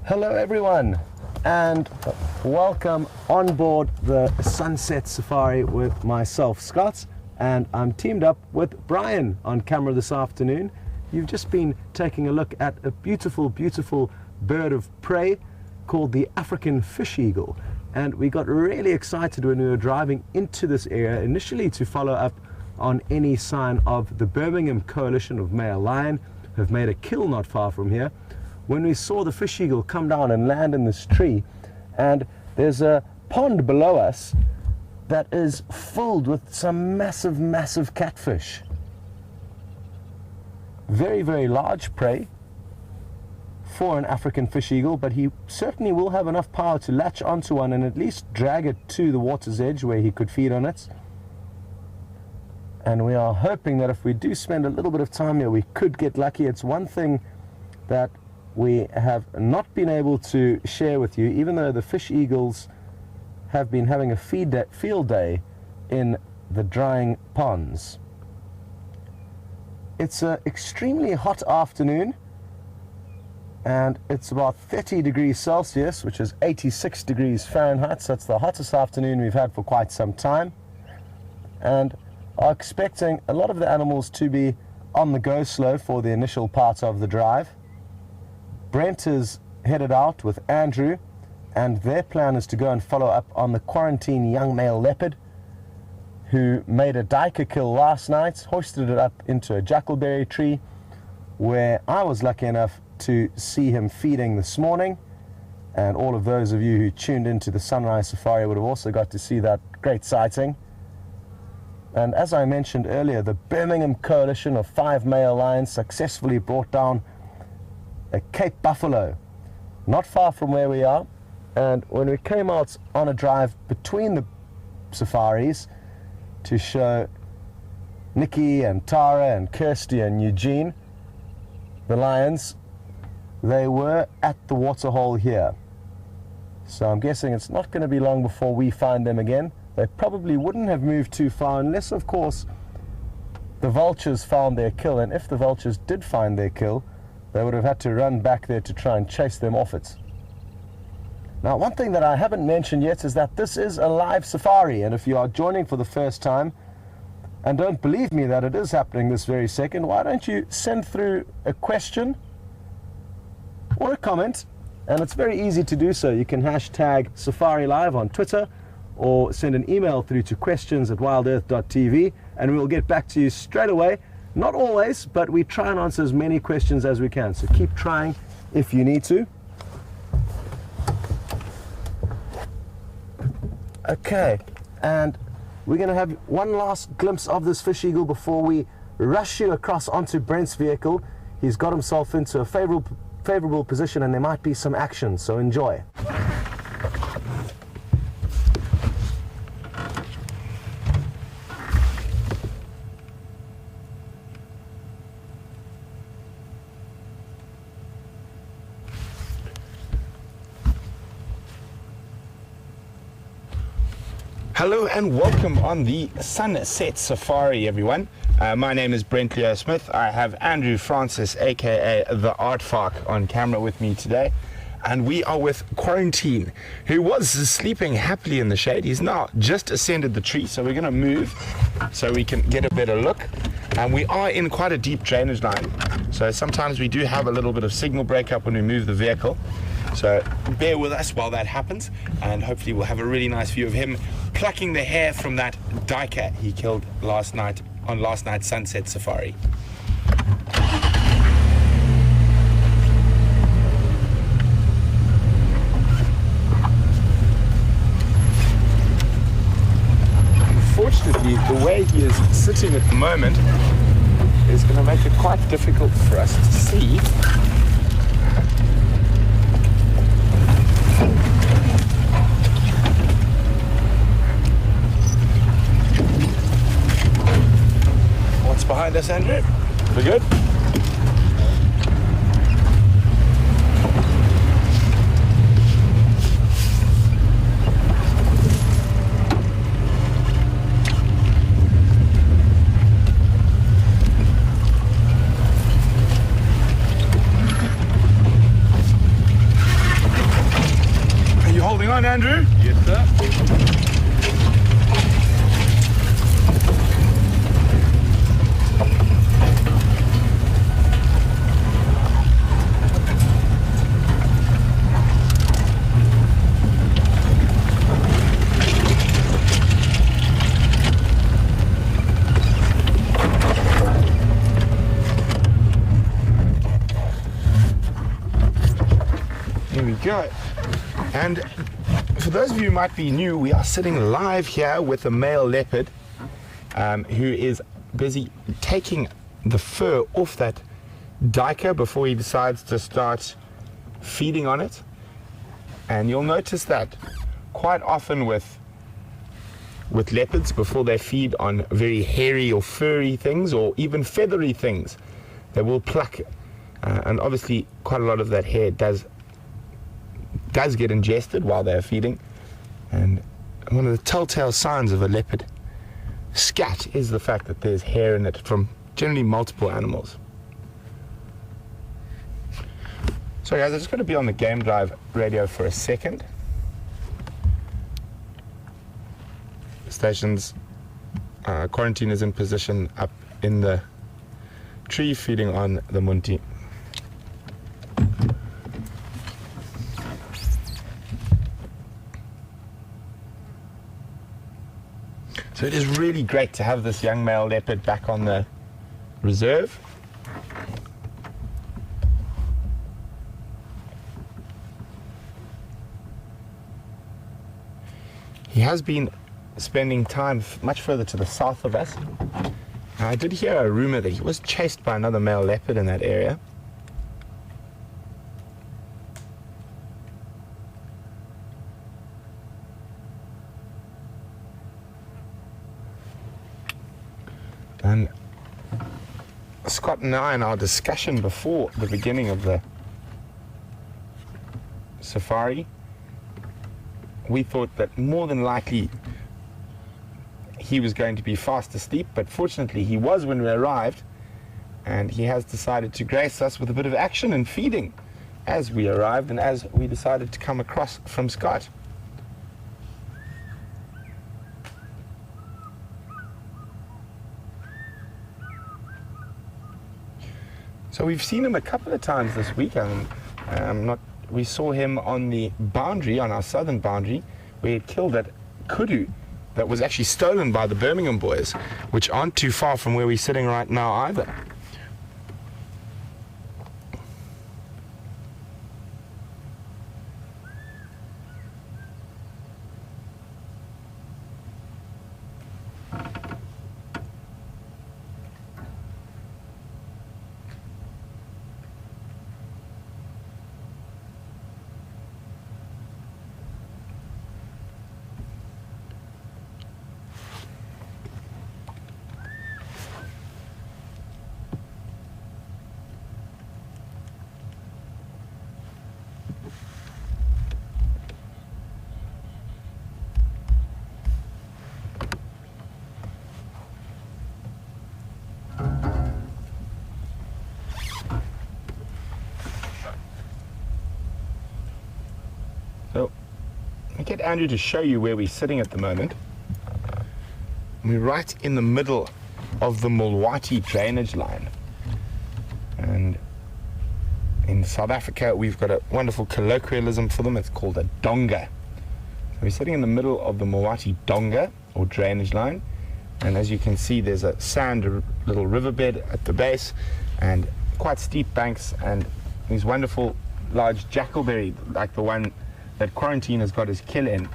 Hello everyone, and welcome on board the Sunset Safari with myself, Scott, and I'm teamed up with Brian on camera this afternoon. You've just been taking a look at a beautiful, beautiful bird of prey called the African fish eagle, and we got really excited when we were driving into this area initially to follow up on any sign of the Birmingham coalition of male lion who have made a kill not far from here, when we saw the fish eagle come down and land in this tree. And there's a pond below us that is filled with some massive, massive catfish. Very, very large prey for an African fish eagle, but he certainly will have enough power to latch onto one and at least drag it to the water's edge where he could feed on it. And we are hoping that if we do spend a little bit of time here, we could get lucky. It's one thing that we have not been able to share with you, even though the fish eagles have been having a field day in the drying ponds. It's an extremely hot afternoon, and it's about 30 degrees Celsius, which is 86 degrees Fahrenheit, so it's the hottest afternoon we've had for quite some time, and are expecting a lot of the animals to be on the go slow for the initial part of the drive. Brent is headed out with Andrew, and their plan is to go and follow up on the Quarantine young male leopard who made a duiker kill last night, hoisted it up into a jackalberry tree where I was lucky enough to see him feeding this morning, and all of those of you who tuned into the Sunrise Safari would have also got to see that great sighting. And as I mentioned earlier, the Birmingham coalition of 5 male lions successfully brought down a Cape buffalo not far from where we are. And when we came out on a drive between the safaris to show Nikki and Tara and Kirsty and Eugene the lions, they were at the waterhole here. So I'm guessing it's not going to be long before we find them again. They probably wouldn't have moved too far unless, of course, the vultures found their kill. And if the vultures did find their kill, they would have had to run back there to try and chase them off it. Now, one thing that I haven't mentioned yet is that this is a live safari, and if you are joining for the first time and don't believe me that it is happening this very second, why don't you send through a question or a comment, and it's very easy to do so. You can hashtag Safari Live on Twitter or send an email through to questions@wildearth.tv, and we'll get back to you straight away. Not always, but we try and answer as many questions as we can, so keep trying if you need to. Okay, and we're going to have one last glimpse of this fish eagle before we rush you across onto Brent's vehicle. He's got himself into a favorable position, and there might be some action, so enjoy. Hello and welcome on the Sunset Safari, everyone. My name is Brent Smith. I have Andrew Francis, aka the Art Fark, on camera with me today, and we are with Quarantine, who was sleeping happily in the shade. He's now just ascended the tree, so we're going to move so we can get a better look. And we are in quite a deep drainage line, so sometimes we do have a little bit of signal breakup when we move the vehicle. So bear with us while that happens, and hopefully we'll have a really nice view of him plucking the hair from that duiker he killed last night on last night's Sunset Safari. Unfortunately, the way he is sitting at the moment is going to make it quite difficult for us to see. What's behind us, Andrew? We're good? on, Andrew. Yes, sir. Here we go. And for those of you who might be new, we are sitting live here with a male leopard who is busy taking the fur off that duiker before he decides to start feeding on it. And you'll notice that quite often with leopards, before they feed on very hairy or furry things or even feathery things, they will pluck. And obviously quite a lot of that hair does get ingested while they're feeding. And one of the telltale signs of a leopard scat is the fact that there's hair in it from generally multiple animals. So guys, I'm just going to be on the game drive radio for a second. The station's quarantine is in position up in the tree feeding on the munti. So it is really great to have this young male leopard back on the reserve. He has been spending time much further to the south of us. I did hear a rumor that he was chased by another male leopard in that area. And Scott and I, in our discussion before the beginning of the safari, we thought that more than likely he was going to be fast asleep, but fortunately he was when we arrived, and he has decided to grace us with a bit of action and feeding as we arrived and as we decided to come across from Scott. So we've seen him a couple of times this week. We saw him on the boundary, on our southern boundary, where he killed that kudu that was actually stolen by the Birmingham Boys, which aren't too far from where we're sitting right now either. So, I'll get Andrew to show you where we're sitting at the moment. We're right in the middle of the Mulwati drainage line. And in South Africa, we've got a wonderful colloquialism for them. It's called a donga. So we're sitting in the middle of the Mulwati donga, or drainage line. And as you can see, there's a sand little riverbed at the base and quite steep banks and these wonderful large jackalberry, like the one that Quarantine has got his kill in.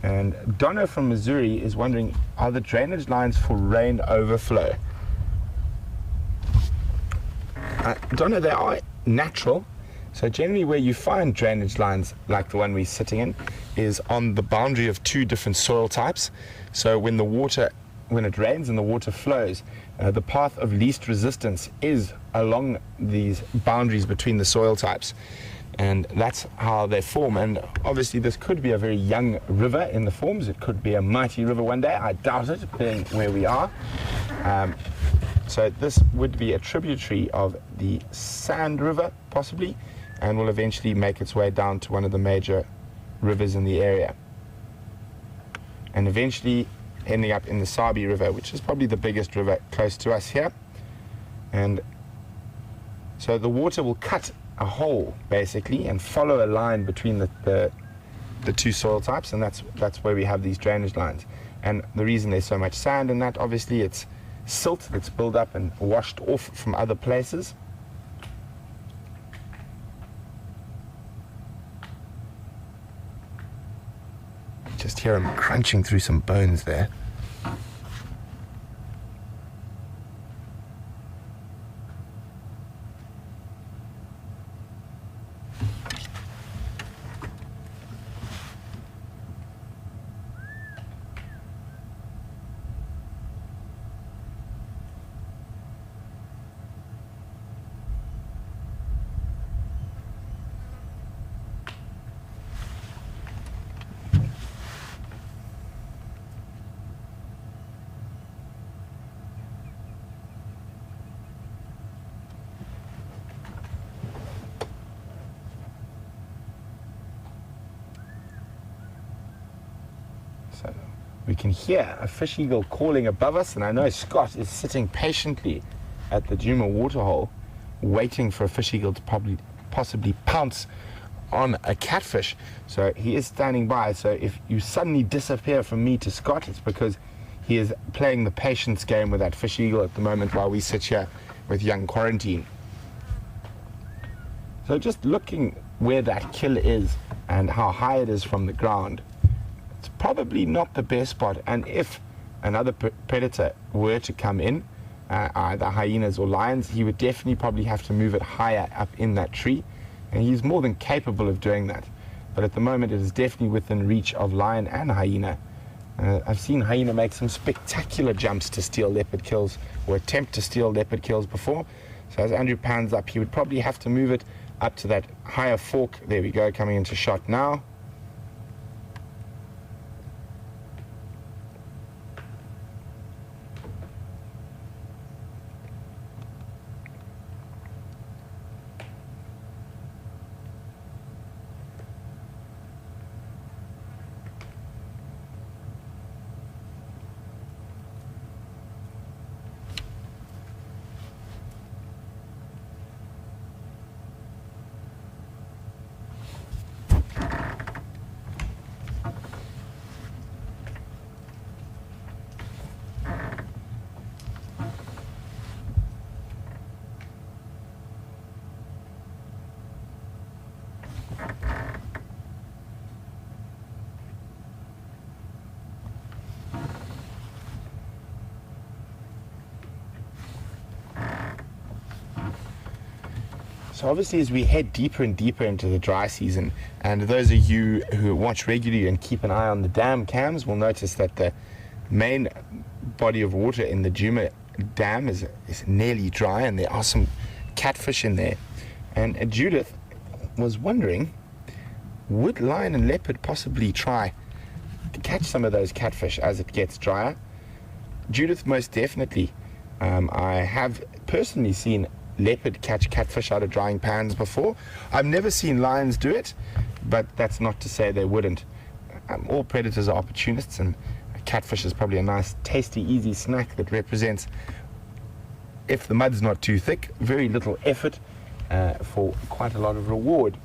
And Donna from Missouri is wondering, are the drainage lines for rain overflow? Donna, they are natural. So generally where you find drainage lines like the one we're sitting in is on the boundary of two different soil types. So when it rains and the water flows, the path of least resistance is along these boundaries between the soil types. And that's how they form. And obviously this could be a very young river in the forms. It could be a mighty river one day. I doubt it, being where we are. So this would be a tributary of the Sand River, possibly, and will eventually make its way down to one of the major rivers in the area, and eventually ending up in the Sabi River, which is probably the biggest river close to us here. And so the water will cut a hole basically and follow a line between the two soil types, and that's where we have these drainage lines. And the reason there's so much sand in that, obviously it's silt that's built up and washed off from other places. Just hear him crunching through some bones there. So we can hear a fish eagle calling above us, and I know Scott is sitting patiently at the Djuma waterhole waiting for a fish eagle to possibly pounce on a catfish. So he is standing by. So if you suddenly disappear from me to Scott, it's because he is playing the patience game with that fish eagle at the moment while we sit here with young Quarantine. So just looking where that kill is and how high it is from the ground, it's probably not the best spot. And if another predator were to come in, either hyenas or lions, he would definitely probably have to move it higher up in that tree, and he's more than capable of doing that. But at the moment it is definitely within reach of lion and hyena. I've seen hyena make some spectacular jumps to steal leopard kills, or attempt to steal leopard kills before. So as Andrew pans up, he would probably have to move it up to that higher fork. There we go, coming into shot now. So obviously as we head deeper and deeper into the dry season, and those of you who watch regularly and keep an eye on the dam cams will notice that the main body of water in the Gowrie Dam is nearly dry, and there are some catfish in there. And Judith was wondering, would lion and leopard possibly try to catch some of those catfish as it gets drier? Judith, most definitely. I have personally seen leopard catch catfish out of drying pans before. I've never seen lions do it, but that's not to say they wouldn't. All predators are opportunists, and catfish is probably a nice, tasty, easy snack that represents, if the mud's not too thick, very little effort for quite a lot of reward.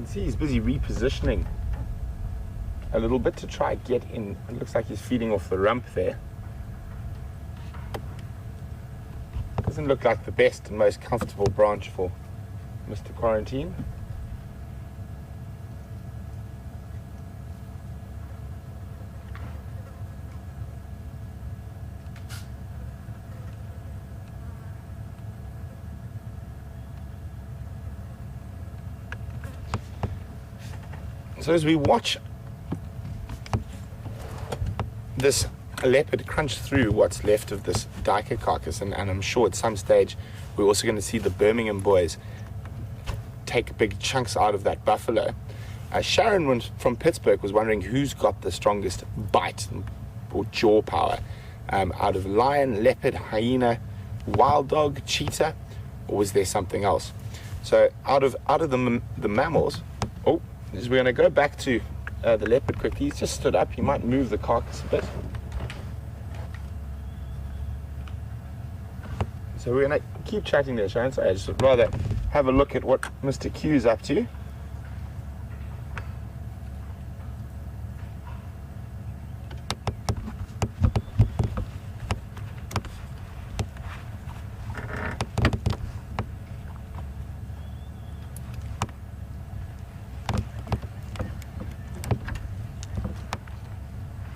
See, he's busy repositioning a little bit to try get in. It looks like he's feeding off the rump there. Doesn't look like the best and most comfortable branch for Mr. Quarantine. So as we watch this leopard crunch through what's left of this duiker carcass, and I'm sure at some stage we're also going to see the Birmingham Boys take big chunks out of that buffalo. Sharon from Pittsburgh was wondering who's got the strongest bite or jaw power out of lion, leopard, hyena, wild dog, cheetah, or was there something else? So out of the mammals, we're going to go back to the leopard quickly. He's just stood up. He might move the carcass a bit. So we're going to keep chatting there, Sharon. So I just would rather have a look at what Mr. Q's up to.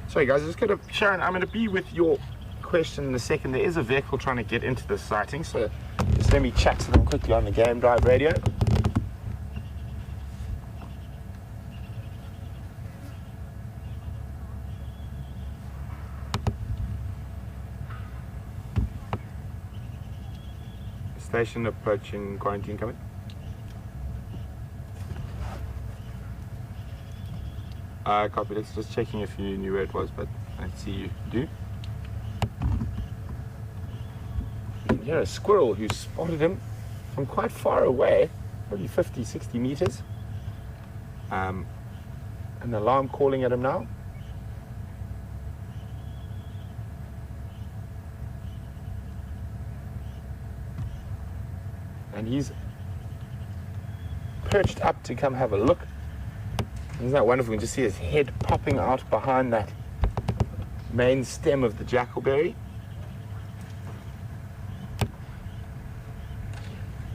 Sorry guys, Sharon, I'm going to be with your question in a second. There is a vehicle trying to get into this sighting, so just let me chat to them quickly on the Game Drive radio. Station approaching, Quarantine coming. Copy. Let's just checking if you knew where it was, but I see you do. You can hear a squirrel who spotted him from quite far away, probably 50, 60 meters. An alarm calling at him now. And he's perched up to come have a look. Isn't that wonderful? You can just see his head popping out behind that main stem of the jackalberry.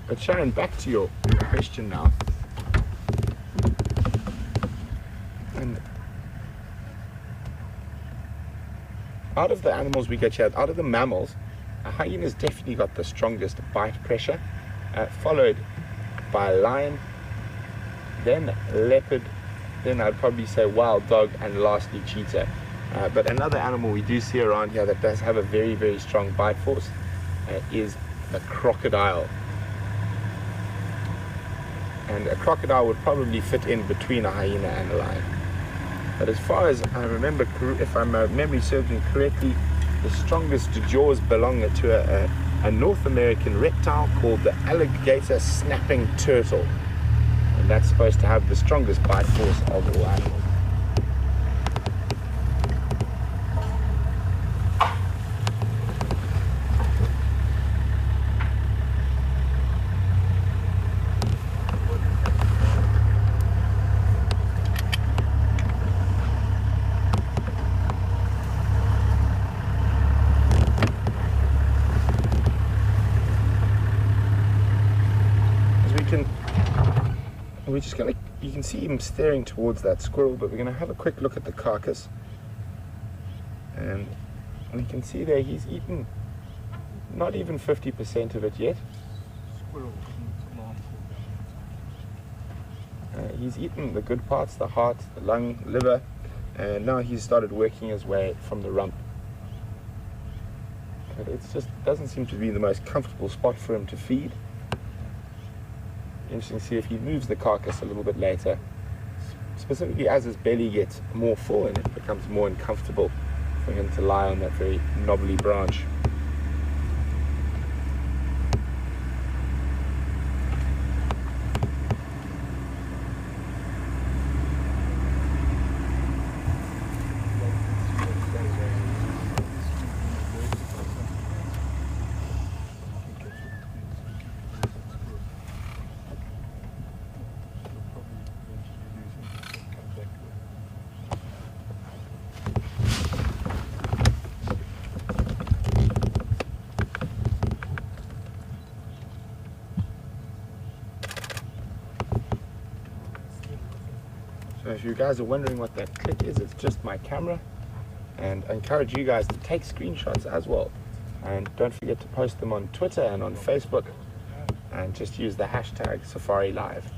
But Sharon, back to your question now. And out of the animals we get here, out of the mammals, a hyena's definitely got the strongest bite pressure, followed by a lion, then leopard, then I'd probably say wild dog, and lastly cheetah. But another animal we do see around here that does have a very, very strong bite force is a crocodile. And a crocodile would probably fit in between a hyena and a lion. But as far as I remember, if my memory serves me correctly, the strongest jaws belong to a North American reptile called the alligator snapping turtle. And that's supposed to have the strongest bite force of all animals. We're just going to, you can see him staring towards that squirrel, but we're going to have a quick look at the carcass. And we can see there he's eaten not even 50% of it yet. He's eaten the good parts, the heart, the lung, liver, and now he's started working his way from the rump. But it just doesn't seem to be the most comfortable spot for him to feed. Interesting to see if he moves the carcass a little bit later, specifically as his belly gets more full and it becomes more uncomfortable for him to lie on that very knobbly branch. if you guys are wondering what that click is, it's just my camera. And I encourage you guys to take screenshots as well. And don't forget to post them on Twitter and on Facebook. And just use the hashtag Safari Live.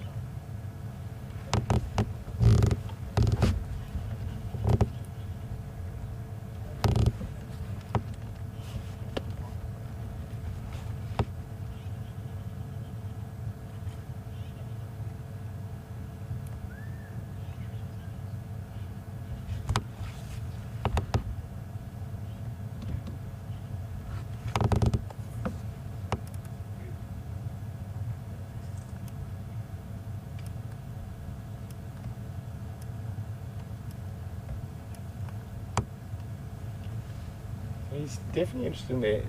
He's definitely interested in there.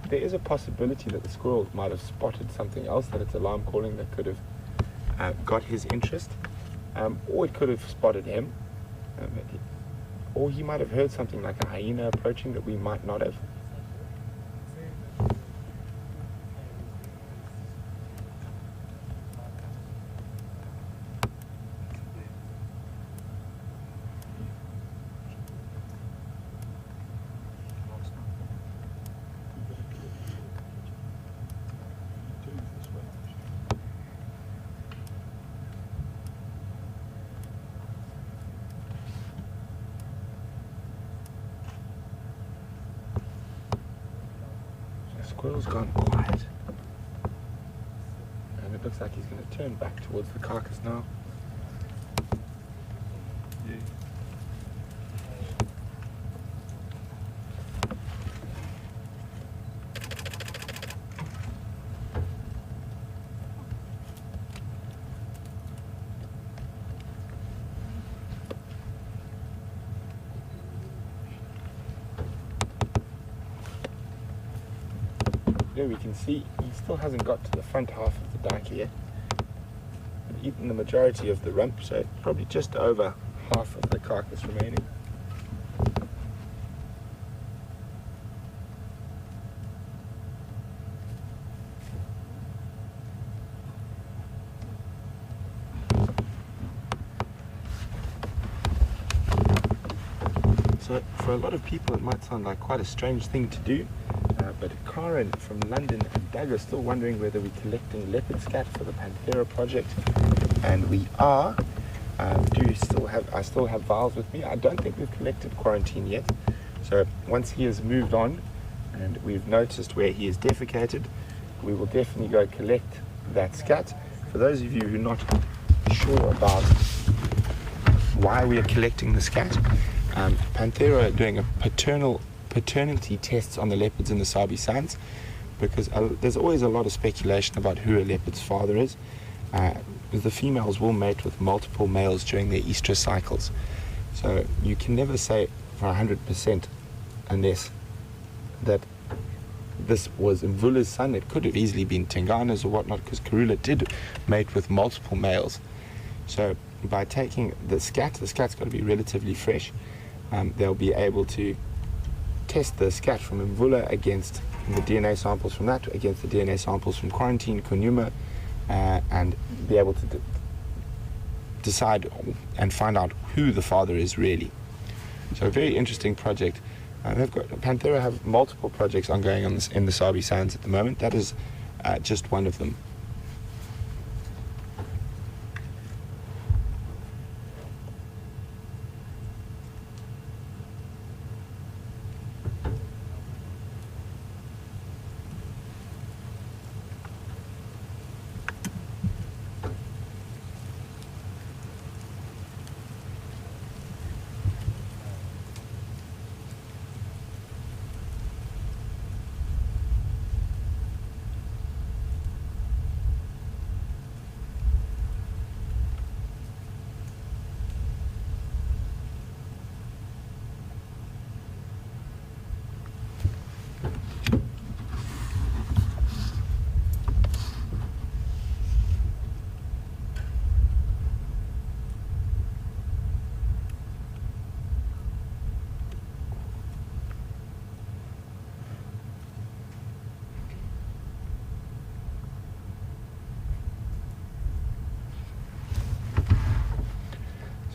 There is a possibility that the squirrel might have spotted something else, that it's alarm calling that could have got his interest, or it could have spotted him, or he might have heard something like a hyena approaching that we might not have. Squirrel's gone quiet, and it looks like he's going to turn back towards the carcass now. There we can see he still hasn't got to the front half of the duiker yet. He's eaten the majority of the rump, so probably just over half of the carcass remaining. So for a lot of people it might sound like quite a strange thing to do, but Karen from London and Doug are still wondering whether we're collecting leopard scat for the Panthera project, and we are. I still have Viles with me. I don't think we've collected Quarantine yet, so once he has moved on and we've noticed where he is defecated, we will definitely go collect that scat. For those of you who are not sure about why we are collecting the scat, Panthera are doing a paternity tests on the leopards in the Sabi Sands, because there's always a lot of speculation about who a leopard's father is. The females will mate with multiple males during their estrus cycles, so you can never say for 100% unless that this was Mvula's son. It could have easily been Tingana's or whatnot, because Karula did mate with multiple males. So by taking the scat's got to be relatively fresh. They'll be able to test the scat from Mvula against the DNA samples from that, against the DNA samples from Quarantine, Kunyuma, and be able to decide and find out who the father is really. So a very interesting project. Panthera have multiple projects ongoing in the Sabi Sands at the moment. That is just one of them.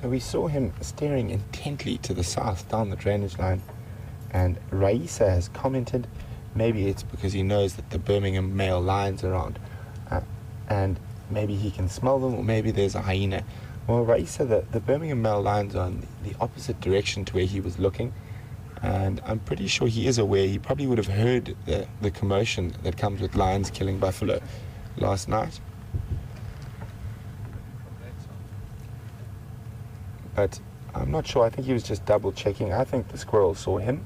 So we saw him staring intently to the south down the drainage line, and Raisa has commented maybe it's because he knows that the Birmingham male lions are around, and maybe he can smell them, or maybe there's a hyena. Well, Raisa, the Birmingham male lions are in the opposite direction to where he was looking, and I'm pretty sure he is aware. He probably would have heard the commotion that comes with lions killing buffalo last night. But I'm not sure. I think he was just double checking. I think the squirrel saw him,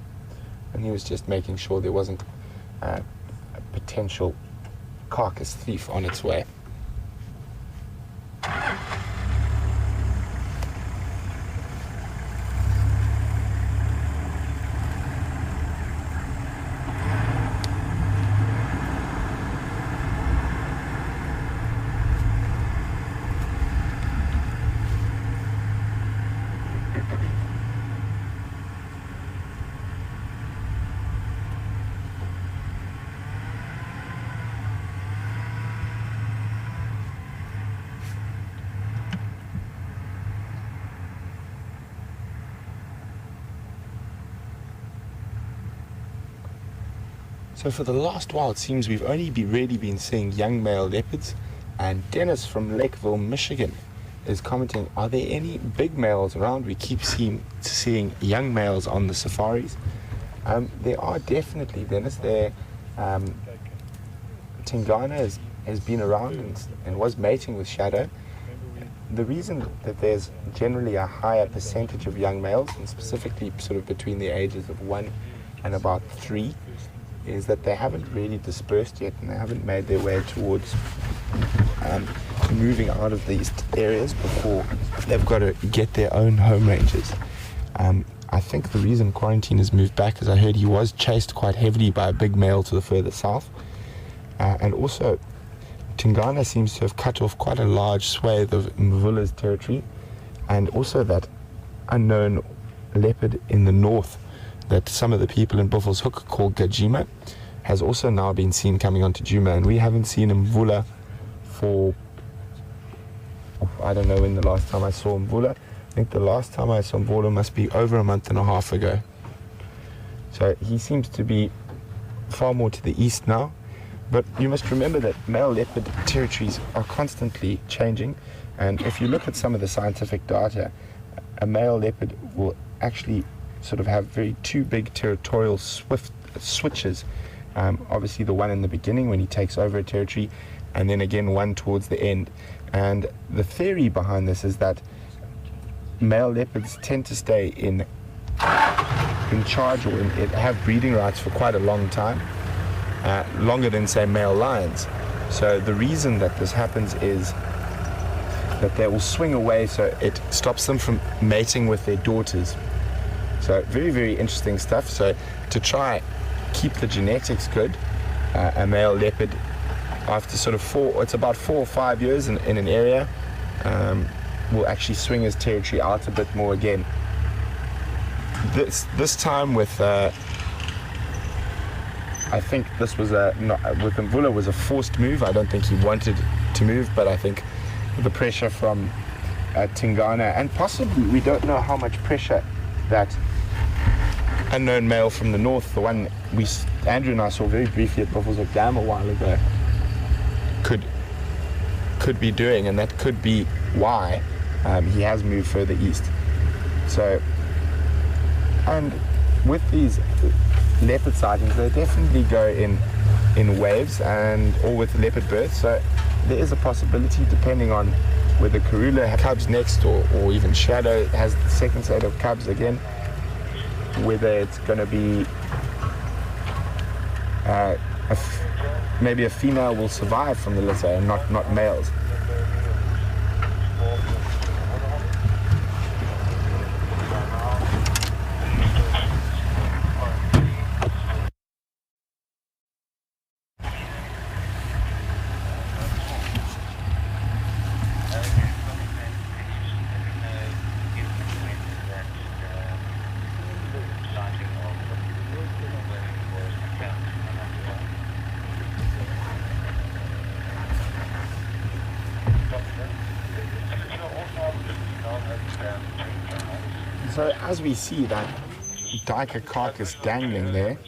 and he was just making sure there wasn't a potential carcass thief on its way. So for the last while, it seems we've only really been seeing young male leopards, and Dennis from Lakeville, Michigan is commenting, are there any big males around? We keep seeing young males on the safaris. There are definitely, Dennis. Tingana has been around and was mating with Shadow. The reason that there's generally a higher percentage of young males, and specifically sort of between the ages of 1 and about 3, is that they haven't really dispersed yet, and they haven't made their way towards moving out of these areas before they've got to get their own home ranges. I think the reason Quarantine has moved back is I heard he was chased quite heavily by a big male to the further south, and also Tingana seems to have cut off quite a large swathe of Mvula's territory, and also that unknown leopard in the north that some of the people in Buffalo's Hook call Gajima has also now been seen coming onto Djuma, and we haven't seen Mvula for, I don't know when the last time I saw Mvula. I think the last time I saw Mvula must be over a month and a half ago. So he seems to be far more to the east now, but you must remember that male leopard territories are constantly changing, and if you look at some of the scientific data, a male leopard will actually sort of have two big territorial switches. Obviously the one in the beginning when he takes over a territory, and then again one towards the end. And the theory behind this is that male leopards tend to stay in charge or have breeding rights for quite a long time, longer than say male lions. So the reason that this happens is that they will swing away, so it stops them from mating with their daughters. So very, very interesting stuff. So to try keep the genetics good, a male leopard, after sort of it's about 4 or 5 years in an area, will actually swing his territory out a bit more again. This time with, I think this was with Mvula was a forced move. I don't think he wanted to move, but I think the pressure from Tingana, and possibly, we don't know how much pressure that unknown male from the north, the one Andrew and I saw very briefly at Buffalo's Dam a while ago, could be doing, and that could be why he has moved further east. So, and with these leopard sightings, they definitely go in waves or with leopard births. So there is a possibility, depending on whether Karula has cubs next, or even Shadow has the second set of cubs again, whether it's going to be maybe a female will survive from the litter and not males. So as we see that duiker carcass dangling there,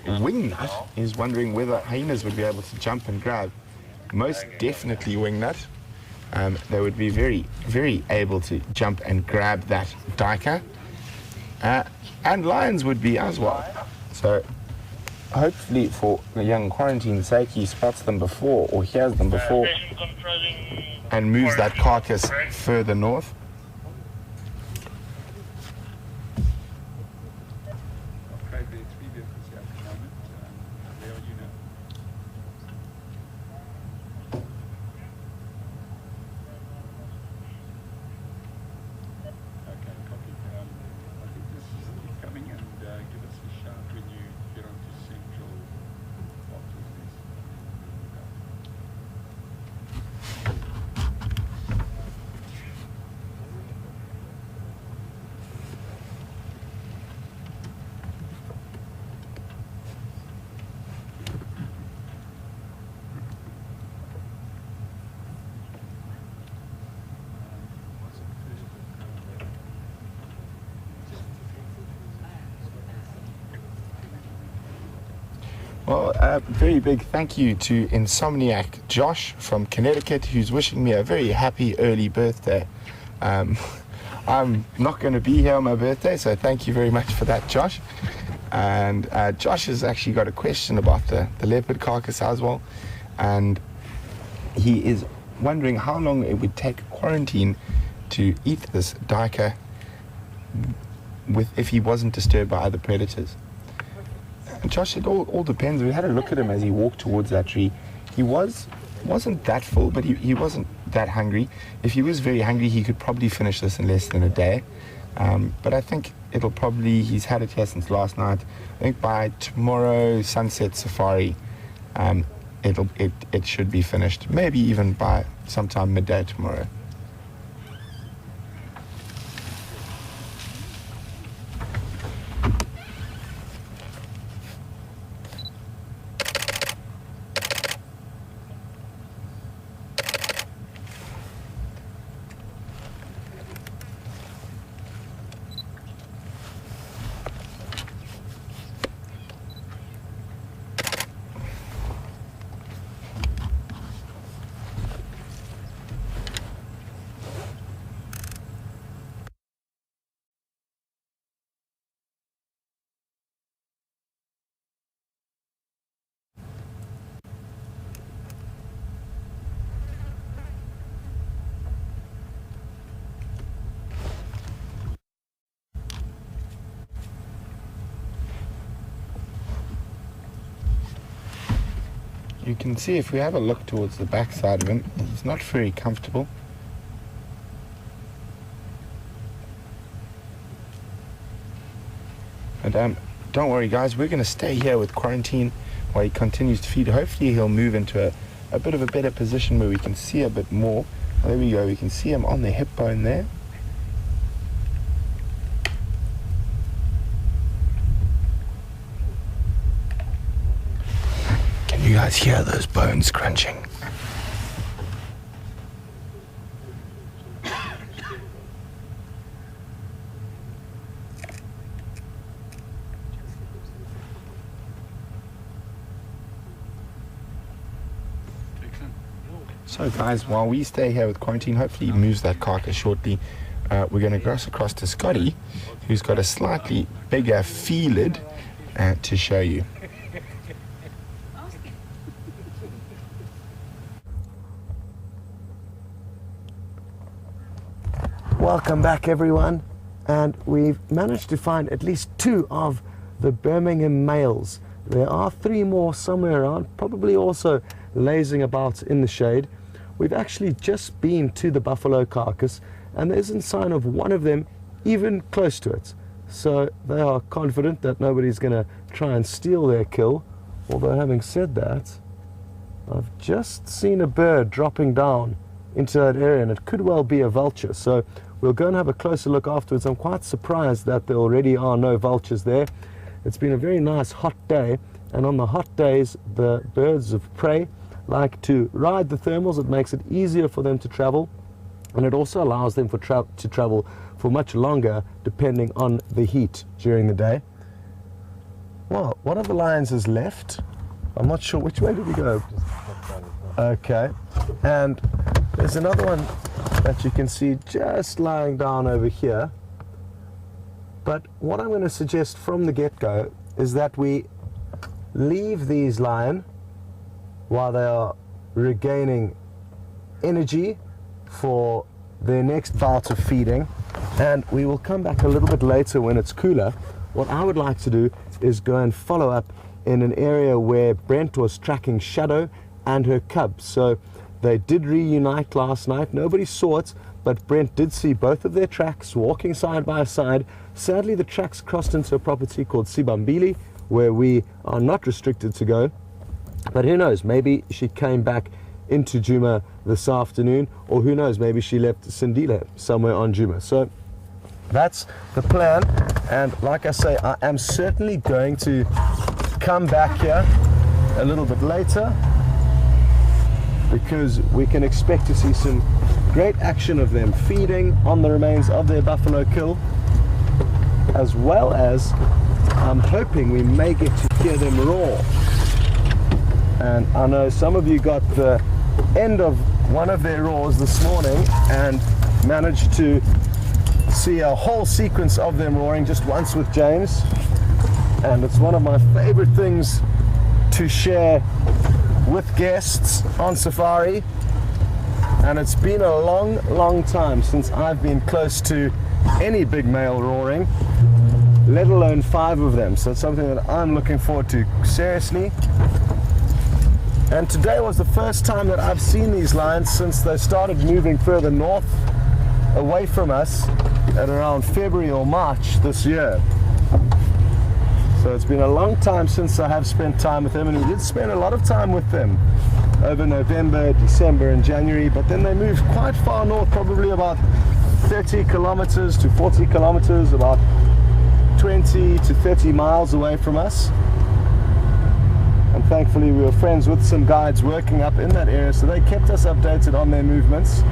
Wingnut is wondering whether hyenas would be able to jump and grab. Most definitely Wingnut. They would be very, very able to jump and grab that duiker. And lions would be as well. So hopefully for the young Quarantine's sake, he spots them before or hears them before and moves that carcass further north. Well, a very big thank you to Insomniac Josh from Connecticut, who's wishing me a very happy early birthday. I'm not going to be here on my birthday, so thank you very much for that, Josh. And Josh has actually got a question about the leopard carcass as well. And he is wondering how long it would take Quarantine to eat this duiker if he wasn't disturbed by other predators. And Josh, it all depends. We had a look at him as he walked towards that tree. He wasn't that full, but he wasn't that hungry. If he was very hungry, he could probably finish this in less than a day. But I think he's had it here since last night. I think by tomorrow, sunset safari, it should be finished. Maybe even by sometime midday tomorrow. You can see if we have a look towards the back side of him, he's not very comfortable. And don't worry guys, we're going to stay here with Quarantine while he continues to feed. Hopefully he'll move into a bit of a better position where we can see a bit more. There we go, we can see him on the hip bone there. You guys hear those bones crunching? So guys, while we stay here with Quarantine, hopefully he moves that carcass shortly. We're going to cross across to Scotty, who's got a slightly bigger feelid to show you. Welcome back everyone, and we've managed to find at least 2 of the Birmingham males. There are 3 more somewhere around, probably also lazing about in the shade. We've actually just been to the buffalo carcass and there isn't sign of one of them even close to it. So they are confident that nobody's going to try and steal their kill. Although having said that, I've just seen a bird dropping down into that area and it could well be a vulture. So we'll go and have a closer look afterwards. I'm quite surprised that there already are no vultures there. It's been a very nice hot day, and on the hot days the birds of prey like to ride the thermals. It makes it easier for them to travel, and it also allows them to travel for much longer depending on the heat during the day. Well, one of the lions is left. I'm not sure which way did we go. Okay, and there's another one that you can see just lying down over here. But what I'm going to suggest from the get-go is that we leave these lion while they are regaining energy for their next bout of feeding, and we will come back a little bit later when it's cooler. What I would like to do is go and follow up in an area where Brent was tracking Shadow and her cubs. So they did reunite last night. Nobody saw it, but Brent did see both of their tracks walking side by side. Sadly, the tracks crossed into a property called Sibambili, where we are not restricted to go. But who knows, maybe she came back into Djuma this afternoon, or who knows, maybe she left Sindile somewhere on Djuma. So that's the plan, and like I say, I am certainly going to come back here a little bit later, because we can expect to see some great action of them feeding on the remains of their buffalo kill, as well as I'm hoping we may get to hear them roar. And I know some of you got the end of one of their roars this morning and managed to see a whole sequence of them roaring just once with James, and it's one of my favorite things to share with guests on safari. And it's been a long time since I've been close to any big male roaring, let alone 5 of them. So it's something that I'm looking forward to seriously. And today was the first time that I've seen these lions since they started moving further north away from us at around February or March this year. So it's been a long time since I have spent time with them, and we did spend a lot of time with them over November, December and January, but then they moved quite far north, probably about 30 kilometers to 40 kilometers, about 20 to 30 miles away from us. And thankfully we were friends with some guides working up in that area, so they kept us updated on their movements.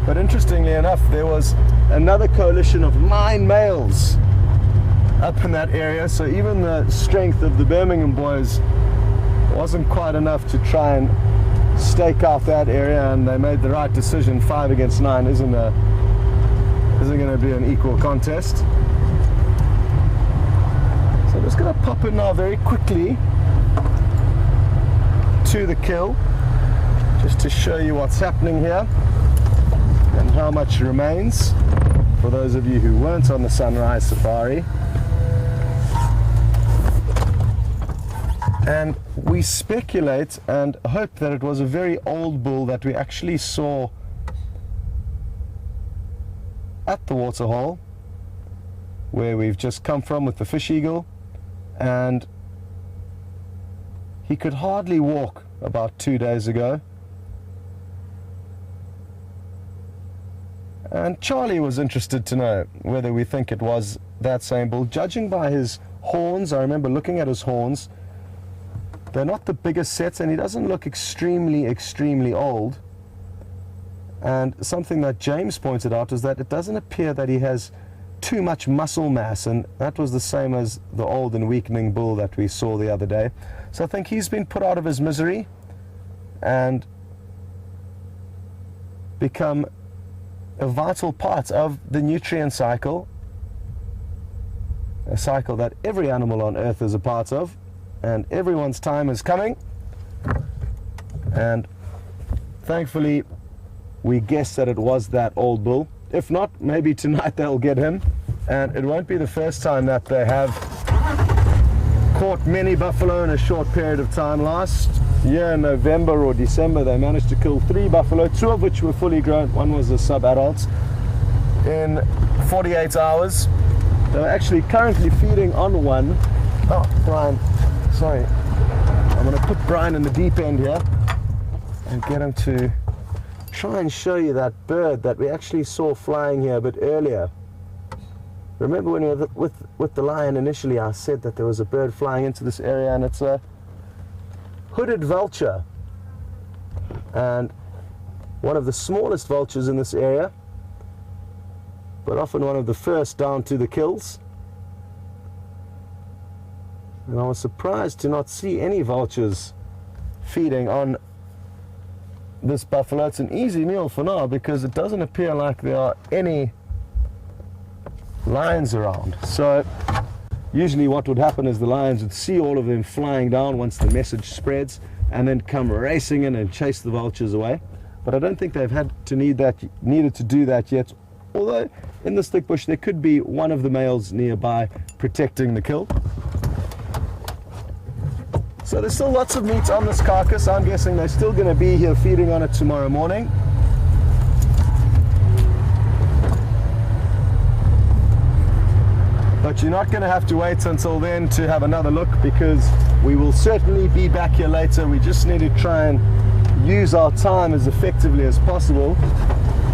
But interestingly enough, there was another coalition of 9 males up in that area, so even the strength of the Birmingham Boys wasn't quite enough to try and stake out that area, and they made the right decision. 5 against 9 isn't going to be an equal contest. So I'm just going to pop in now very quickly to the kill, just to show you what's happening here and how much remains for those of you who weren't on the sunrise safari. And we speculate and hope that it was a very old bull that we actually saw at the waterhole where we've just come from with the fish eagle, and he could hardly walk about 2 days ago. And Charlie was interested to know whether we think it was that same bull. Judging by his horns, I remember looking at his horns, they're not the biggest sets, and he doesn't look extremely old. And something that James pointed out is that it doesn't appear that he has too much muscle mass, and that was the same as the old and weakening bull that we saw the other day. So I think he's been put out of his misery and become a vital part of the nutrient cycle, a cycle that every animal on earth is a part of, and everyone's time is coming. And thankfully we guessed that it was that old bull. If not, maybe tonight they'll get him, and it won't be the first time that they have caught many buffalo in a short period of time. Last year in November or December they managed to kill 3 buffalo, 2 of which were fully grown, one was a sub-adult, in 48 hours. They're actually currently feeding on one. Oh, Brian, sorry. I'm going to put Brian in the deep end here and get him to try and show you that bird that we actually saw flying here a bit earlier. Remember when we were with the lion initially, I said that there was a bird flying into this area, and it's a hooded vulture, and one of the smallest vultures in this area. but often one of the first down to the kills. And I was surprised to not see any vultures feeding on this buffalo. It's an easy meal for now because it doesn't appear like there are any lions around. So usually what would happen is the lions would see all of them flying down once the message spreads and then come racing in and chase the vultures away. But I don't think they've needed to do that yet, although in this thick bush there could be one of the males nearby protecting the kill. So there's still lots of meat on this carcass. I'm guessing they're still going to be here feeding on it tomorrow morning. But you're not going to have to wait until then to have another look, because we will certainly be back here later. We just need to try and use our time as effectively as possible.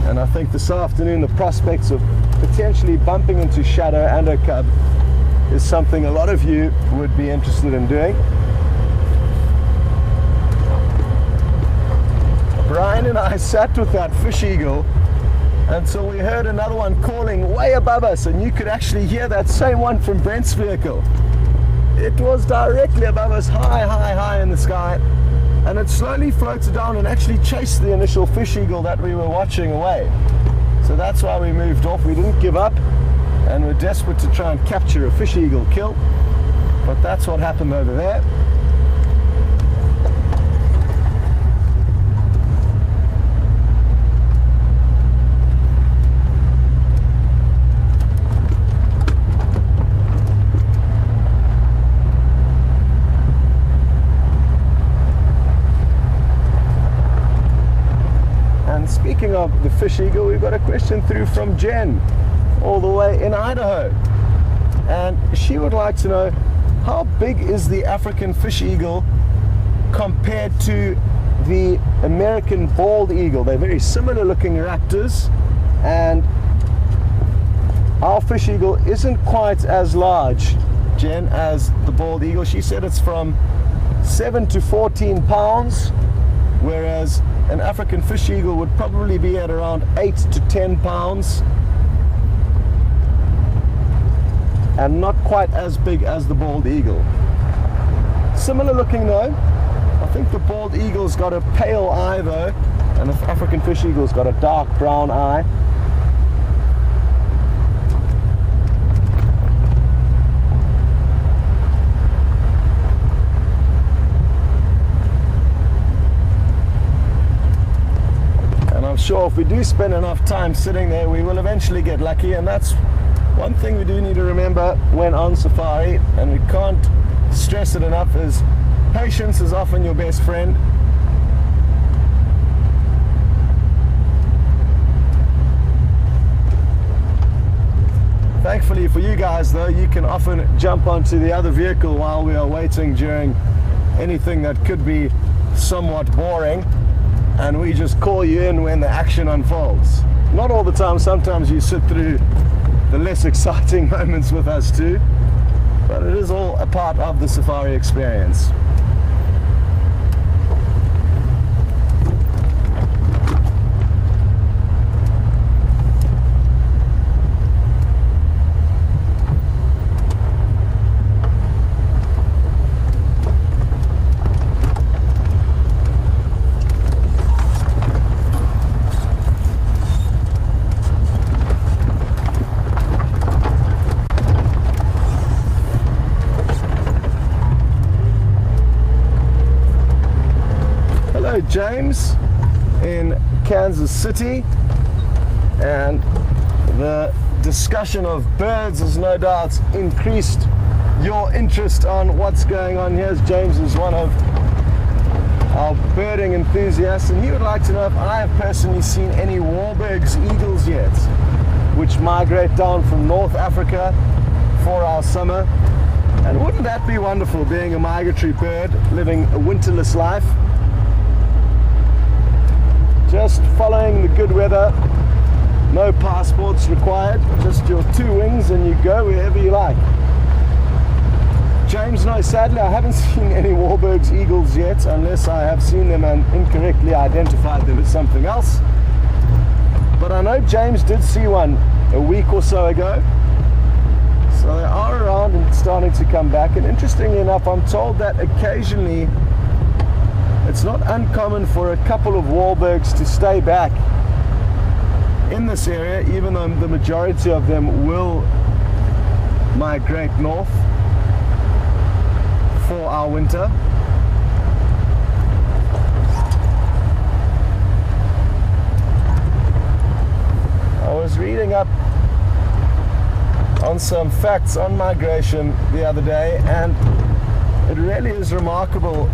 And I think this afternoon the prospects of potentially bumping into Shadow and her cub is something a lot of you would be interested in doing. Brian and I sat with that fish eagle until we heard another one calling way above us, and you could actually hear that same one from Brent's vehicle. It was directly above us, high in the sky, and it slowly floated down and actually chased the initial fish eagle that we were watching away. So that's why we moved off. We didn't give up, and we're desperate to try and capture a fish eagle kill, but that's what happened over there. Speaking of the fish eagle, we've got a question through from Jen, all the way in Idaho. And she would like to know, how big is the African fish eagle compared to the American bald eagle? They're very similar looking raptors, and our fish eagle isn't quite as large, Jen, as the bald eagle. She said it's from 7 to 14 pounds, whereas an African fish eagle would probably be at around 8 to 10 pounds, and not quite as big as the bald eagle. Similar looking though. I think the bald eagle's got a pale eye though, and the African fish eagle's got a dark brown eye. Sure, if we do spend enough time sitting there, we will eventually get lucky, and that's one thing we do need to remember when on safari, and we can't stress it enough, is patience is often your best friend. Thankfully for you guys though, you can often jump onto the other vehicle while we are waiting during anything that could be somewhat boring, and we just call you in when the action unfolds. Not all the time, sometimes you sit through the less exciting moments with us too, but it is all a part of the safari experience. James in Kansas City, and the discussion of birds has no doubt increased your interest on what's going on here. James is one of our birding enthusiasts, and he would like to know if I have personally seen any Warburg's eagles yet, which migrate down from North Africa for our summer. And wouldn't that be wonderful, being a migratory bird living a winterless life? Just following the good weather, no passports required, just your 2 wings and you go wherever you like. James, no, sadly I haven't seen any Warburg's eagles yet, unless I have seen them and incorrectly identified them as something else. But I know James did see one a week or so ago. So they are around and starting to come back. And interestingly enough, I'm told that occasionally it's not uncommon for a couple of Wahlbergs to stay back in this area, even though the majority of them will migrate north for our winter. I was reading up on some facts on migration the other day, and it really is remarkable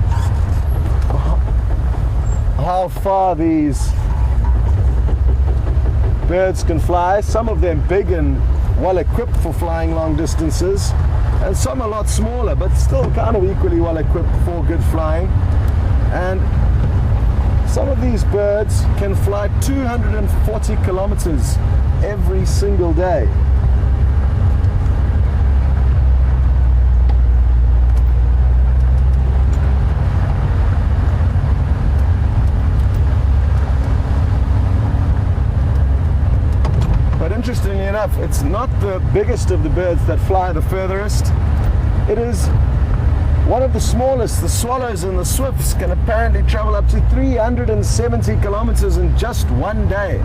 how far these birds can fly. Some of them big and well equipped for flying long distances, and some a lot smaller but still kind of equally well equipped for good flying. And some of these birds can fly 240 kilometers every single day. But interestingly enough, it's not the biggest of the birds that fly the furthest. It is one of the smallest. The swallows and the swifts can apparently travel up to 370 kilometers in just one day.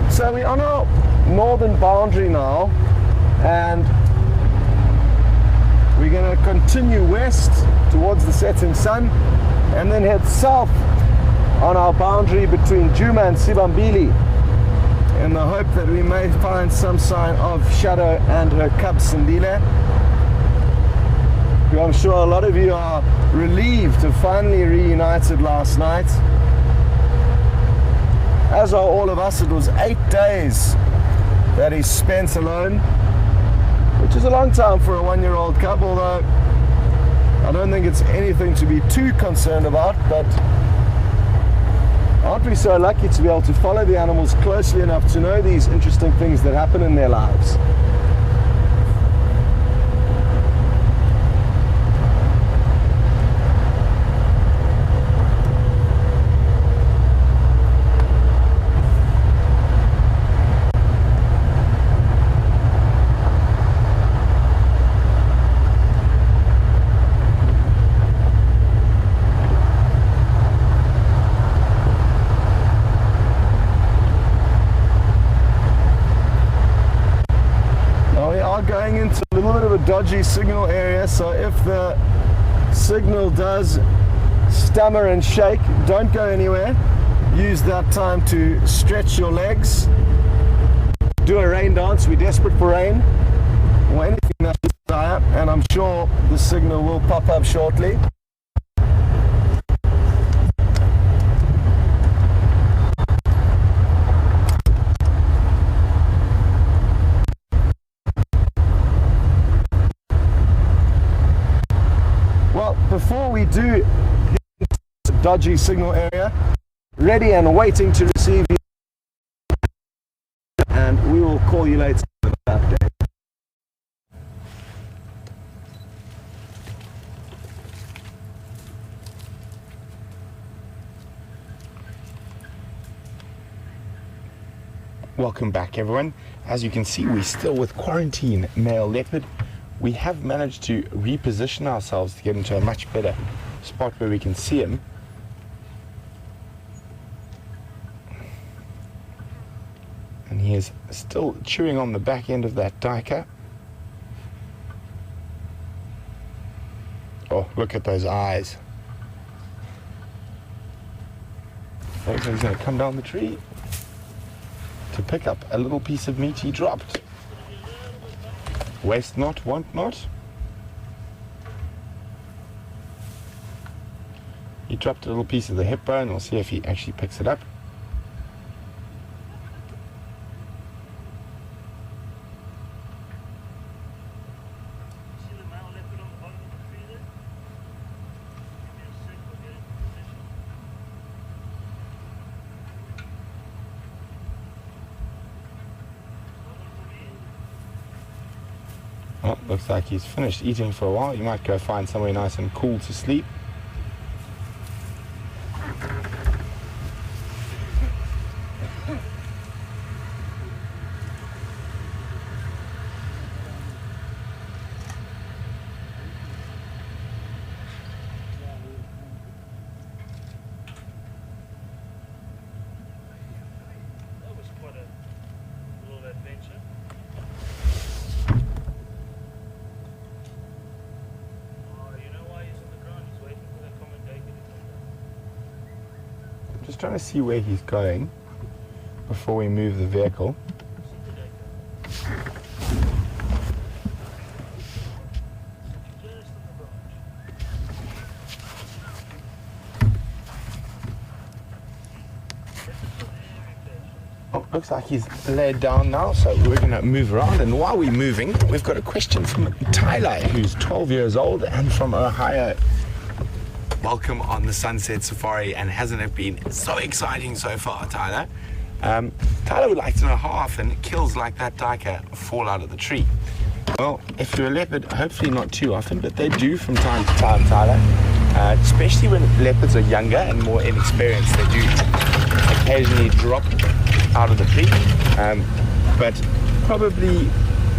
So we're on our northern boundary now, and we're going to continue west towards the setting sun and then head south on our boundary between Juma and Sibambili in the hope that we may find some sign of Shadow and her cub Sindile, who I'm sure a lot of you are relieved to finally reunited last night. As are all of us. It was 8 days that he spent alone, which is a long time for a one-year-old cub, although I don't think it's anything to be too concerned about. But aren't we so lucky to be able to follow the animals closely enough to know these interesting things that happen in their lives? Going into a little bit of a dodgy signal area, so if the signal does stammer and shake, don't go anywhere. Use that time to stretch your legs, do a rain dance. We're desperate for rain or anything that you desire, and I'm sure the signal will pop up shortly. Before we do hit the dodgy signal area, ready and waiting to receive you, and we will call you later for the update. Welcome back, everyone. As you can see, we're still with Quarantine male leopard. We have managed to reposition ourselves to get into a much better spot where we can see him. And he is still chewing on the back end of that duiker. Oh, look at those eyes. Looks like he's going to come down the tree to pick up a little piece of meat he dropped. Waste not, want not. He dropped a little piece of the hip bone. We'll see if he actually picks it up. Well, looks like he's finished eating for a while. You might go find somewhere nice and cool to sleep. That was quite a little adventure. Oh, you know why he's on the ground? He's waiting for the commentator to come down. I'm just trying to see where he's going before we move the vehicle. Just on the branch. Oh, looks like he's laid down now, so we're going to move around. And while we're moving, we've got a question from Tyler, who's 12 years old and from Ohio. Welcome on the Sunset Safari, and hasn't it been so exciting so far, Tyler? Tyler would like to know how often kills like that duiker fall out of the tree. Well, if you're a leopard, hopefully not too often, but they do from time to time, Tyler. Especially when leopards are younger and more inexperienced, they do occasionally drop out of the tree. But probably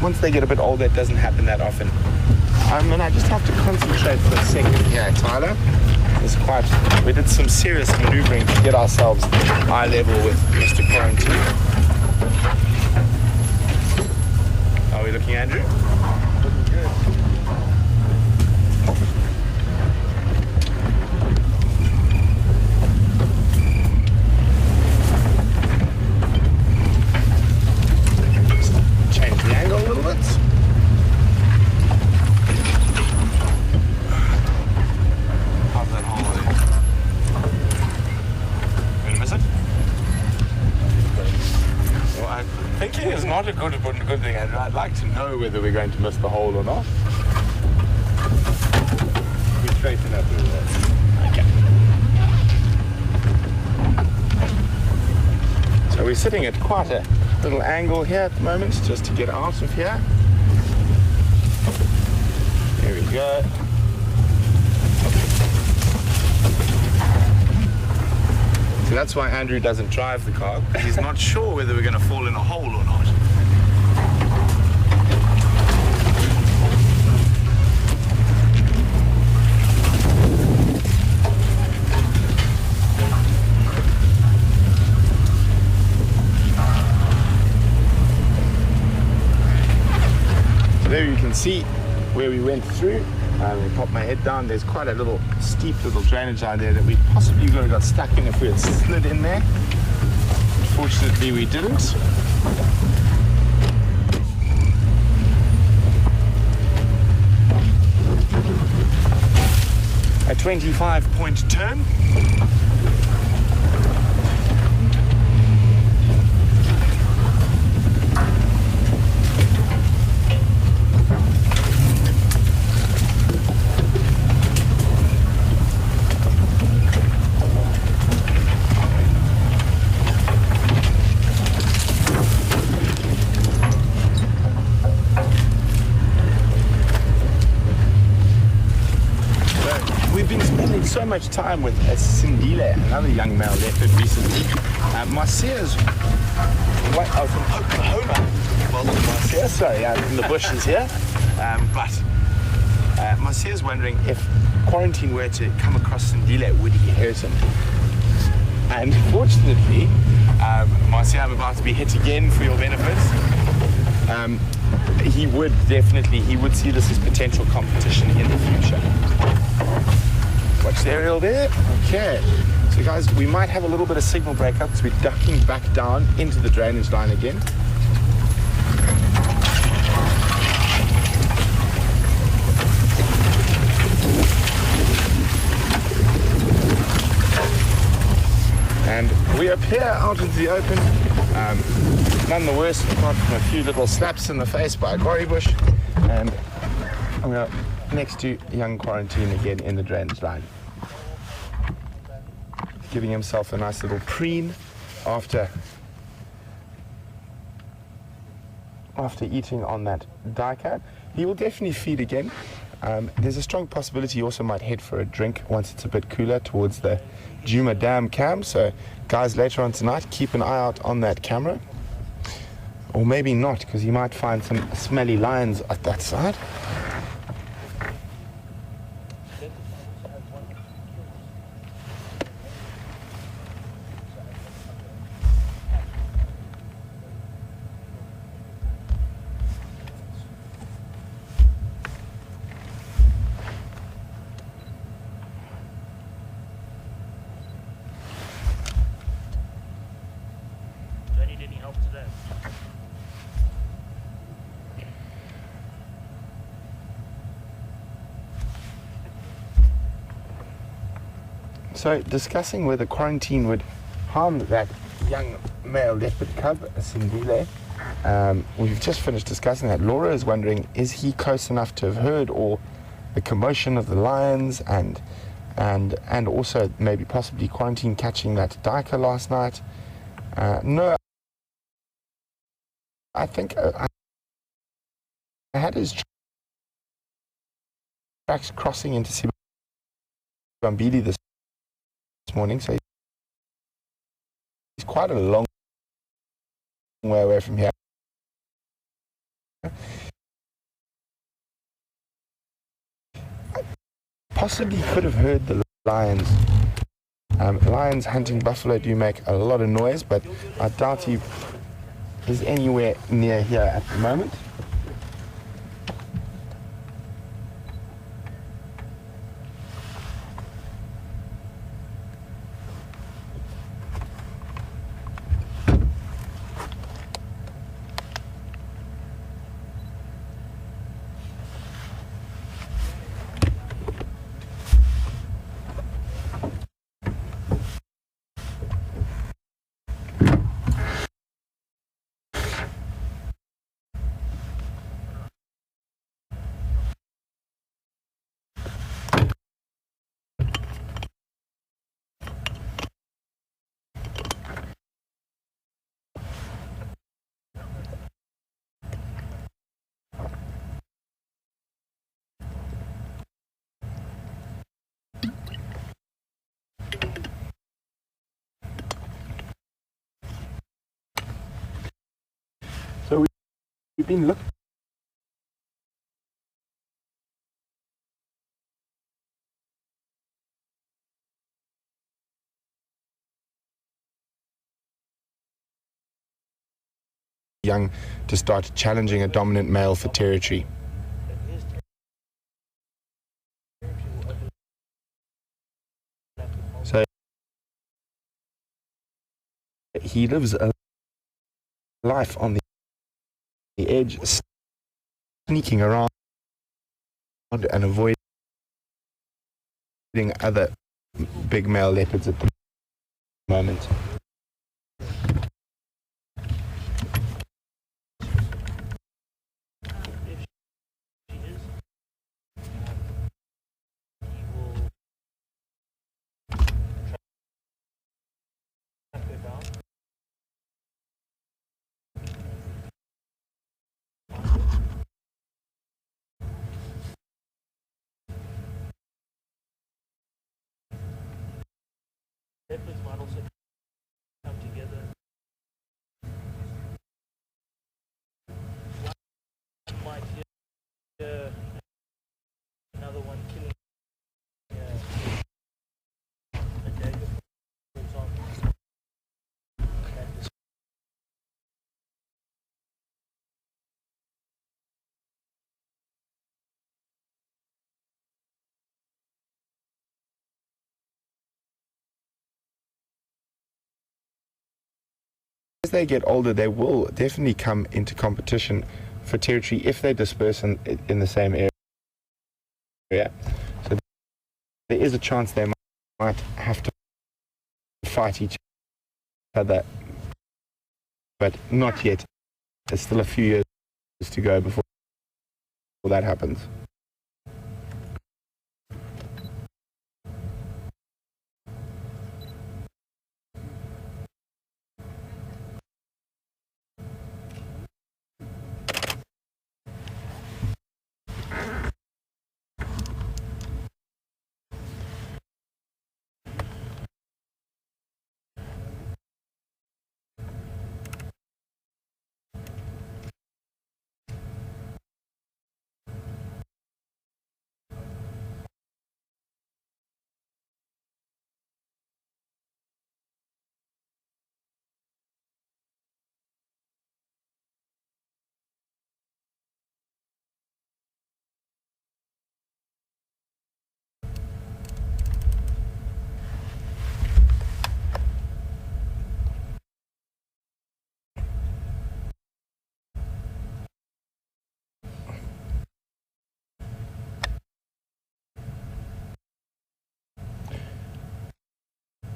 once they get a bit older, it doesn't happen that often. And I just have to concentrate for a second here, Tyler. We did some serious maneuvering to get ourselves eye level with Mr. Quarantine. Are we looking, Andrew? Looking good. Change the angle a little bit. How's that hole there? Gonna miss it? Well, thinking is not a good thing, Andrew. I'd like to know whether we're going to miss the hole or not. We straighten up a little bit. Okay. So we're sitting at quite a little angle here at the moment, just to get out of here. There we go. So that's why Andrew doesn't drive the car, because he's not sure whether we're going to fall in a hole or not. So there you can see where we went through. We pop my head down. There's quite a little steep little drainage line there that we possibly could have got stuck in if we had slid in there. Fortunately, we didn't. A 25-point turn. So much time with a Sindile, another young male leopard recently. Marcia's from Oklahoma. Well, Marcia, sorry, I'm in the bushes here. But Marcia's wondering if Quarantine were to come across Sindile, would he hurt him? And fortunately, Marcia, I'm about to be hit again for your benefit. He would see this as potential competition in the future. Watch the aerial there. Okay. So guys, we might have a little bit of signal breakup because we're ducking back down into the drainage line again. And we appear out into the open. None the worse, apart from a few little slaps in the face by a gowrie bush. And I'm going to next to young Quarantine again in the drainage line. Giving himself a nice little preen after eating on that duiker. he will definitely feed again. There's a strong possibility he also might head for a drink once it's a bit cooler towards the Gowrie Dam camp. So guys, later on tonight, keep an eye out on that camera. Or maybe not, because he might find some smelly lions at that side. Do I need any help today? So, discussing whether quarantine would harm that young male leopard cub, Sindile. We've just finished discussing that. Laura is wondering, is he close enough to have heard or the commotion of the lions and also maybe possibly quarantine catching that duiker last night? No, I think I had his tracks crossing into Sibambili this morning, so he's quite a long way away from here. Possibly could have heard the lions. Lions hunting buffalo do make a lot of noise, but I doubt he is anywhere near here at the moment. So we've been looking young to start challenging a dominant male for territory. So he lives a life on the edge, sneaking around and avoiding other big male leopards at the moment. Leopards might also come together. One might hear another one killing a jaguar, for example. As they get older, they will definitely come into competition for territory if they disperse in the same area. So there is a chance they might have to fight each other, but not yet. There's still a few years to go before that happens.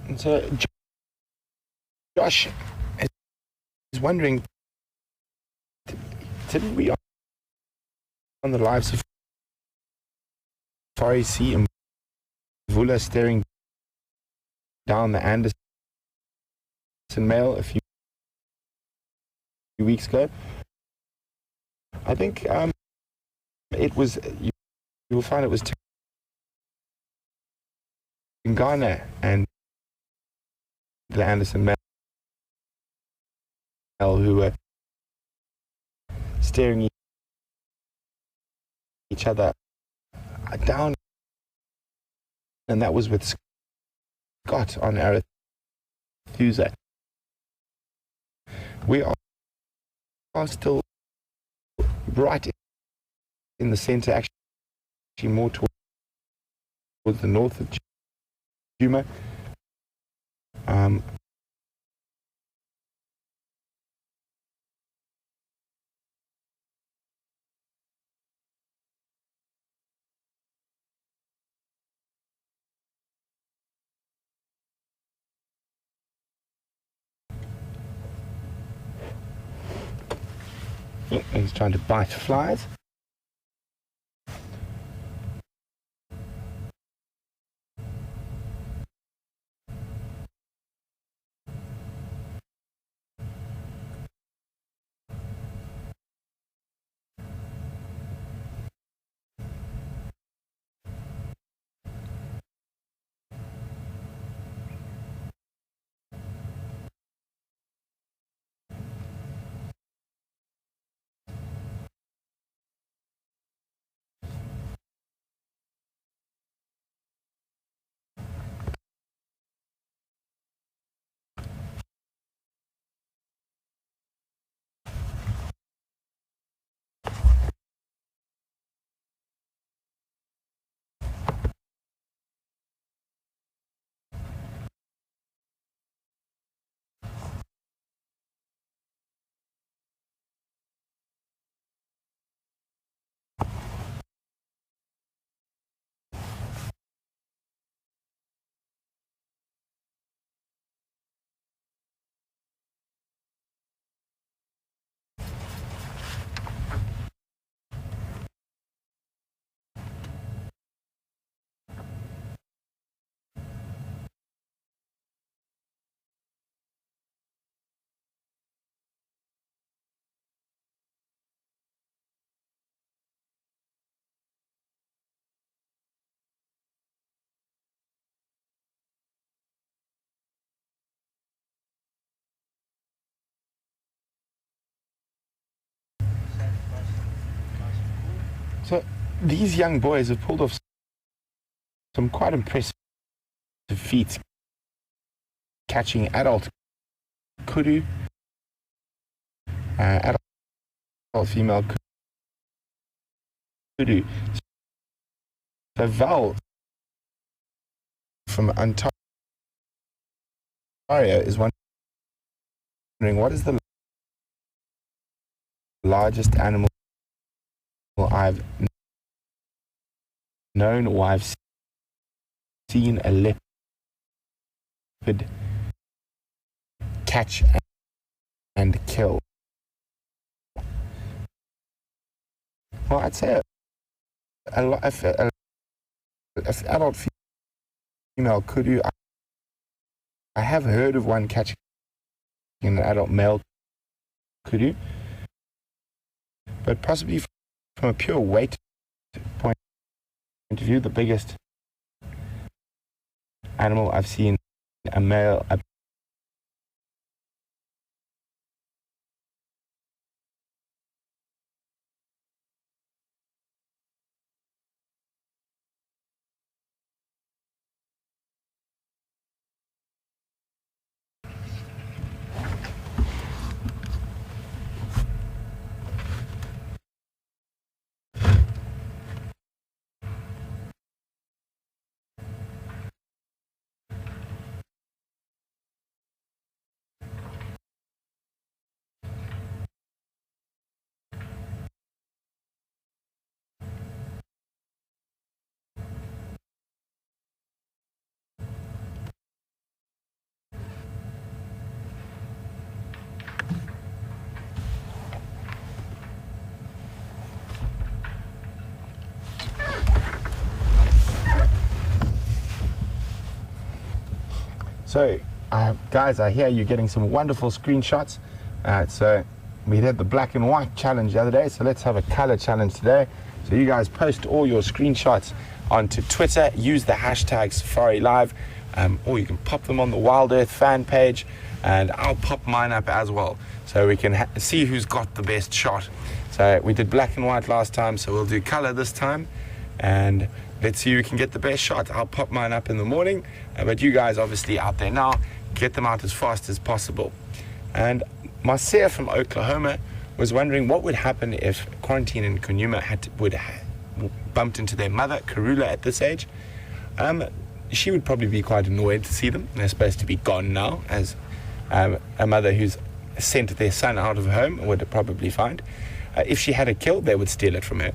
And so Josh is wondering, didn't we on the live safari see Mvula staring down the Anderson male a few weeks ago? I think it was, you will find it was Ghana and the Anderson male who were staring each other down, and that was with Scott on Arethusa. We are still right in the center, actually more towards the north of Djuma. He's trying to bite flies. So these young boys have pulled off some quite impressive feats, catching adult kudu, adult female kudu. So Val from Ontario is wondering, what is the largest animal I've known or I've seen a leopard catch and kill? Well, I'd say if adult female kudu, I have heard of one catching an adult male kudu, but possibly from a pure weight point of view, the biggest animal I've seen a male So, guys, I hear you're getting some wonderful screenshots. So we did the black and white challenge the other day, so let's have a color challenge today. So you guys post all your screenshots onto Twitter, use the hashtag Safari Live, or you can pop them on the WildEarth fan page, and I'll pop mine up as well, so we can see who's got the best shot. So we did black and white last time, so we'll do color this time, and let's see who can get the best shot. I'll pop mine up in the morning, but you guys obviously out there now, get them out as fast as possible. And Marcia from Oklahoma was wondering what would happen if Quarantine and Kunyuma would bumped into their mother, Karula, at this age. She would probably be quite annoyed to see them. They're supposed to be gone now, as a mother who's sent their son out of home would probably find. If she had a kill, they would steal it from her.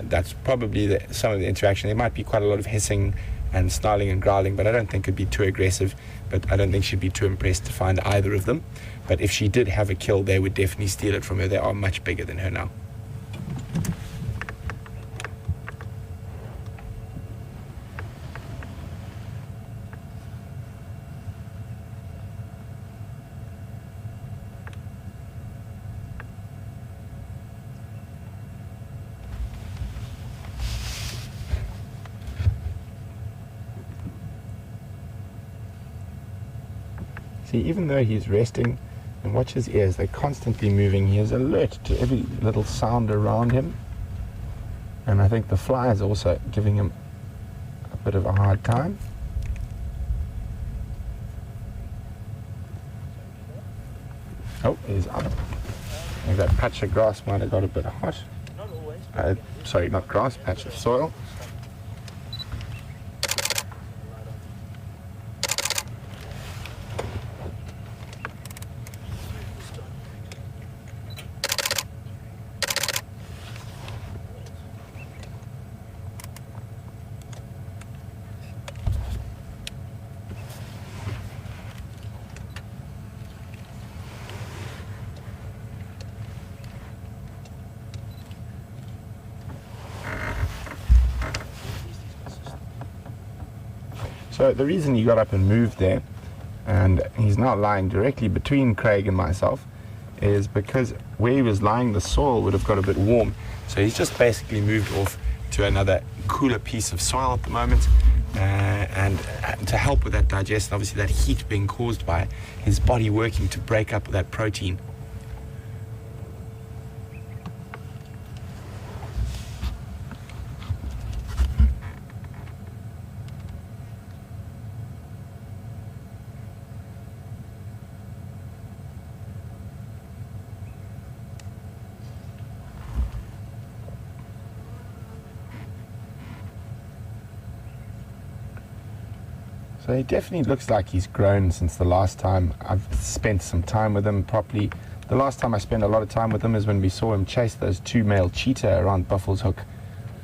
That's probably some of the interaction. There might be quite a lot of hissing and snarling and growling, but I don't think it'd be too aggressive. But I don't think she'd be too impressed to find either of them. But if she did have a kill, they would definitely steal it from her. They are much bigger than her now. See, even though he's resting, and watch his ears, they're constantly moving. He is alert to every little sound around him. And I think the fly is also giving him a bit of a hard time. Oh, he's up. I think that patch of grass might have got a bit hot. Not always. Sorry, not grass, patch of soil. So the reason he got up and moved there, and he's now lying directly between Craig and myself, is because where he was lying, the soil would have got a bit warm. So he's just basically moved off to another cooler piece of soil at the moment, and to help with that digestion, obviously that heat being caused by his body working to break up that protein. So he definitely looks like he's grown since the last time I've spent some time with him properly. The last time I spent a lot of time with him is when we saw him chase those two male cheetah around Buffalo's Hook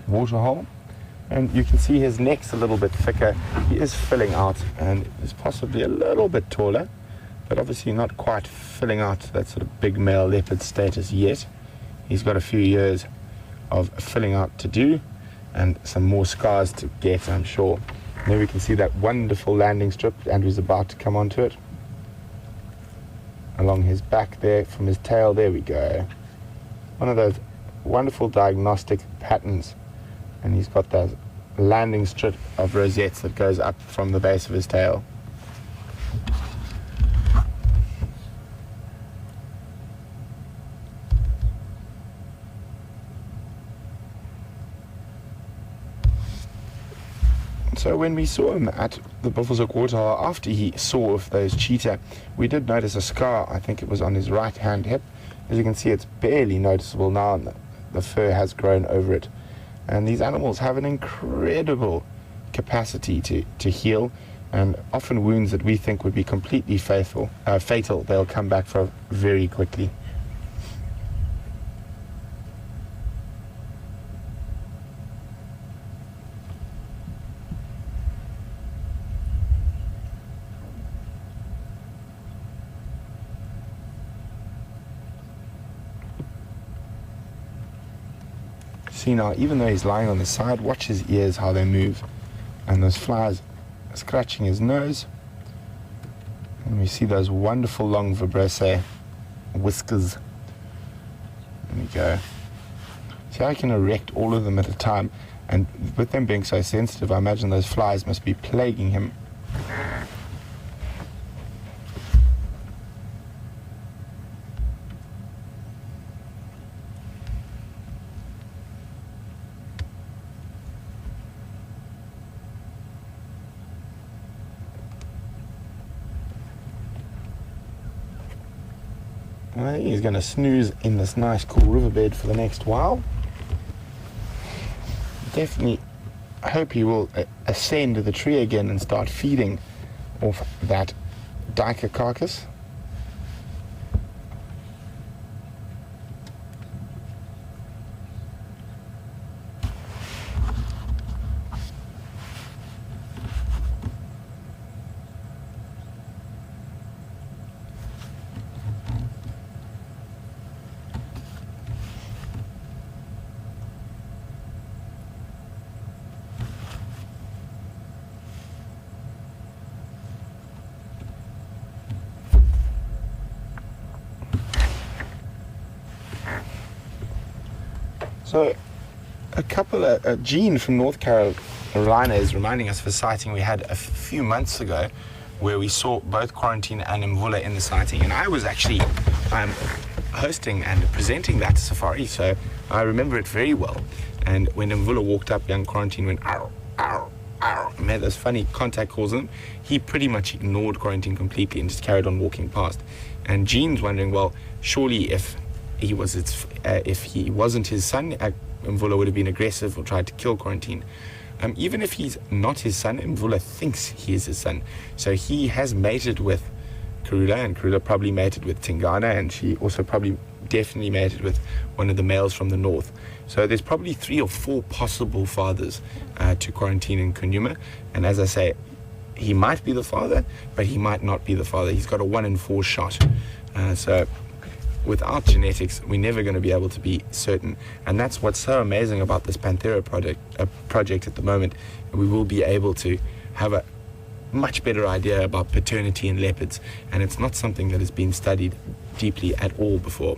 waterhole. And you can see his neck's a little bit thicker. He is filling out and is possibly a little bit taller, but obviously not quite filling out to that sort of big male leopard status yet. He's got a few years of filling out to do and some more scars to get, I'm sure. There we can see that wonderful landing strip. Andrew's about to come onto it. Along his back there, from his tail, there we go. One of those wonderful diagnostic patterns. And he's got that landing strip of rosettes that goes up from the base of his tail. So when we saw him at the Buffalo's Hook waterhole, after he saw of those cheetah, we did notice a scar. I think it was on his right hand hip. As you can see, it's barely noticeable now, and the fur has grown over it. And these animals have an incredible capacity to heal, and often wounds that we think would be completely fatal, they'll come back from very quickly. See now, even though he's lying on the side, watch his ears, how they move. And those flies scratching his nose. And we see those wonderful long Verreaux whiskers. There we go. See how I can erect all of them at a time, and with them being so sensitive, I imagine those flies must be plaguing him. I think he's going to snooze in this nice cool riverbed for the next while. Definitely hope he will ascend the tree again and start feeding off that duiker carcass. So, a couple of, Gene from North Carolina is reminding us of a sighting we had a few months ago where we saw both Quarantine and Mvula in the sighting, and I was actually hosting and presenting that safari, so I remember it very well. And when Mvula walked up, young Quarantine went ow, ow, ow, and made those funny contact calls on him. He pretty much ignored Quarantine completely and just carried on walking past. And Gene's wondering, well, surely if he wasn't his son, Mvula would have been aggressive or tried to kill Quarantine. Even if he's not his son, Mvula thinks he is his son. So he has mated with Karula, and Karula probably mated with Tingana, and she also probably definitely mated with one of the males from the north. So there's probably 3 or 4 possible fathers to Quarantine and Kunyuma. And as I say, he might be the father, but he might not be the father. He's got a 1 in 4 shot. So without genetics, we're never going to be able to be certain. And that's what's so amazing about this Panthera project at the moment. We will be able to have a much better idea about paternity in leopards, and it's not something that has been studied deeply at all before.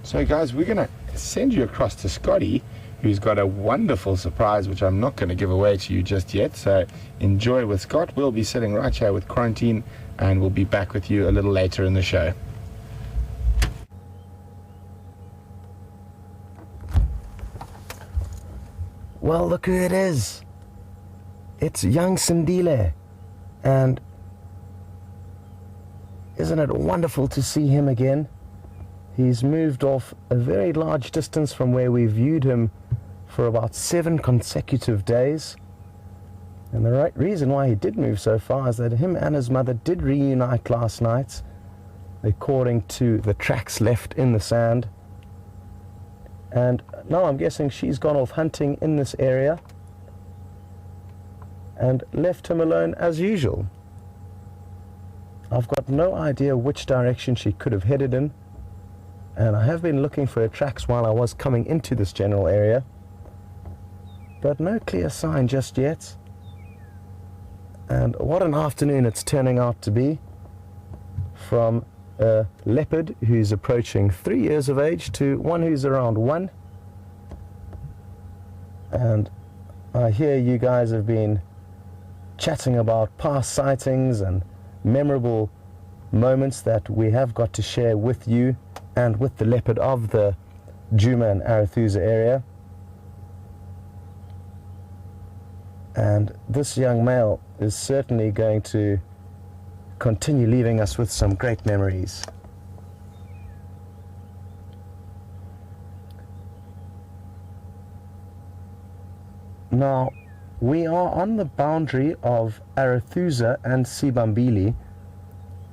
So guys, we're going to send you across to Scotty, who's got a wonderful surprise, which I'm not going to give away to you just yet. So enjoy with Scott. We'll be sitting right here with Quarantine, and we'll be back with you a little later in the show. Well, look who it is. It's young Sindile. And isn't it wonderful to see him again? He's moved off a very large distance from where we viewed him for about 7 consecutive days. And the right reason why he did move so far is that him and his mother did reunite last night, according to the tracks left in the sand. And now I'm guessing she's gone off hunting in this area and left him alone as usual. I've got no idea which direction she could have headed in, and I have been looking for her tracks while I was coming into this general area, but no clear sign just yet. And what an afternoon it's turning out to be, from a leopard who's approaching 3 years of age to one who's around 1. And I hear you guys have been chatting about past sightings and memorable moments that we have got to share with you and with the leopard of the Djuma and Arathusa area. And this young male is certainly going to continue leaving us with some great memories. Now, we are on the boundary of Arethusa and Sibambili.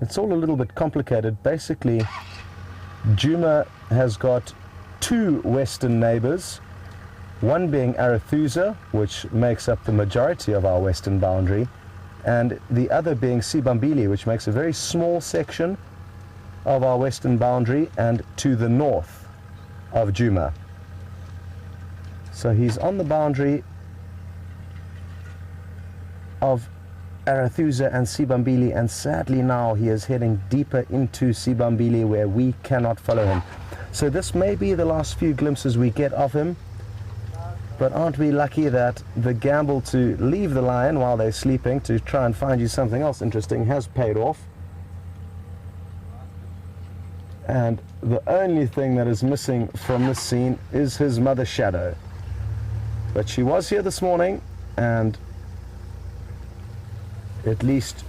It's all a little bit complicated. Basically, Djuma has got two western neighbors, one being Arethusa, which makes up the majority of our western boundary, and the other being Sibambili, which makes a very small section of our western boundary and to the north of Djuma. So he's on the boundary of Arethusa and Sibambili, and sadly now he is heading deeper into Sibambili where we cannot follow him. So this may be the last few glimpses we get of him, but aren't we lucky that the gamble to leave the lion while they're sleeping to try and find you something else interesting has paid off. And the only thing that is missing from this scene is his mother Shadow. But she was here this morning, and at least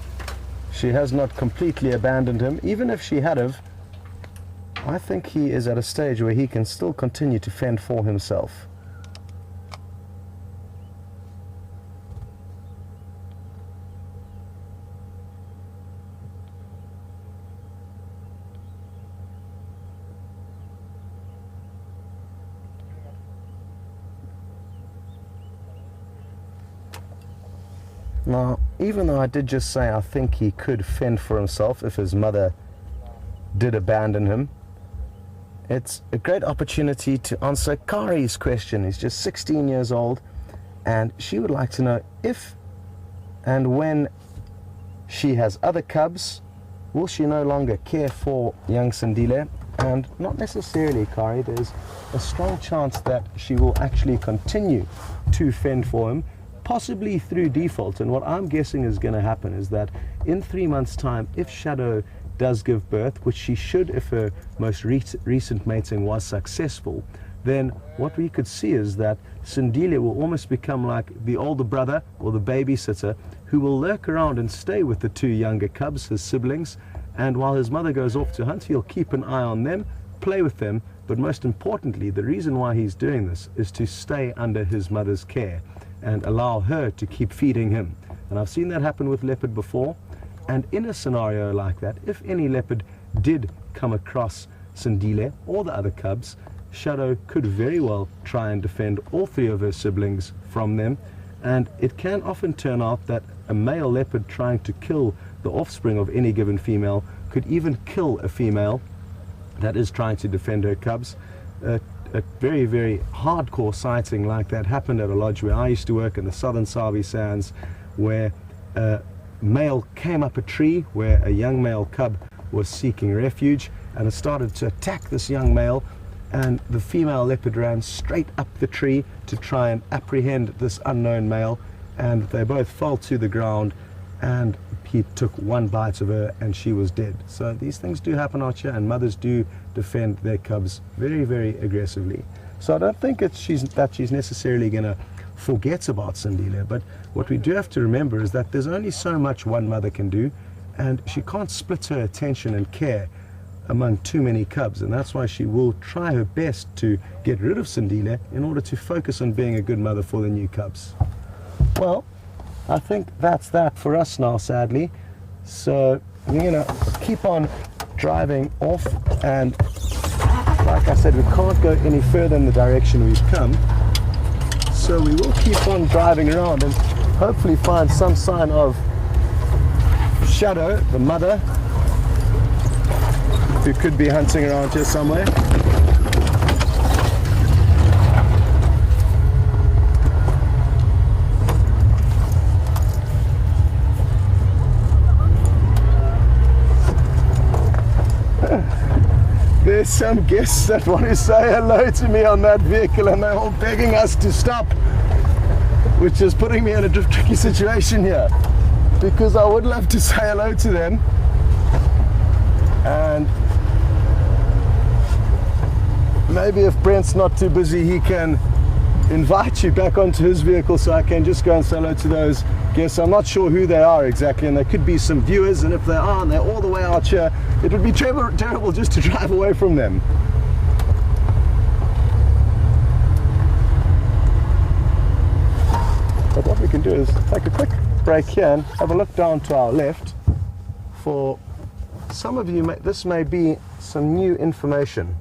she has not completely abandoned him. Even if she had have, I think he is at a stage where he can still continue to fend for himself. Now, even though I did just say I think he could fend for himself if his mother did abandon him, it's a great opportunity to answer Kari's question. He's just 16 years old, and she would like to know if and when she has other cubs, will she no longer care for young Sindile? And not necessarily, Kari. There's a strong chance that she will actually continue to fend for him, possibly through default. And what I'm guessing is going to happen is that in 3 months' time, if Shadow does give birth, which she should if her most recent mating was successful, then what we could see is that Sindile will almost become like the older brother or the babysitter who will lurk around and stay with the two younger cubs, his siblings, and while his mother goes off to hunt, he'll keep an eye on them, play with them, but most importantly, the reason why he's doing this is to stay under his mother's care and allow her to keep feeding him. And I've seen that happen with leopard before, and in a scenario like that, if any leopard did come across Sindile or the other cubs, Shadow could very well try and defend all three of her siblings from them, and it can often turn out that a male leopard trying to kill the offspring of any given female could even kill a female that is trying to defend her cubs. A very, very hardcore sighting like that happened at a lodge where I used to work in the southern Sabi Sands, where a male came up a tree where a young male cub was seeking refuge, and it started to attack this young male, and the female leopard ran straight up the tree to try and apprehend this unknown male, and they both fell to the ground, and he took one bite of her and she was dead. So these things do happen out here, and mothers do defend their cubs very, very aggressively. So I don't think she's necessarily going to forget about Sindile, but what we do have to remember is that there's only so much one mother can do, and she can't split her attention and care among too many cubs, and that's why she will try her best to get rid of Sindile in order to focus on being a good mother for the new cubs. Well, I think that's that for us now, sadly. So we're going to keep on driving off, and like I said, we can't go any further in the direction we've come. So we will keep on driving around and hopefully find some sign of Shadow, the mother, who could be hunting around here somewhere. There's some guests that want to say hello to me on that vehicle, and they're all begging us to stop, which is putting me in a tricky situation here, because I would love to say hello to them, and maybe if Brent's not too busy, he can invite you back onto his vehicle so I can just go and say hello to those guests. I'm not sure who they are exactly, and they could be some viewers, and if they are and they're all the way out here, it would be terrible just to drive away from them. break here and have a look down to our left. For some of you, this may be some new information.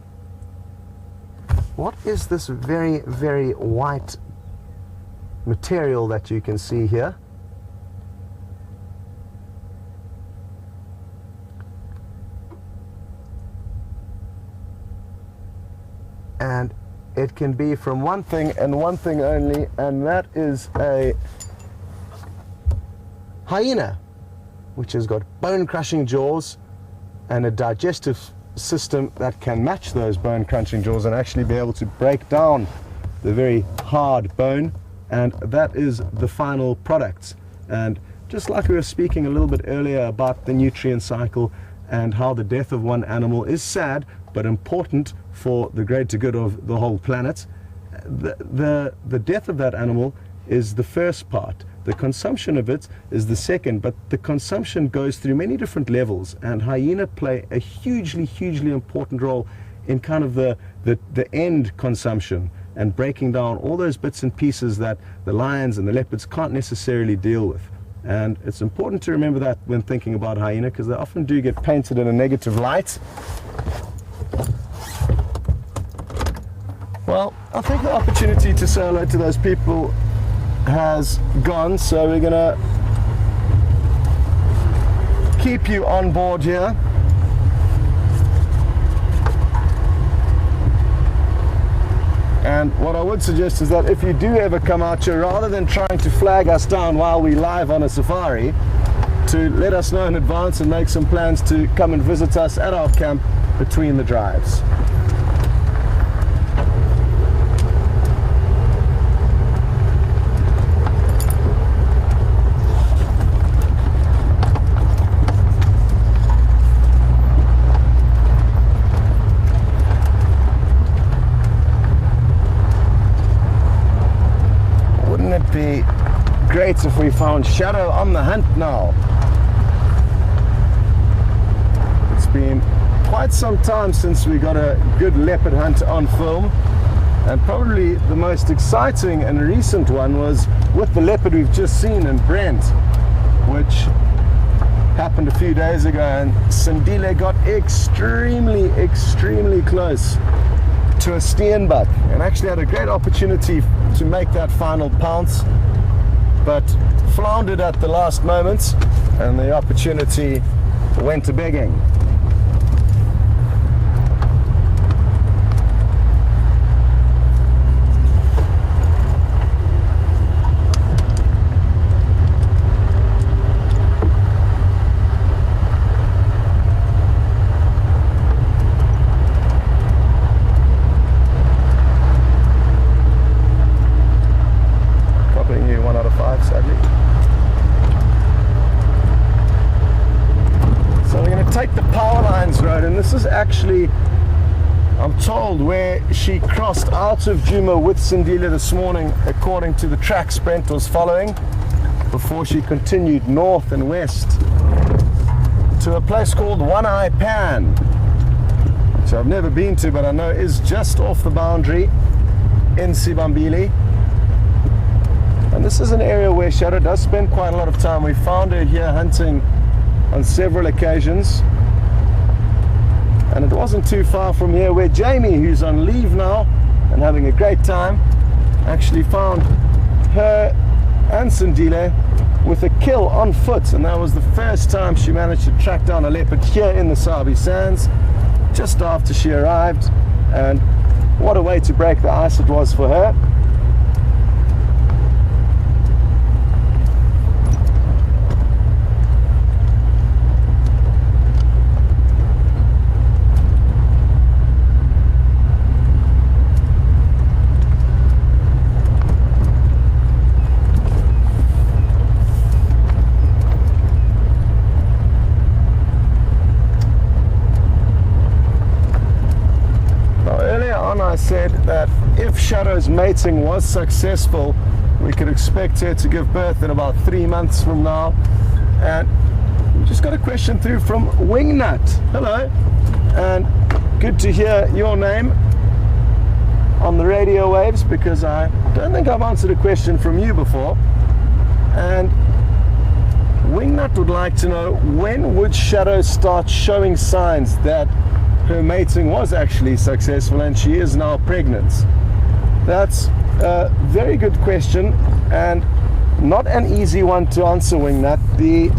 What is this very, very white material that you can see here? And it can be from one thing and one thing only, and that is a hyena, which has got bone-crushing jaws and a digestive system that can match those bone-crunching jaws and actually be able to break down the very hard bone, and that is the final product. And just like we were speaking a little bit earlier about the nutrient cycle and how the death of one animal is sad but important for the greater good of the whole planet, the death of that animal is the first part. The consumption of it is the second, but the consumption goes through many different levels, and hyena play a hugely important role in kind of the end consumption and breaking down all those bits and pieces that the lions and the leopards can't necessarily deal with. And it's important to remember that when thinking about hyena, because they often do get painted in a negative light. Well, I think the opportunity to say hello to those people has gone, so we're gonna keep you on board here. And what I would suggest is that if you do ever come out here, rather than trying to flag us down while we live on a safari, to let us know in advance and make some plans to come and visit us at our camp between the drives. Be great if we found Shadow on the hunt now. It's been quite some time since we got a good leopard hunt on film, and probably the most exciting and recent one was with the leopard we've just seen in Brent, which happened a few days ago, and Sindile got extremely close to a steenbuck and actually had a great opportunity to make that final pounce, but floundered at the last moment and the opportunity went a begging. This is actually, I'm told, where she crossed out of Djuma with Sindile this morning, according to the tracks Brent was following, before she continued north and west to a place called One Eye Pan, which I've never been to, but I know is just off the boundary in Sibambili. And this is an area where Shadow does spend quite a lot of time. We found her here hunting on several occasions. And it wasn't too far from here where Jamie, who's on leave now and having a great time, actually found her and Sindile with a kill on foot. And that was the first time she managed to track down a leopard here in the Sabi Sands, just after she arrived. And what a way to break the ice it was for her. I said that if Shadow's mating was successful, we could expect her to give birth in about 3 months from now. And we just got a question through from Wingnut. Hello, and good to hear your name on the radio waves, because I don't think I've answered a question from you before. And Wingnut would like to know, when would Shadow start showing signs that her mating was actually successful and she is now pregnant? That's a very good question and not an easy one to answer, Wingnut. The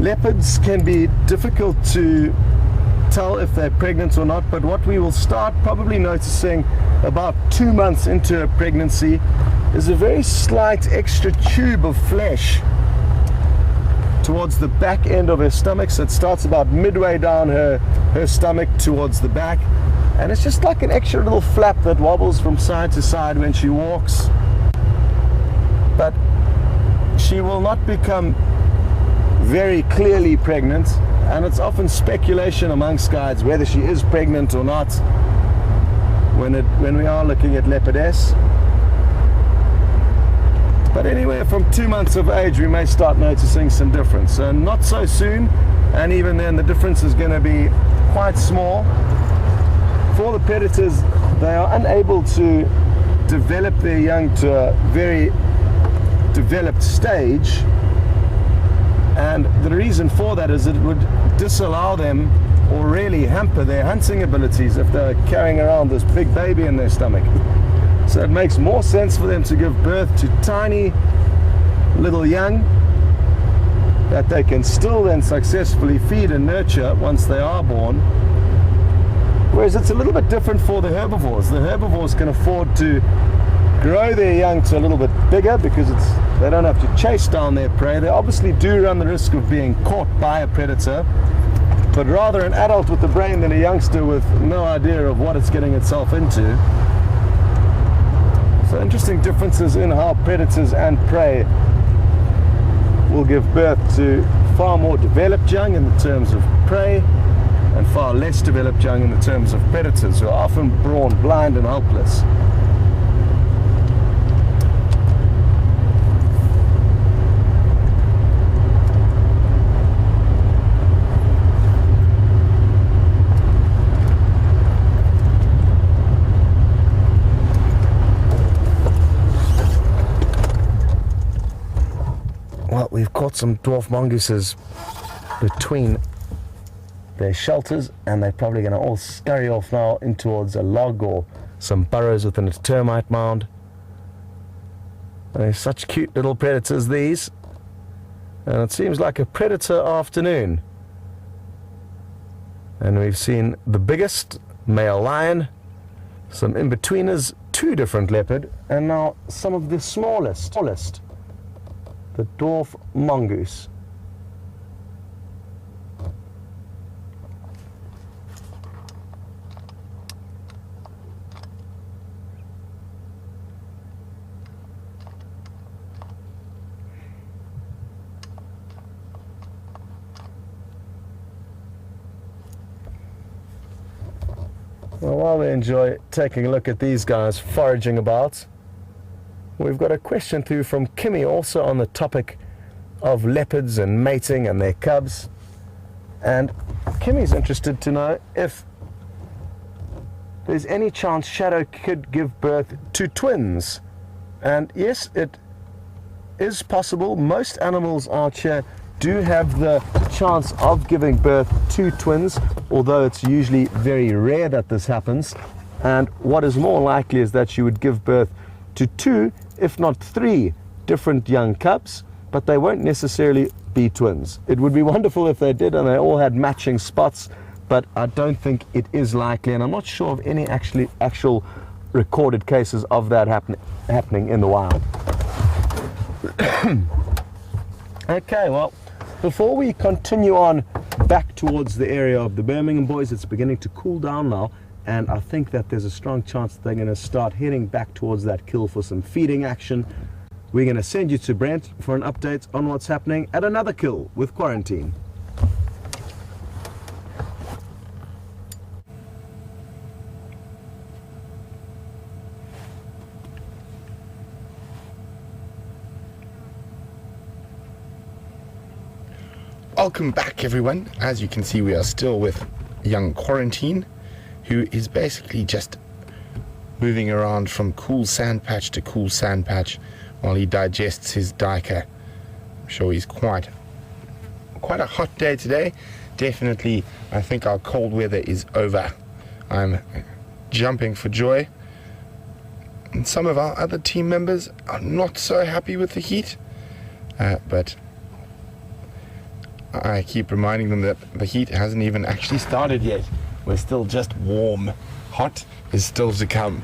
leopards can be difficult to tell if they're pregnant or not, but what we will start probably noticing about 2 months into her pregnancy is a very slight extra tube of flesh towards the back end of her stomach. So it starts about midway down her stomach towards the back, and it's just like an extra little flap that wobbles from side to side when she walks. But she will not become very clearly pregnant, and it's often speculation amongst guides whether she is pregnant or not when we are looking at leopardess. But anywhere from 2 months of age we may start noticing some difference. So not so soon, and even then the difference is going to be quite small. For the predators, they are unable to develop their young to a very developed stage, and the reason for that is it would disallow them or really hamper their hunting abilities if they're carrying around this big baby in their stomach. So it makes more sense for them to give birth to tiny little young that they can still then successfully feed and nurture once they are born. Whereas it's a little bit different for the herbivores. The herbivores can afford to grow their young to a little bit bigger because they don't have to chase down their prey. They obviously do run the risk of being caught by a predator, but rather an adult with a brain than a youngster with no idea of what it's getting itself into. So interesting differences in how predators and prey will give birth to far more developed young in the terms of prey, and far less developed young in the terms of predators, who are often born blind and helpless. Well, we've caught some dwarf mongooses between their shelters, and they're probably going to all scurry off now in towards a log or some burrows within a termite mound. They're such cute little predators, these, and it seems like a predator afternoon. And we've seen the biggest male lion, some in-betweeners, 2 different leopard, and now some of the smallest, the dwarf mongoose. Well, while we enjoy taking a look at these guys foraging about, we've got a question through from Kimmy, also on the topic of leopards and mating and their cubs. And Kimmy's interested to know if there's any chance Shadow could give birth to twins. And yes, it is possible. Most animals out here do have the chance of giving birth to twins, although it's usually very rare that this happens. And what is more likely is that you would give birth to 2, if not 3, different young cubs, but they won't necessarily be twins. It would be wonderful if they did and they all had matching spots, but I don't think it is likely, and I'm not sure of any actual recorded cases of that happening in the wild. Okay, well, before we continue on back towards the area of the Birmingham Boys, it's beginning to cool down now, and I think that there's a strong chance that they're going to start heading back towards that kill for some feeding action. We're going to send you to Brent for an update on what's happening at another kill with Quarantine. Welcome back, everyone. As you can see, we are still with young Quarantine, who is basically just moving around from cool sand patch to cool sand patch while he digests his duiker. I'm sure he's quite a hot day today. Definitely, I think our cold weather is over. I'm jumping for joy. And some of our other team members are not so happy with the heat, but I keep reminding them that the heat hasn't even actually started yet. We're still just warm. Hot is still to come.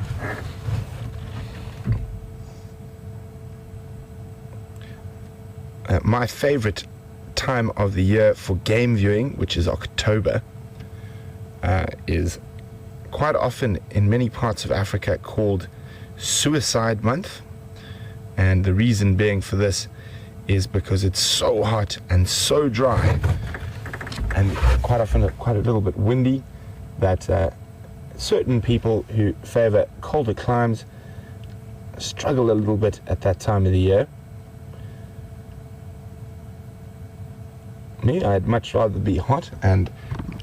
My favorite time of the year for game viewing, which is October, is quite often in many parts of Africa called Suicide Month. And the reason being for this is because it's so hot and so dry, and quite often quite a little bit windy, that certain people who favor colder climes struggle a little bit at that time of the year. Me, I'd much rather be hot and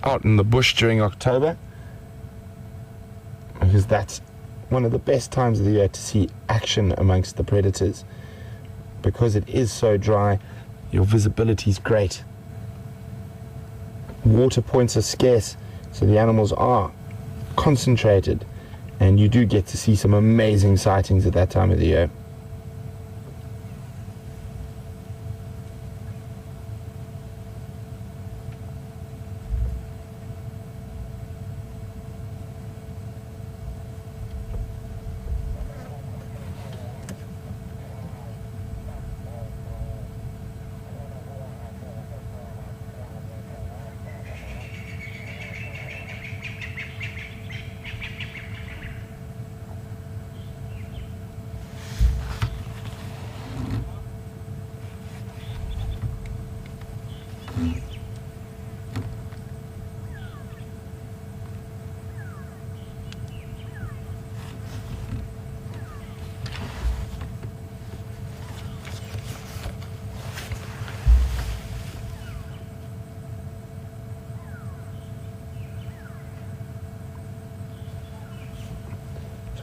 out in the bush during October, because that's one of the best times of the year to see action amongst the predators. Because it is so dry, your visibility is great. Water points are scarce, so the animals are concentrated, and you do get to see some amazing sightings at that time of the year.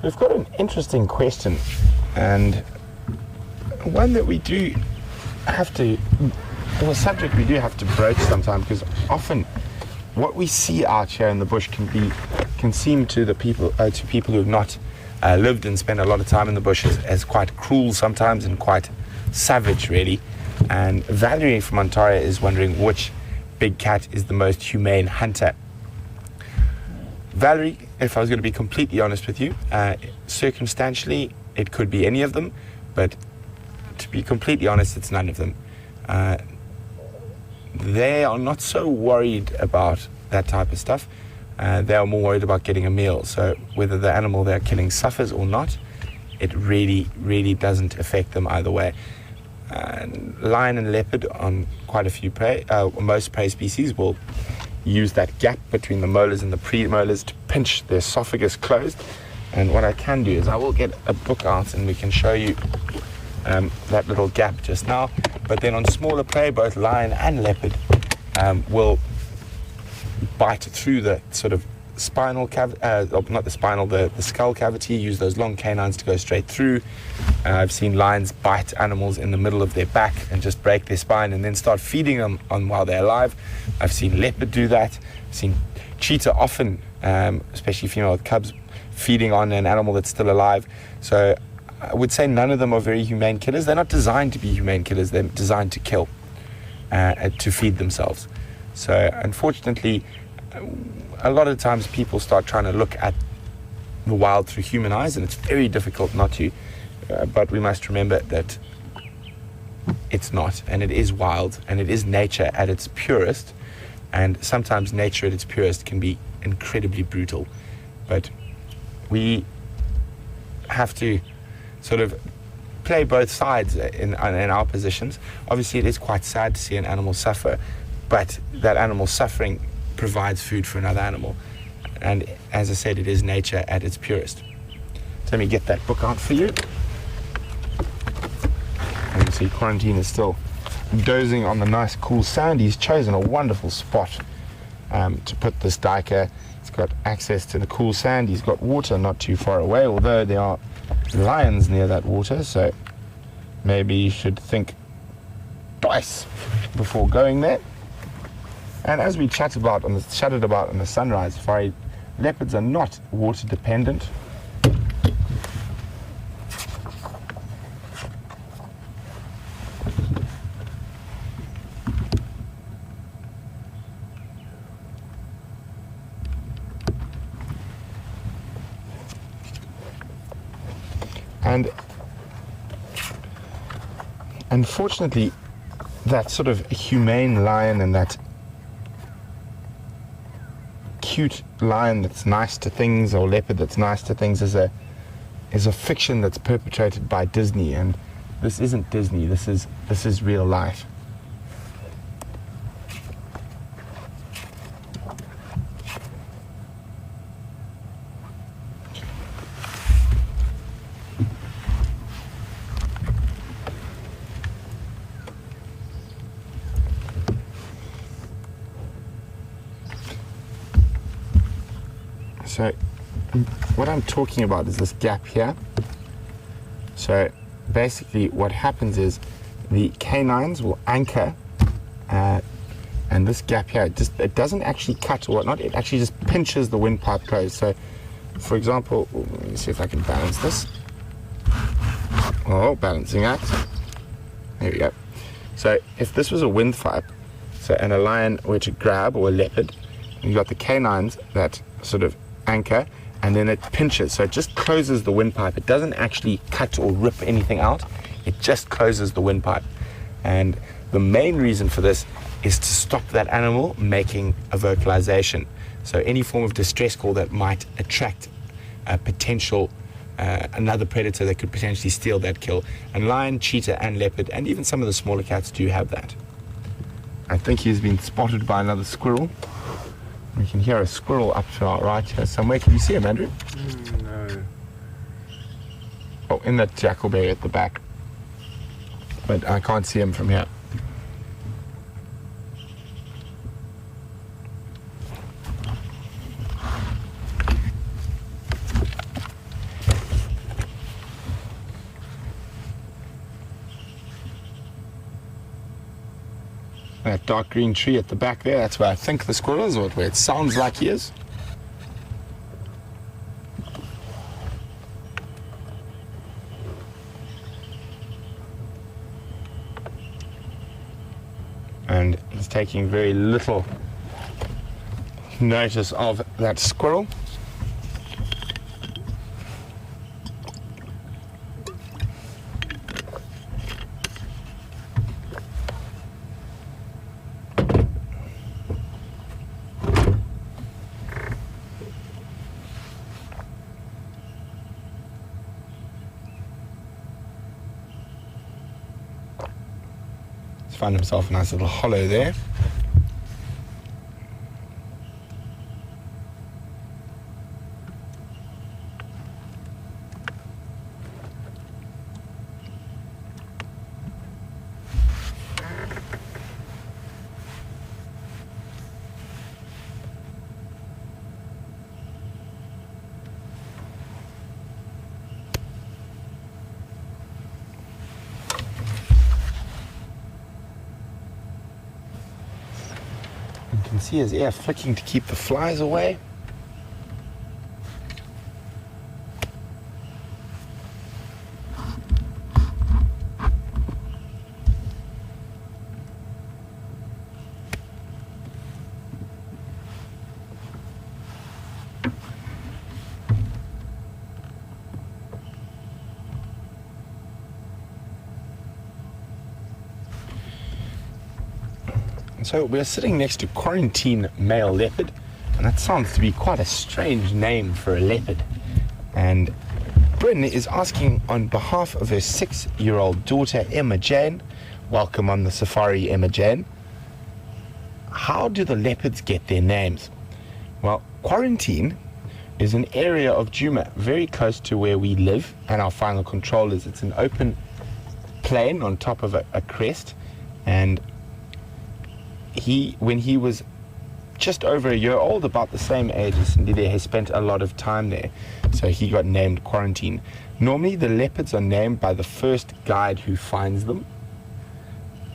We've got an interesting question, and one that we do have to, or a subject we do have to broach sometimes, because often what we see out here in the bush can seem to the people, to people who have not lived and spent a lot of time in the bush as quite cruel sometimes and quite savage, really. And Valerie from Ontario is wondering which big cat is the most humane hunter. Valerie, if I was going to be completely honest with you, circumstantially, it could be any of them, but to be completely honest, it's none of them. They are not so worried about that type of stuff. They are more worried about getting a meal. So whether the animal they're killing suffers or not, it really, really doesn't affect them either way. Lion and leopard on quite a few prey, most prey species will use that gap between the molars and the premolars to pinch the esophagus closed. And what I can do is I will get a book out and we can show you that little gap just now. But then on smaller prey, both lion and leopard will bite through the sort of spinal cavity, not the spinal, the skull cavity, use those long canines to go straight through. I've seen lions bite animals in the middle of their back and just break their spine and then start feeding them on while they're alive. I've seen leopard do that. I've seen cheetah often, especially female with cubs, feeding on an animal that's still alive. So I would say none of them are very humane killers. They're not designed to be humane killers. They're designed to kill, to feed themselves. So unfortunately, a lot of times people start trying to look at the wild through human eyes, and it's very difficult not to. But we must remember that it's not, and it is wild, and it is nature at its purest. And sometimes nature at its purest can be incredibly brutal. But we have to sort of play both sides in our positions. Obviously, it is quite sad to see an animal suffer, but that animal suffering provides food for another animal. And as I said, it is nature at its purest. So let me get that book out for you. And you see Quarantine is still dozing on the nice cool sand. He's chosen a wonderful spot to put this duiker. He's got access to the cool sand. He's got water not too far away, although there are lions near that water, so maybe you should think twice before going there. And as we chatted about on the Sunrise Safari, leopards are not water dependent. And unfortunately, that sort of humane lion and that cute lion that's nice to things, or leopard that's nice to things, is a fiction that's perpetrated by Disney, and this isn't Disney. This is real life. So what I'm talking about is this gap here. So basically what happens is the canines will anchor, and this gap here, it doesn't actually cut or whatnot, it actually just pinches the windpipe closed. So for example, let me see if I can balance this. Oh, balancing act. There we go. So if this was a windpipe, and a lion were to grab, or a leopard, you've got the canines that sort of anchor, and then it pinches, so it just closes the windpipe. It doesn't actually cut or rip anything out, it just closes the windpipe. And the main reason for this is to stop that animal making a vocalization. So any form of distress call that might attract a potential another predator that could potentially steal that kill. And lion, cheetah and leopard, and even some of the smaller cats do have that. I think he's been spotted by another squirrel. We can hear a squirrel up to our right here somewhere. Can you see him, Andrew? No. Oh, in that jackalberry at the back. But I can't see him from here. That dark green tree at the back there, that's where I think the squirrel is, or where it sounds like he is. And he's taking very little notice of that squirrel. Find himself a nice little hollow there. You can see his ear flicking to keep the flies away. So we're sitting next to Quarantine male leopard, and that sounds to be quite a strange name for a leopard. And Bryn is asking on behalf of her 6-year-old daughter, Emma Jane, welcome on the safari, Emma Jane, how do the leopards get their names? Well, Quarantine is an area of Djuma very close to where we live and our final control is. It's an open plain on top of a crest, and when he was just over a year old, about the same age as Sindile, he spent a lot of time there, so he got named Quarantine. Normally the leopards are named by the first guide who finds them,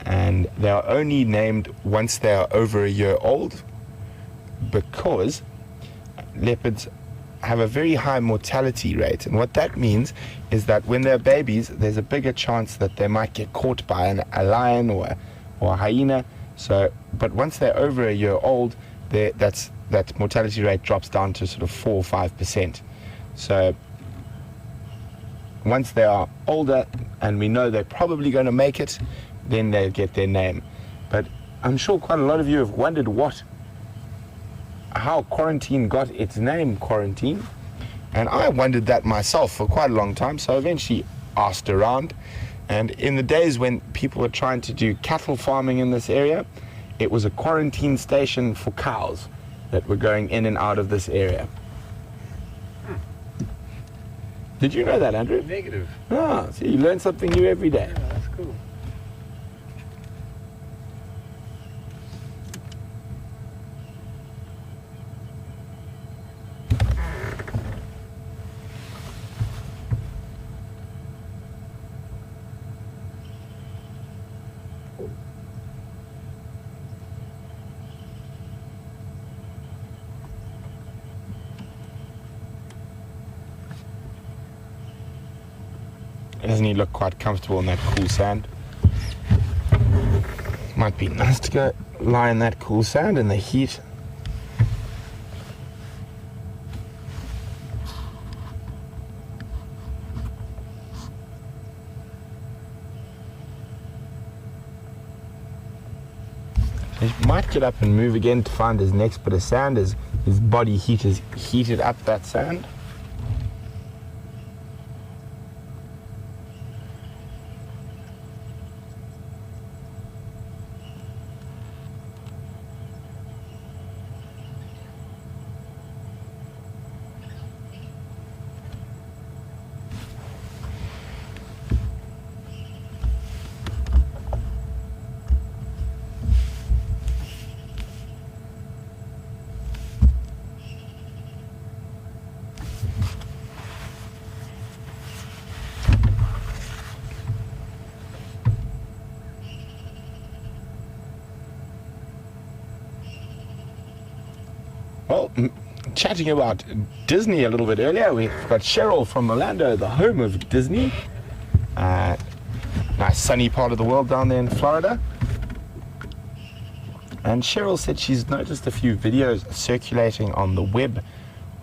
and they are only named once they are over a year old, because leopards have a very high mortality rate. And what that means is that when they're babies, there's a bigger chance that they might get caught by a lion or a hyena. So, but once they're over a year old, that mortality rate drops down to sort of 4 or 5%. So once they are older and we know they're probably going to make it, then they get their name. But I'm sure quite a lot of you have wondered how Quarantine got its name, Quarantine. And I wondered that myself for quite a long time, so I eventually asked around. And in the days when people were trying to do cattle farming in this area, it was a quarantine station for cows that were going in and out of this area. Did you know that, Andrew? Negative. Ah, see, you learn something new every day. Yeah, that's cool. Doesn't he look quite comfortable in that cool sand? Might be nice to go lie in that cool sand in the heat. He might get up and move again to find his next bit of sand as his body heat has heated up that sand. Well, chatting about Disney a little bit earlier, we've got Cheryl from Orlando, the home of Disney. Nice sunny part of the world down there in Florida. And Cheryl said she's noticed a few videos circulating on the web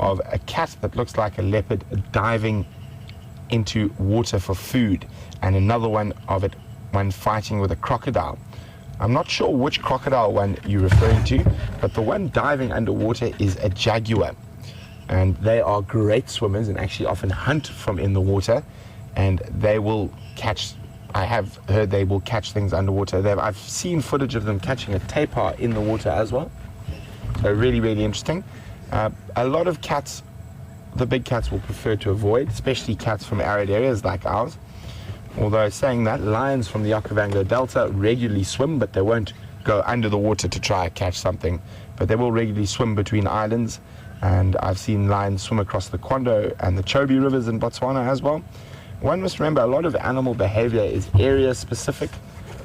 of a cat that looks like a leopard diving into water for food, and another one of it when fighting with a crocodile. I'm not sure which crocodile one you're referring to, but the one diving underwater is a jaguar. And they are great swimmers and actually often hunt from in the water, and they will catch, I have heard they will catch things underwater. I've seen footage of them catching a tapir in the water as well. So really, really interesting. A lot of cats, the big cats, will prefer to avoid, especially cats from arid areas like ours. Although saying that, lions from the Okavango Delta regularly swim, but they won't go under the water to try and catch something. But they will regularly swim between islands, and I've seen lions swim across the Kondo and the Chobe rivers in Botswana as well. One must remember, a lot of animal behavior is area specific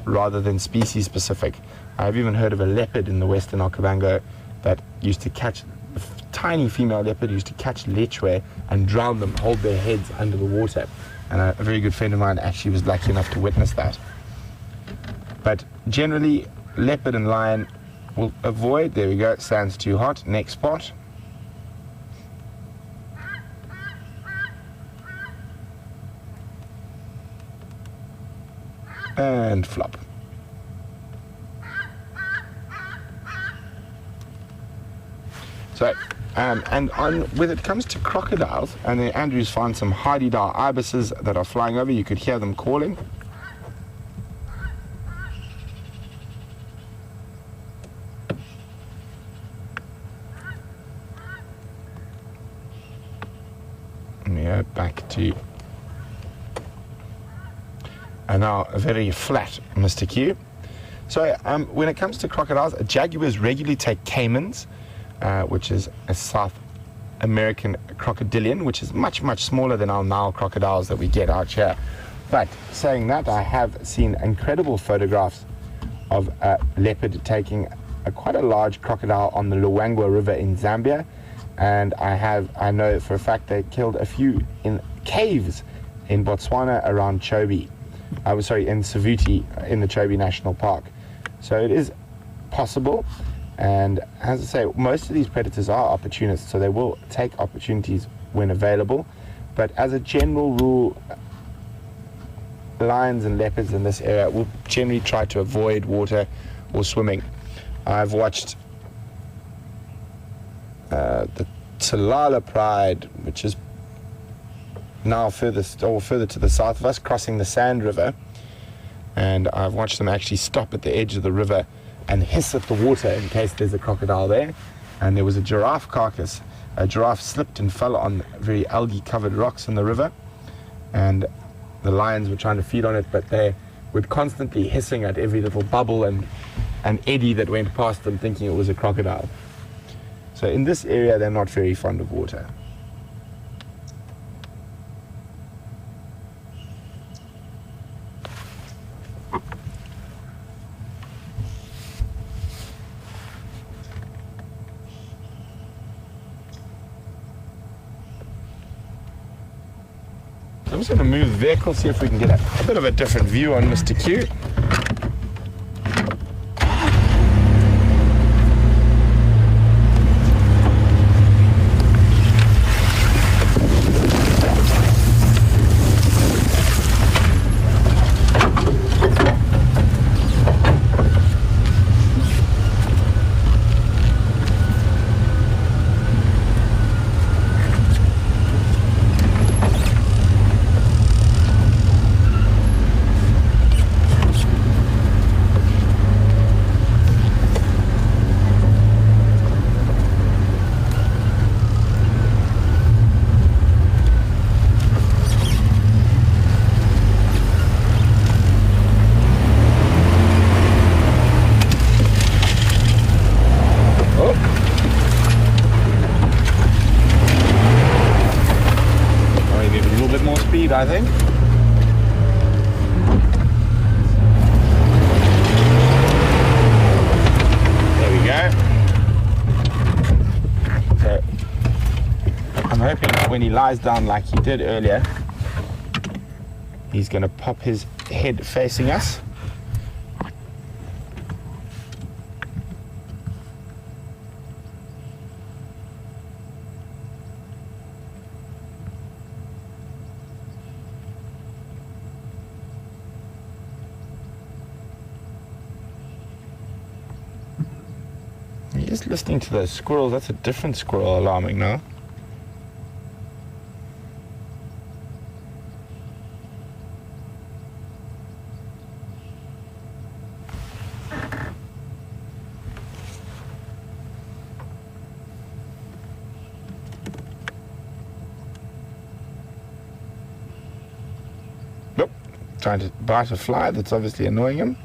rather than species specific. I've even heard of a leopard in the Western Okavango that used to catch, a tiny female leopard used to catch lechwe and drown them, hold their heads under the water. And a very good friend of mine actually was lucky enough to witness that. But generally, leopard and lion will avoid. There we go, sand's too hot. Next spot. And flop. So, when it comes to crocodiles, and then Andrew's found some hardy-dar ibises that are flying over, you could hear them calling. Yeah, back to, and now a very flat Mr. Q. So when it comes to crocodiles, jaguars regularly take caimans, which is a South American crocodilian, which is much, much smaller than our Nile crocodiles that we get out here. But saying that, I have seen incredible photographs of a leopard taking quite a large crocodile on the Luangwa River in Zambia, and I know for a fact they killed a few in caves in Botswana around Chobe. I was sorry, in Savuti in the Chobe National Park. So it is possible, and as I say, most of these predators are opportunists, so they will take opportunities when available. But as a general rule, lions and leopards in this area will generally try to avoid water or swimming. I've watched the Talala Pride, which is now further to the south of us, crossing the Sand River, and I've watched them actually stop at the edge of the river and hiss at the water in case there's a crocodile there. And there was a giraffe carcass. A giraffe slipped and fell on very algae covered rocks in the river, and the lions were trying to feed on it, but they were constantly hissing at every little bubble and eddy that went past them, thinking it was a crocodile. So in this area they're not very fond of water. I'm just going to move the vehicle, see if we can get a bit of a different view on Mr. Q. I think. There we go. So I'm hoping that when he lies down like he did earlier, he's going to pop his head facing us. Just listening to those squirrels. That's a different squirrel alarming now. Nope. Trying to bite a fly that's obviously annoying him.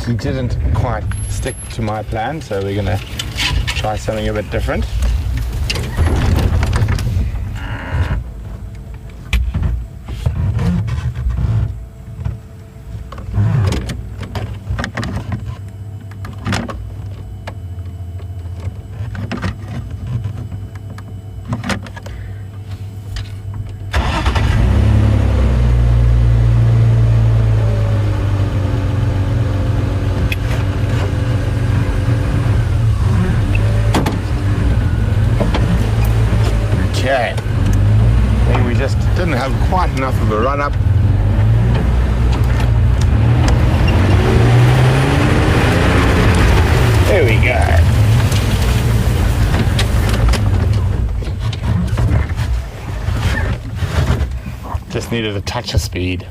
He didn't quite stick to my plan, so we're gonna try something a bit different. Okay, I think we just didn't have quite enough of a run up. There we go. Just needed a touch of speed.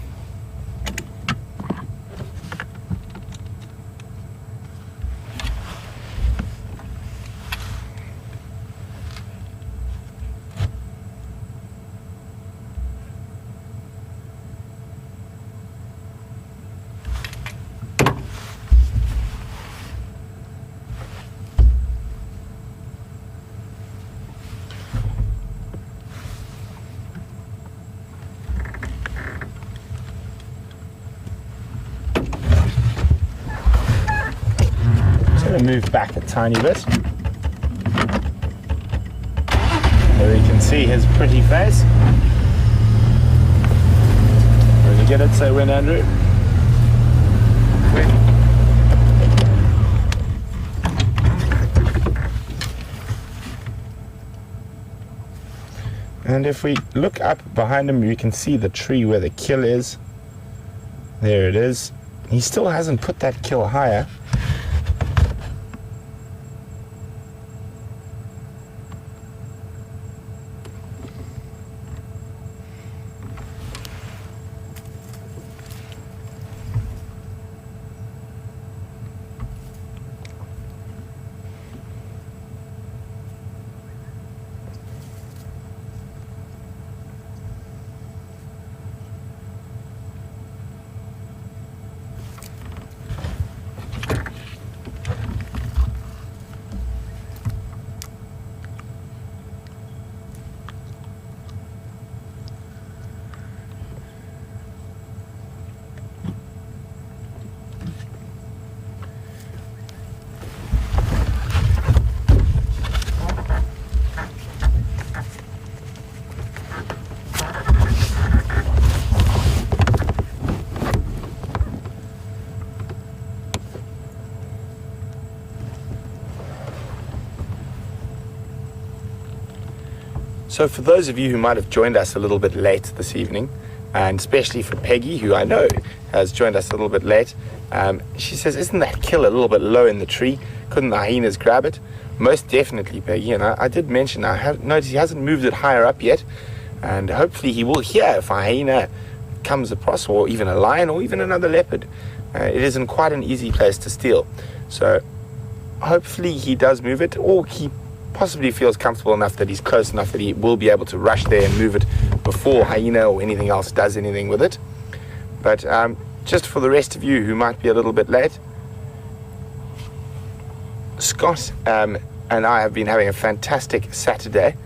going to move back a tiny bit. There you can see his pretty face. When you get it, say when, Andrew? When? And if we look up behind him, you can see the tree where the kill is. There it is. He still hasn't put that kill higher. So for those of you who might have joined us a little bit late this evening, and especially for Peggy, who I know has joined us a little bit late, she says, isn't that kill a little bit low in the tree? Couldn't the hyenas grab it? Most definitely, Peggy, and I did mention, I have noticed he hasn't moved it higher up yet, and hopefully he will hear if a hyena comes across, or even a lion, or even another leopard. It isn't quite an easy place to steal. So hopefully he does move it, or he possibly feels comfortable enough that he's close enough that he will be able to rush there and move it before hyena or anything else does anything with it. But just for the rest of you who might be a little bit late, Scott and I have been having a fantastic Saturday,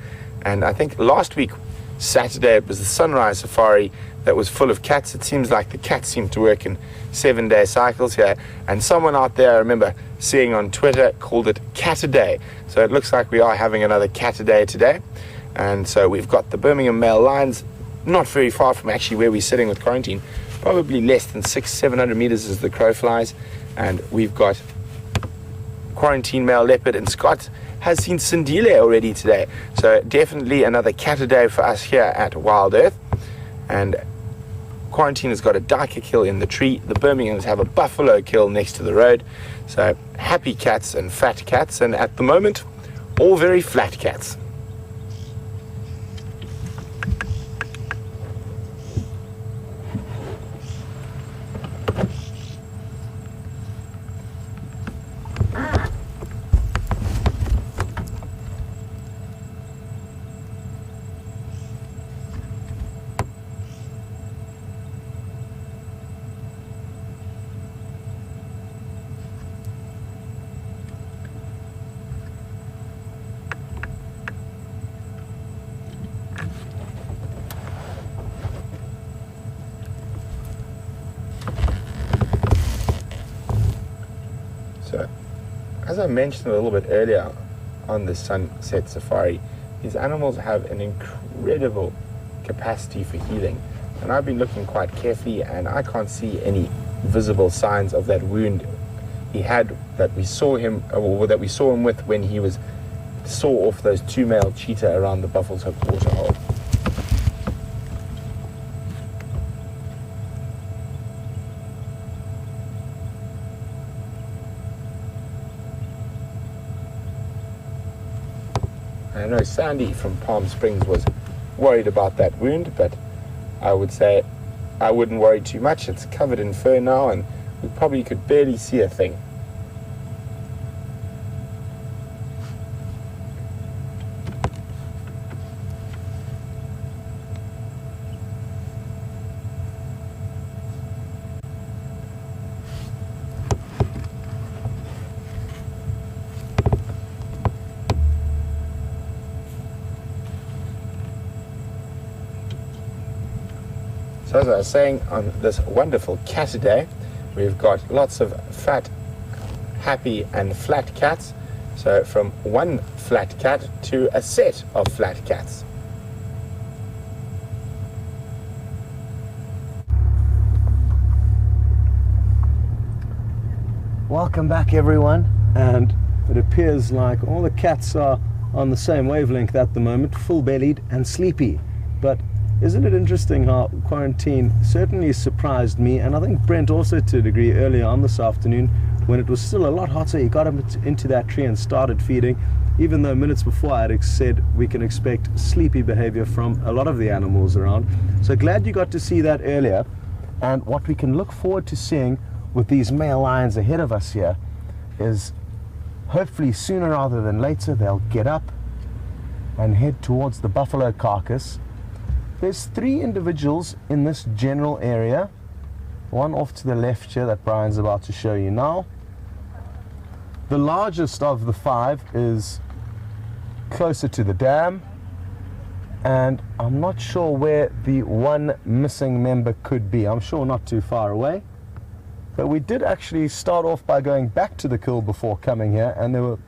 and I think last week Saturday it was the sunrise safari that was full of cats. It seems like the cats seem to work in 7-day cycles here, and someone out there I remember seeing on Twitter called it Cat-a-day. So it looks like we are having another Cat-a-day today. And so we've got the Birmingham male lions not very far from actually where we're sitting with Quarantine, probably less than 600-700 meters as the crow flies. And we've got Quarantine male leopard, and Scott has seen Sindile already today. So definitely another Cat-a-day for us here at WildEarth. And Quarantine has got a duiker kill in the tree. The Birminghams have a buffalo kill next to the road. So happy cats and fat cats, and at the moment all very flat cats. So, as I mentioned a little bit earlier on the sunset safari, these animals have an incredible capacity for healing. And I've been looking quite carefully, and I can't see any visible signs of that wound he had that we saw him, or that we saw him with when he saw off those 2 male cheetah around the Buffalo's Hook waterhole. I know Sandy from Palm Springs was worried about that wound, but I would say I wouldn't worry too much. It's covered in fur now, and we probably could barely see a thing. So as I was saying, on this wonderful Cat-a-day, we've got lots of fat happy and flat cats. So from one flat cat to a set of flat cats. Welcome back, everyone, and it appears like all the cats are on the same wavelength at the moment, full-bellied and sleepy. But isn't it interesting how quarantine certainly surprised me, and I think Brent also to a degree earlier on this afternoon when it was still a lot hotter. He got up into that tree and started feeding, even though minutes before I had said we can expect sleepy behavior from a lot of the animals around. So glad you got to see that earlier. And what we can look forward to seeing with these male lions ahead of us here is hopefully sooner rather than later they'll get up and head towards the buffalo carcass. There's 3 individuals in this general area, one off to the left here that Brian's about to show you now. The largest of the 5 is closer to the dam, and I'm not sure where the one missing member could be. I'm sure not too far away. But we did actually start off by going back to the kill before coming here, and there were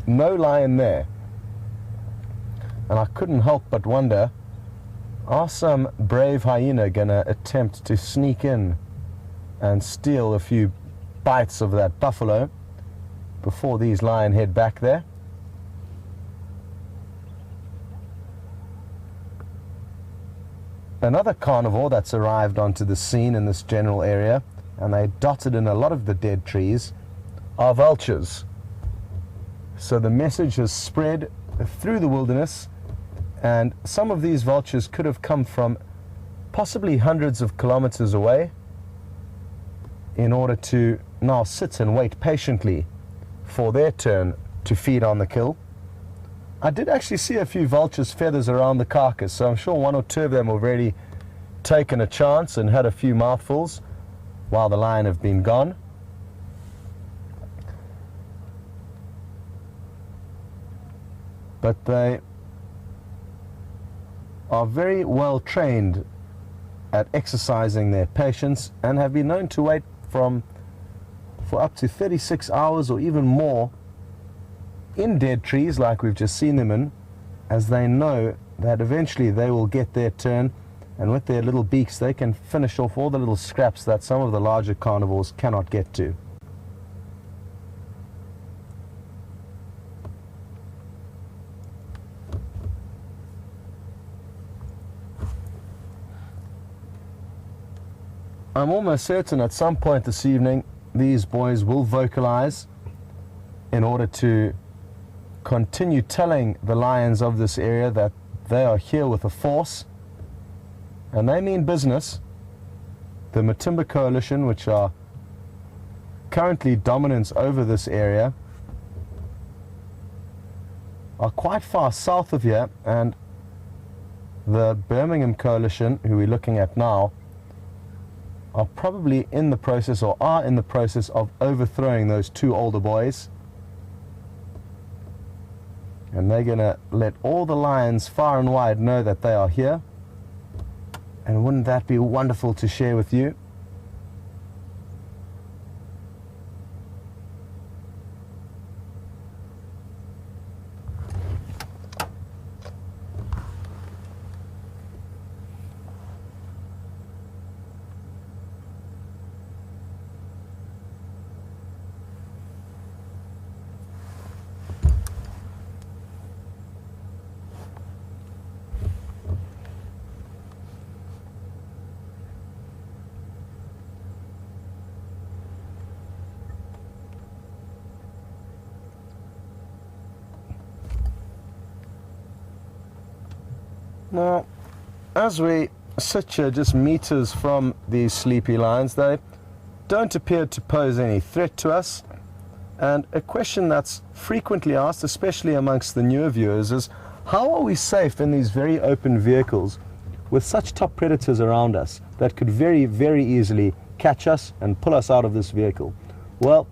no lion there. And I couldn't help but wonder, are some brave hyena gonna attempt to sneak in and steal a few bites of that buffalo before these lion head back there? Another carnivore that's arrived onto the scene in this general area, and they dotted in a lot of the dead trees, are vultures. So the message has spread through the wilderness, and some of these vultures could have come from possibly hundreds of kilometers away in order to now sit and wait patiently for their turn to feed on the kill. I did actually see a few vultures' feathers around the carcass, so I'm sure 1 or 2 of them have already taken a chance and had a few mouthfuls while the lion have been gone. But they are very well trained at exercising their patience and have been known to wait for up to 36 hours or even more in dead trees like we've just seen them in, as they know that eventually they will get their turn, and with their little beaks they can finish off all the little scraps that some of the larger carnivores cannot get to. I'm almost certain at some point this evening these boys will vocalize in order to continue telling the lions of this area that they are here with a force, and they mean business. The Matimba Coalition, which are currently dominant over this area, are quite far south of here, and the Birmingham Coalition, who we're looking at now, are probably in the process, or are in the process of overthrowing those 2 older boys. And they're going to let all the lions far and wide know that they are here. And wouldn't that be wonderful to share with you? Now, as we sit here just meters from these sleepy lions, they don't appear to pose any threat to us. And a question that's frequently asked, especially amongst the newer viewers, is how are we safe in these very open vehicles with such top predators around us that could very, very easily catch us and pull us out of this vehicle? Well,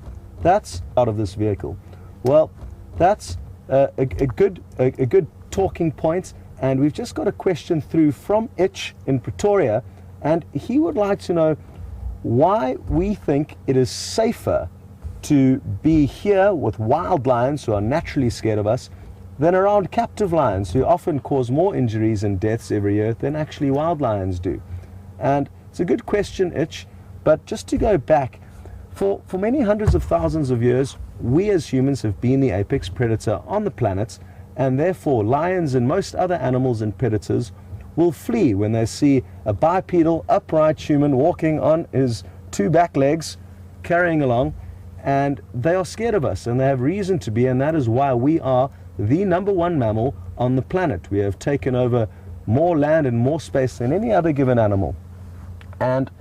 that's a good talking point. And we've just got a question through from Itch in Pretoria, and he would like to know why we think it is safer to be here with wild lions who are naturally scared of us than around captive lions who often cause more injuries and deaths every year than actually wild lions do? And it's a good question, Itch, but just to go back, for many hundreds of thousands of years, we as humans have been the apex predator on the planet, and therefore lions and most other animals and predators will flee when they see a bipedal, upright human walking on his two back legs, carrying along, and they are scared of us, and they have reason to be, and that is why we are the #1 mammal on the planet. We have taken over more land and more space than any other given animal. And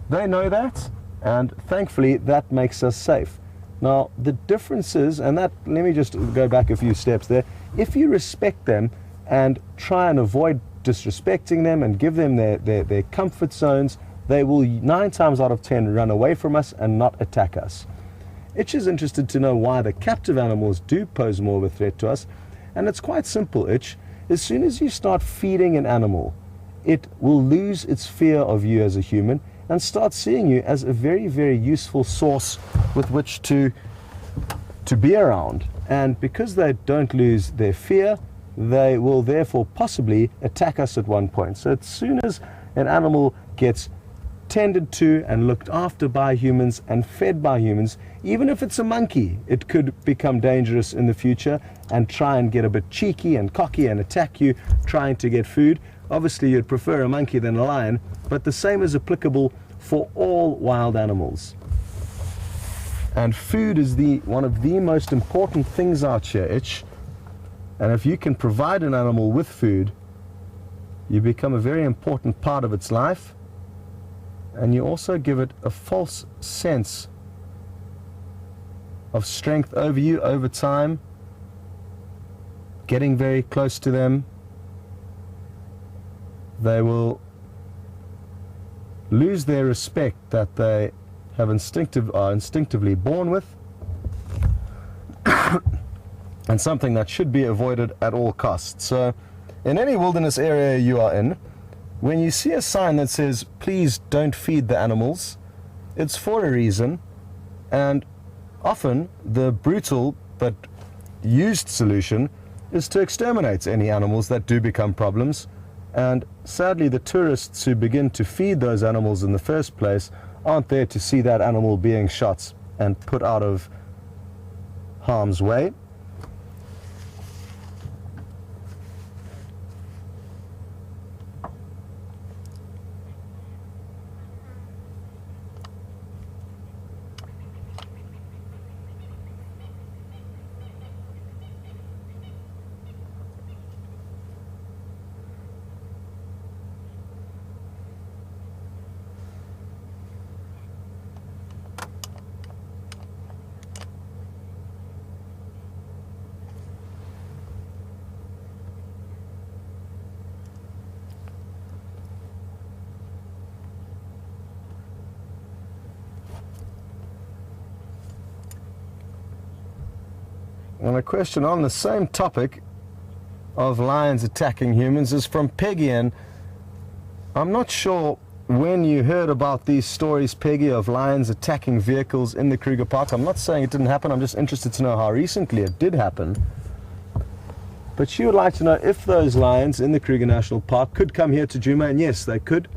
they know that, and thankfully that makes us safe. Now the difference is, and that, let me just go back a few steps there, if you respect them and try and avoid disrespecting them and give them their comfort zones, they will 9 times out of 10 run away from us and not attack us. Itch is interested to know why the captive animals do pose more of a threat to us, and it's quite simple, Itch. As soon as you start feeding an animal, it will lose its fear of you as a human and start seeing you as a very, very useful source with which to be around. And because they don't lose their fear, they will therefore possibly attack us at one point. So as soon as an animal gets tended to and looked after by humans and fed by humans, even if it's a monkey, it could become dangerous in the future and try and get a bit cheeky and cocky and attack you trying to get food. Obviously you'd prefer a monkey than a lion, but the same is applicable for all wild animals. And food is one of the most important things out here, Itch. And if you can provide an animal with food, you become a very important part of its life, and you also give it a false sense of strength over you over time, getting very close to them. They will lose their respect that they are instinctively born with, and something that should be avoided at all costs. So in any wilderness area you are in, when you see a sign that says please don't feed the animals, it's for a reason, and often the brutal but used solution is to exterminate any animals that do become problems. And sadly the tourists who begin to feed those animals in the first place aren't there to see that animal being shot and put out of harm's way. And a question on the same topic of lions attacking humans is from Peggy, and I'm not sure when you heard about these stories, Peggy, of lions attacking vehicles in the Kruger Park. I'm not saying it didn't happen, I'm just interested to know how recently it did happen. But she would like to know if those lions in the Kruger National Park could come here to Djuma, and yes, they could.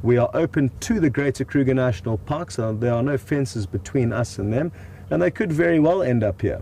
We are open to the Greater Kruger National Park, so there are no fences between us and them, and they could very well end up here.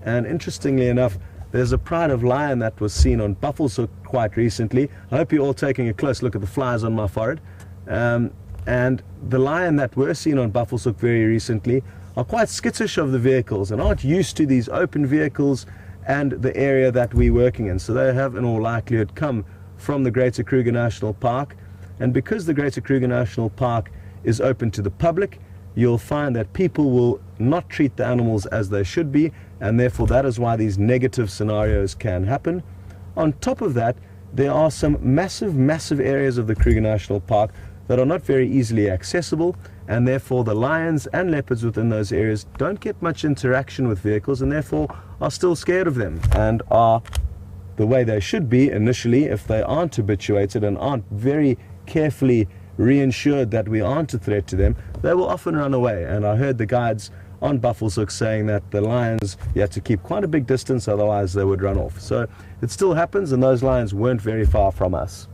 And interestingly enough, there's a pride of lion that was seen on Buffelshoek quite recently. I hope you're all taking a close look at the flies on my forehead. And the lion that were seen on Buffelshoek very recently are quite skittish of the vehicles and aren't used to these open vehicles and the area that we're working in. So they have in all likelihood come from the Greater Kruger National Park. And because the Greater Kruger National Park is open to the public, you'll find that people will not treat the animals as they should be, and therefore that is why these negative scenarios can happen. On top of that, there are some massive areas of the Kruger National Park that are not very easily accessible, and therefore the lions and leopards within those areas don't get much interaction with vehicles and therefore are still scared of them and are the way they should be initially if they aren't habituated and aren't very carefully reassured that we aren't a threat to them, they will often run away. And I heard the guides on Buffelshoek saying that the lions, you had to keep quite a big distance, otherwise they would run off. So it still happens, and those lions weren't very far from us.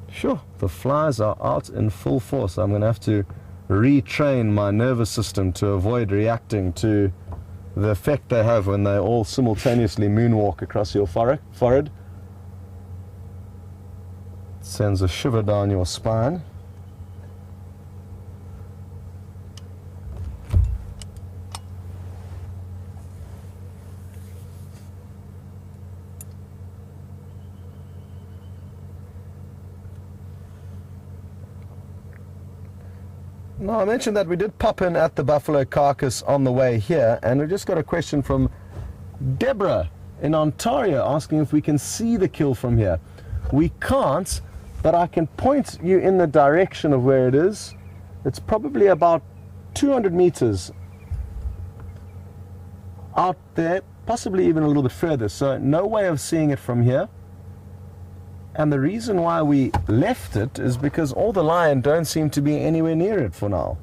Sure, the flies are out in full force. I'm going to have to retrain my nervous system to avoid reacting to the effect they have when they all simultaneously moonwalk across your forehead. It sends a shiver down your spine. Now, I mentioned that we did pop in at the buffalo carcass on the way here, and we just got a question from Deborah in Ontario asking if we can see the kill from here. We can't, but I can point you in the direction of where it is. It's probably about 200 meters out there, possibly even a little bit further, so no way of seeing it from here. And the reason why we left it is because all the lion don't seem to be anywhere near it for now.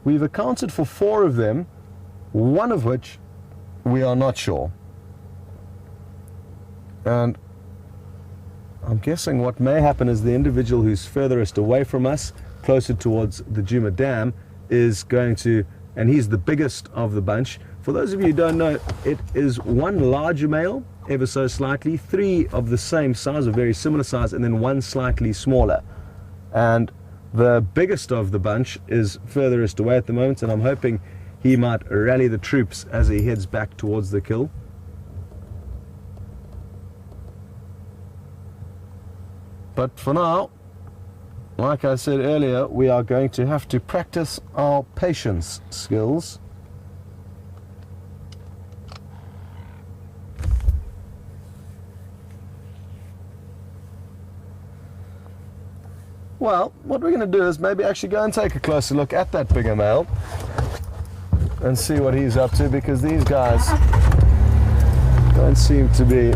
We've accounted for 4 of them, one of which we are not sure. And I'm guessing what may happen is the individual who's furthest away from us, closer towards the Gowrie Dam, is going to, and he's the biggest of the bunch. For those of you who don't know, it is one larger male, ever so slightly, 3 of the same size, or very similar size, and then 1 slightly smaller. And the biggest of the bunch is furthest away at the moment, and I'm hoping he might rally the troops as he heads back towards the kill. But for now, like I said earlier, we are going to have to practice our patience skills. Well, what we're going to do is maybe actually go and take a closer look at that bigger male and see what he's up to, because these guys don't seem to be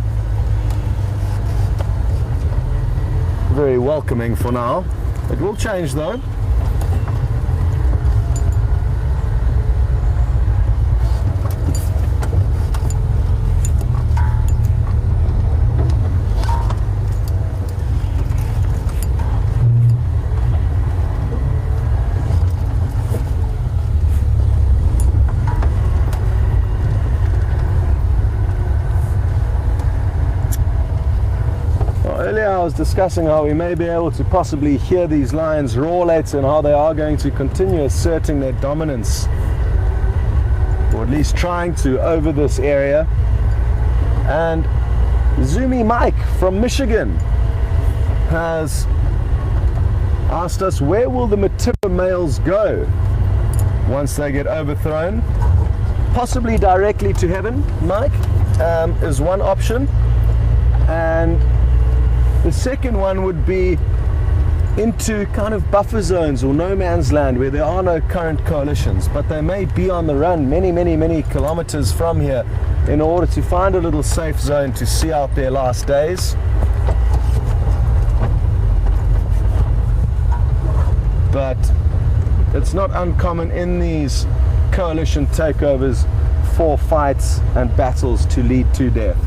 very welcoming for now. It will change though. I was discussing how we may be able to possibly hear these lions roar later, and how they are going to continue asserting their dominance, or at least trying to, over this area. And Zoomy Mike from Michigan has asked us, where will the mature males go once they get overthrown? Possibly directly to heaven, Mike, is one option. And the second one would be into kind of buffer zones or no man's land where there are no current coalitions, but they may be on the run many kilometers from here in order to find a little safe zone to see out their last days. But it's not uncommon in these coalition takeovers for fights and battles to lead to death.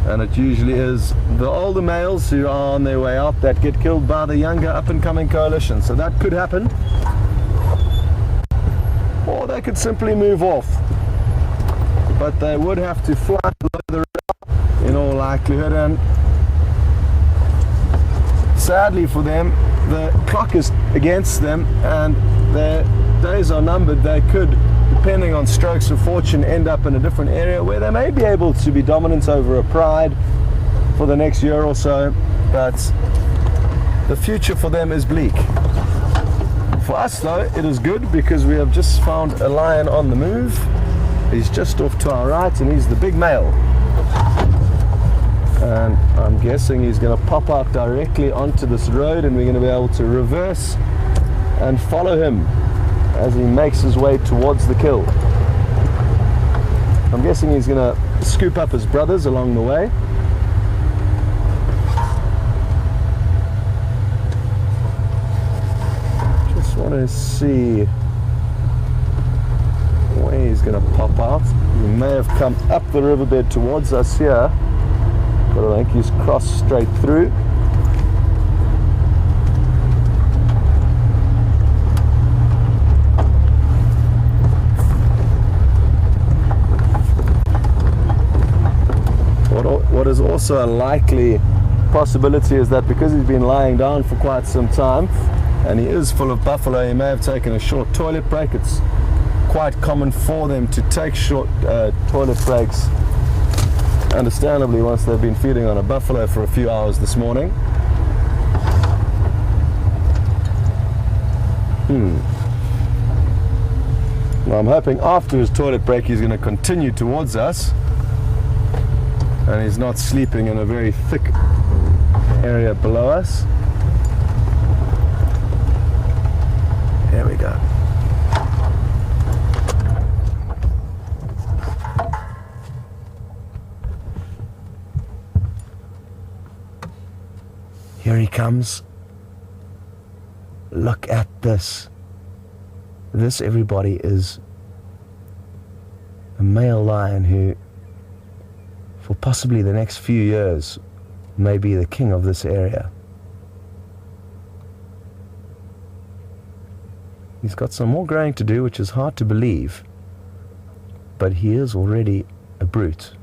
And it usually is the older males who are on their way out that get killed by the younger up-and-coming coalition. So that could happen. Or they could simply move off. But they would have to fly below the radar in all likelihood. And sadly for them, the clock is against them and their days are numbered. They could, depending on strokes of fortune, end up in a different area where they may be able to be dominant over a pride for the next year or so, but the future for them is bleak. For us though, it is good because we have just found a lion on the move. He's just off to our right and he's the big male. And I'm guessing he's going to pop out directly onto this road, and we're going to be able to reverse and follow him as he makes his way towards the kill. I'm guessing he's going to scoop up his brothers along the way. want to see where he's going to pop out. He may have come up the riverbed towards us here, but I think he's crossed straight through. What is also a likely possibility is that because he's been lying down for quite some time and he is full of buffalo, he may have taken a short toilet break. It's quite common for them to take short toilet breaks, understandably, once they've been feeding on a buffalo for a few hours this morning. Well, I'm hoping after his toilet break he's going to continue towards us and he's not sleeping in a very thick area below us. There we go. Here he comes. Look at this. This, everybody, is a male lion who, for possibly the next few years, may be the king of this area. He's got some more growing to do, which is hard to believe, but he is already a brute.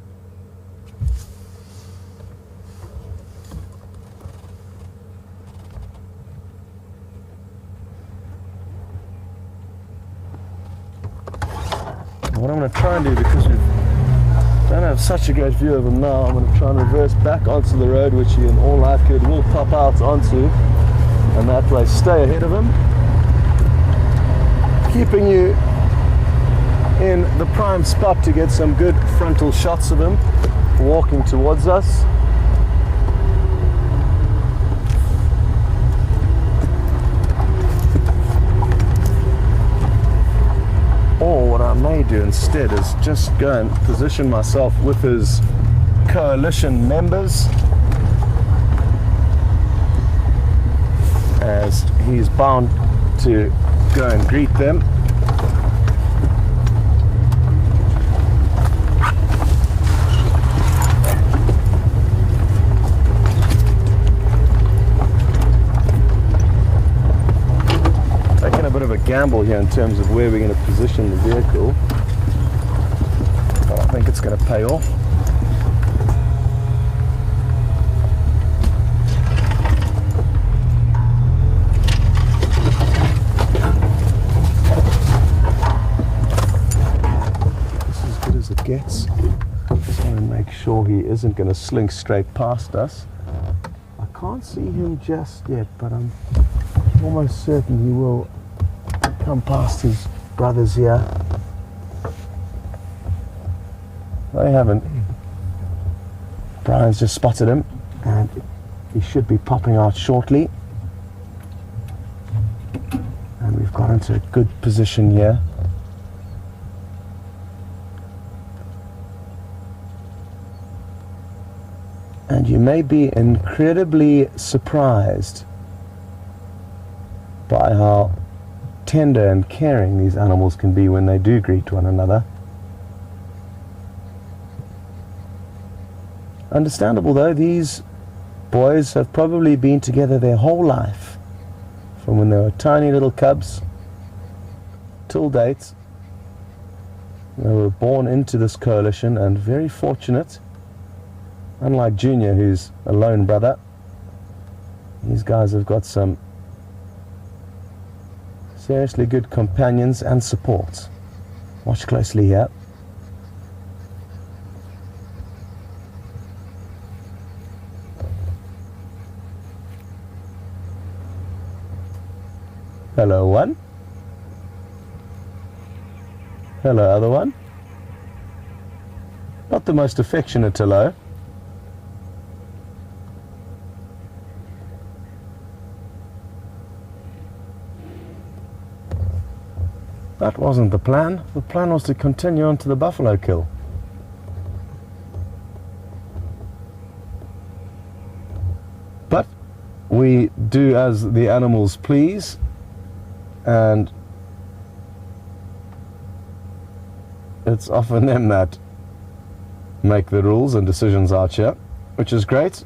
What I'm going to try and do, because we don't have such a great view of him now, I'm going to try and reverse back onto the road, which he in all likelihood will pop out onto, and that way stay ahead of him, keeping you in the prime spot to get some good frontal shots of him walking towards us. Or what I may do instead is just go and position myself with his coalition members, as he's bound to go and greet them. Gamble here in terms of where we're going to position the vehicle, but I think it's going to pay off. This is as good as it gets. Just want to make sure he isn't going to slink straight past us. I can't see him just yet, but I'm almost certain he will come past his brothers here. They haven't. Brian's just spotted him and he should be popping out shortly. And we've got into a good position here. And you may be incredibly surprised by how tender and caring these animals can be when they do greet one another. Understandable though, these boys have probably been together their whole life, from when they were tiny little cubs till date. They were born into this coalition and very fortunate. Unlike Junior, who's a lone brother, these guys have got some seriously good companions and support. Watch closely here. Hello, one. Hello, other one. Not the most affectionate hello. That wasn't the plan. The plan was to continue on to the buffalo kill. But we do as the animals please, and it's often them that make the rules and decisions out here, which is great.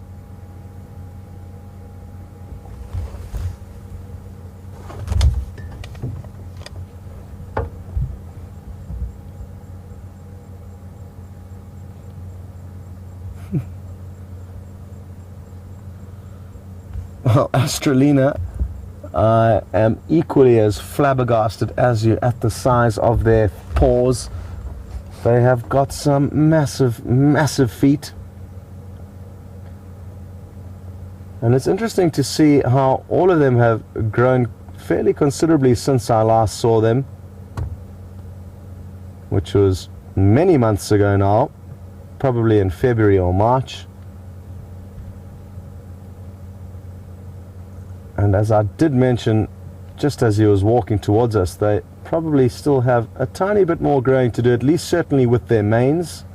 Well, Astralina, I am equally as flabbergasted as you at the size of their paws. They have got some massive, massive feet. And it's interesting to see how all of them have grown fairly considerably since I last saw them, which was many months ago now, probably in February or March. And as I did mention, just as he was walking towards us, they probably still have a tiny bit more growing to do, at least certainly with their manes.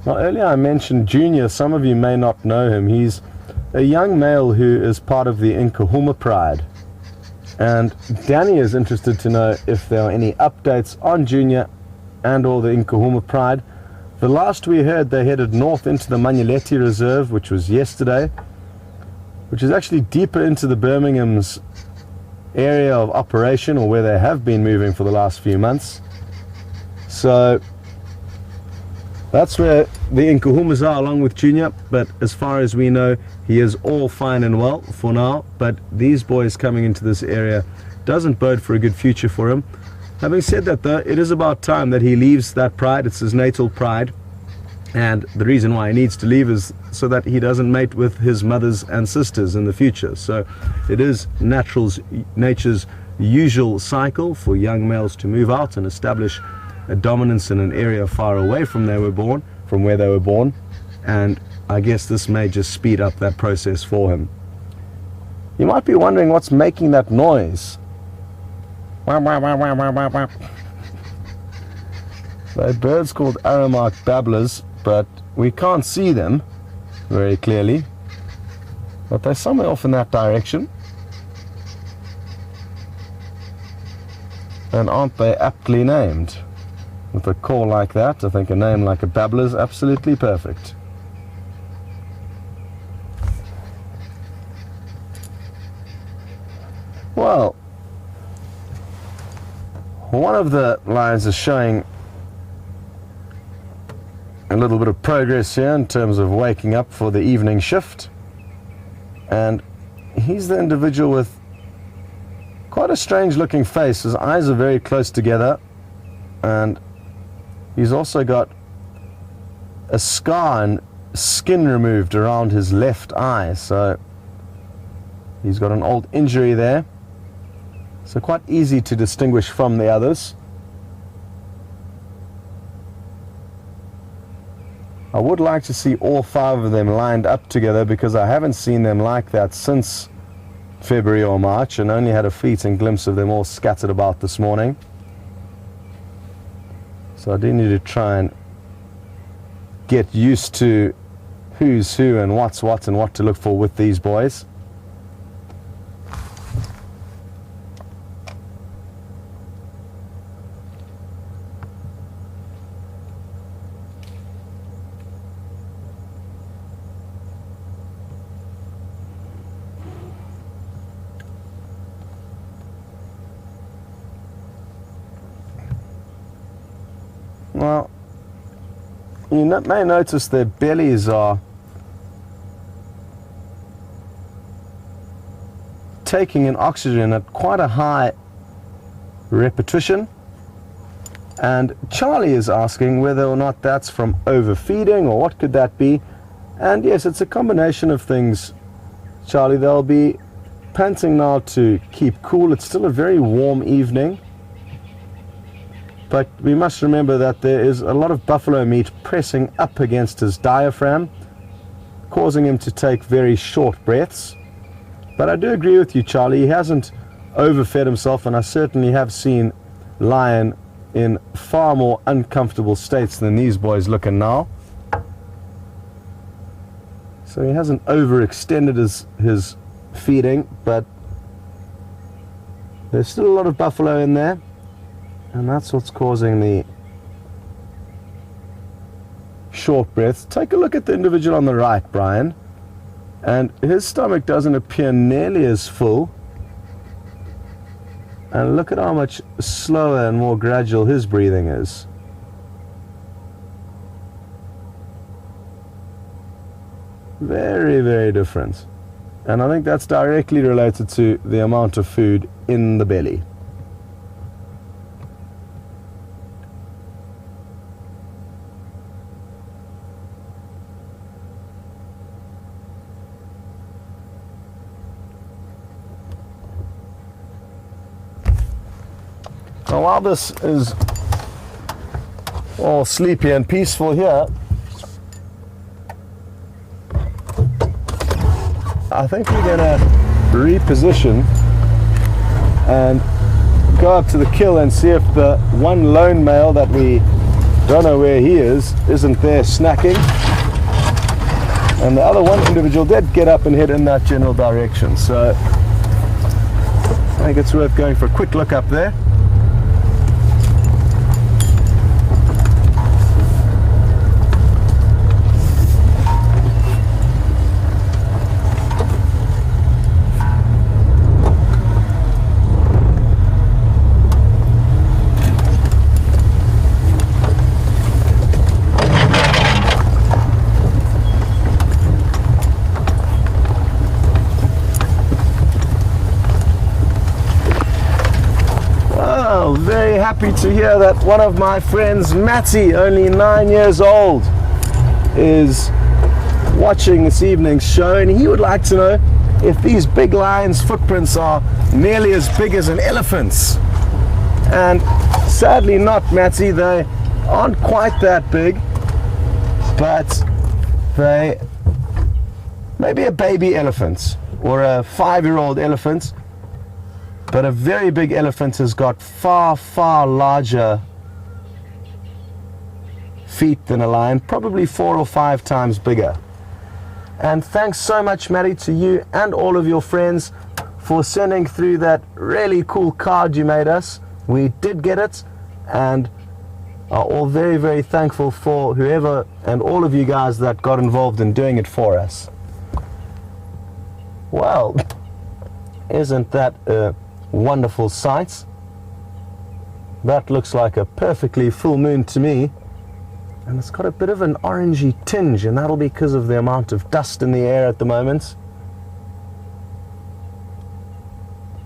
Now, earlier I mentioned Junior. Some of you may not know him. He's a young male who is part of the Nkahuma Pride. And Danny is interested to know if there are any updates on Junior and or the Nkahuma Pride. The last we heard, they headed north into the Manyeleti Reserve, which was yesterday, which is actually deeper into the Birmingham's area of operation, or where they have been moving for the last few months. So that's where the Nkahumas are, along with Junior, but as far as we know, he is all fine and well for now. But these boys coming into this area doesn't bode for a good future for him. Having said that, though, it is about time that he leaves that pride. It's his natal pride, and the reason why he needs to leave is so that he doesn't mate with his mothers and sisters in the future. So it is nature's usual cycle for young males to move out and establish a dominance in an area far away from where they were born, and I guess this may just speed up that process for him. You might be wondering what's making that noise. They're birds called Aramark babblers, but we can't see them very clearly, but they're somewhere off in that direction. And aren't they aptly named? With a call like that, I think a name like a babbler is absolutely perfect. Well, one of the lions is showing a little bit of progress here in terms of waking up for the evening shift, and he's the individual with quite a strange looking face. His eyes are very close together, and he's also got a scar and skin removed around his left eye, so he's got an old injury there. So quite easy to distinguish from the others. I would like to see all 5 of them lined up together, because I haven't seen them like that since February or March, and only had a fleeting glimpse of them all scattered about this morning. So I do need to try and get used to who's who and what's what and what to look for with these boys. Well, you may notice their bellies are taking in oxygen at quite a high repetition, and Charlie is asking whether or not that's from overfeeding or what could that be. And yes, it's a combination of things, Charlie. They'll be panting now to keep cool. It's still a very warm evening. but we must remember that there is a lot of buffalo meat pressing up against his diaphragm, causing him to take very short breaths. But I do agree with you, Charlie, he hasn't overfed himself, and I certainly have seen lion in far more uncomfortable states than these boys looking now. So he hasn't overextended his feeding, but there's still a lot of buffalo in there, and that's what's causing the short breaths. Take a look at the individual on the right, Brian, and his stomach doesn't appear nearly as full. And look at how much slower and more gradual his breathing is. Very, very different. And I think that's directly related to the amount of food in the belly. Now, while this is all sleepy and peaceful here, I think we're going to reposition and go up to the kill and see if the one lone male that we don't know where he is isn't there snacking. And the other one individual did get up and head in that general direction. So I think it's worth going for a quick look up there. Very happy to hear that one of my friends, Matty, only 9 years old, is watching this evening's show, and he would like to know if these big lions' footprints are nearly as big as an elephant's. And sadly not, Matty, they aren't quite that big, but they may be a baby elephant or a 5-year-old elephant. But a very big elephant has got far, far larger feet than a lion, probably 4 or 5 times bigger. And thanks so much, Matty, to you and all of your friends for sending through that really cool card you made us. We did get it, and are all very, very thankful for whoever and all of you guys that got involved in doing it for us. Well, isn't that a wonderful sight? That looks like a perfectly full moon to me, and it's got a bit of an orangey tinge, and that'll be because of the amount of dust in the air at the moment.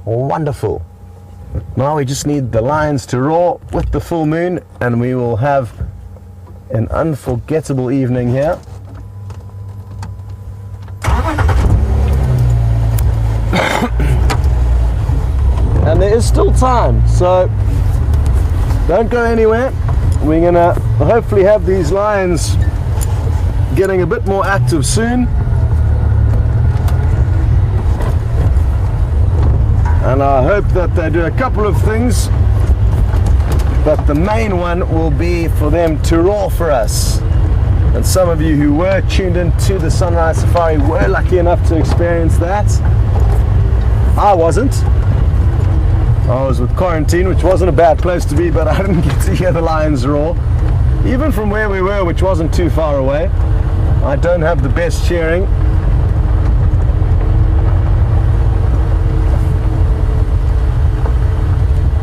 Wonderful. Now we just need the lions to roar with the full moon, and we will have an unforgettable evening here. And there is still time, so don't go anywhere. We're gonna hopefully have these lions getting a bit more active soon. And I hope that they do a couple of things, but the main one will be for them to roar for us. And some of you who were tuned in to the Sunrise Safari were lucky enough to experience that. I wasn't. I was with Quarantine, which wasn't a bad place to be, but I didn't get to hear the lions roar. Even from where we were, which wasn't too far away. I don't have the best hearing.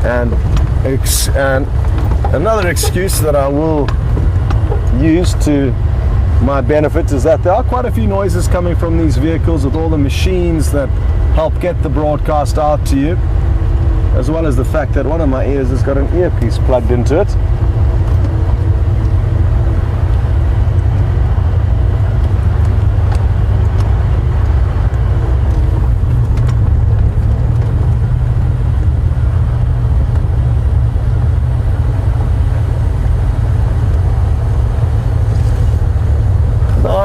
And another excuse that I will use to my benefit is that there are quite a few noises coming from these vehicles with all the machines that help get the broadcast out to you, as well as the fact that one of my ears has got an earpiece plugged into it.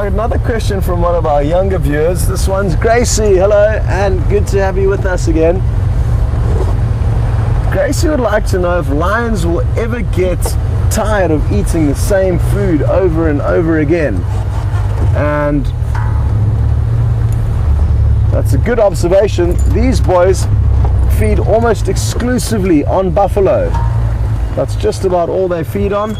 another question from one of our younger viewers. This one's Gracie. Hello, and good to have you with us again. Gracie would like to know if lions will ever get tired of eating the same food over and over again. And that's a good observation. These boys feed almost exclusively on buffalo. That's just about all they feed on.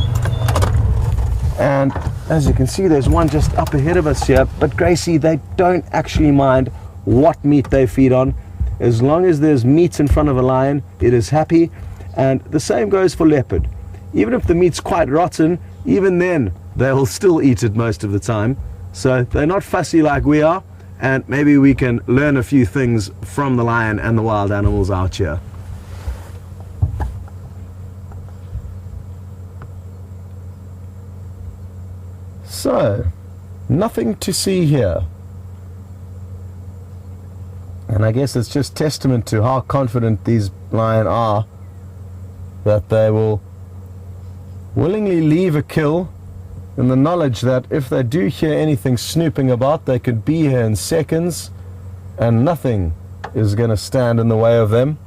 And as you can see, there's one just up ahead of us here. But Gracie, they don't actually mind what meat they feed on. As long as there's meat in front of a lion, it is happy. And the same goes for leopard. Even if the meat's quite rotten, even then they will still eat it most of the time. So they're not fussy like we are, and maybe we can learn a few things from the lion and the wild animals out here. So, nothing to see here. And I guess it's just testament to how confident these lions are that they will willingly leave a kill in the knowledge that if they do hear anything snooping about, they could be here in seconds and nothing is going to stand in the way of them.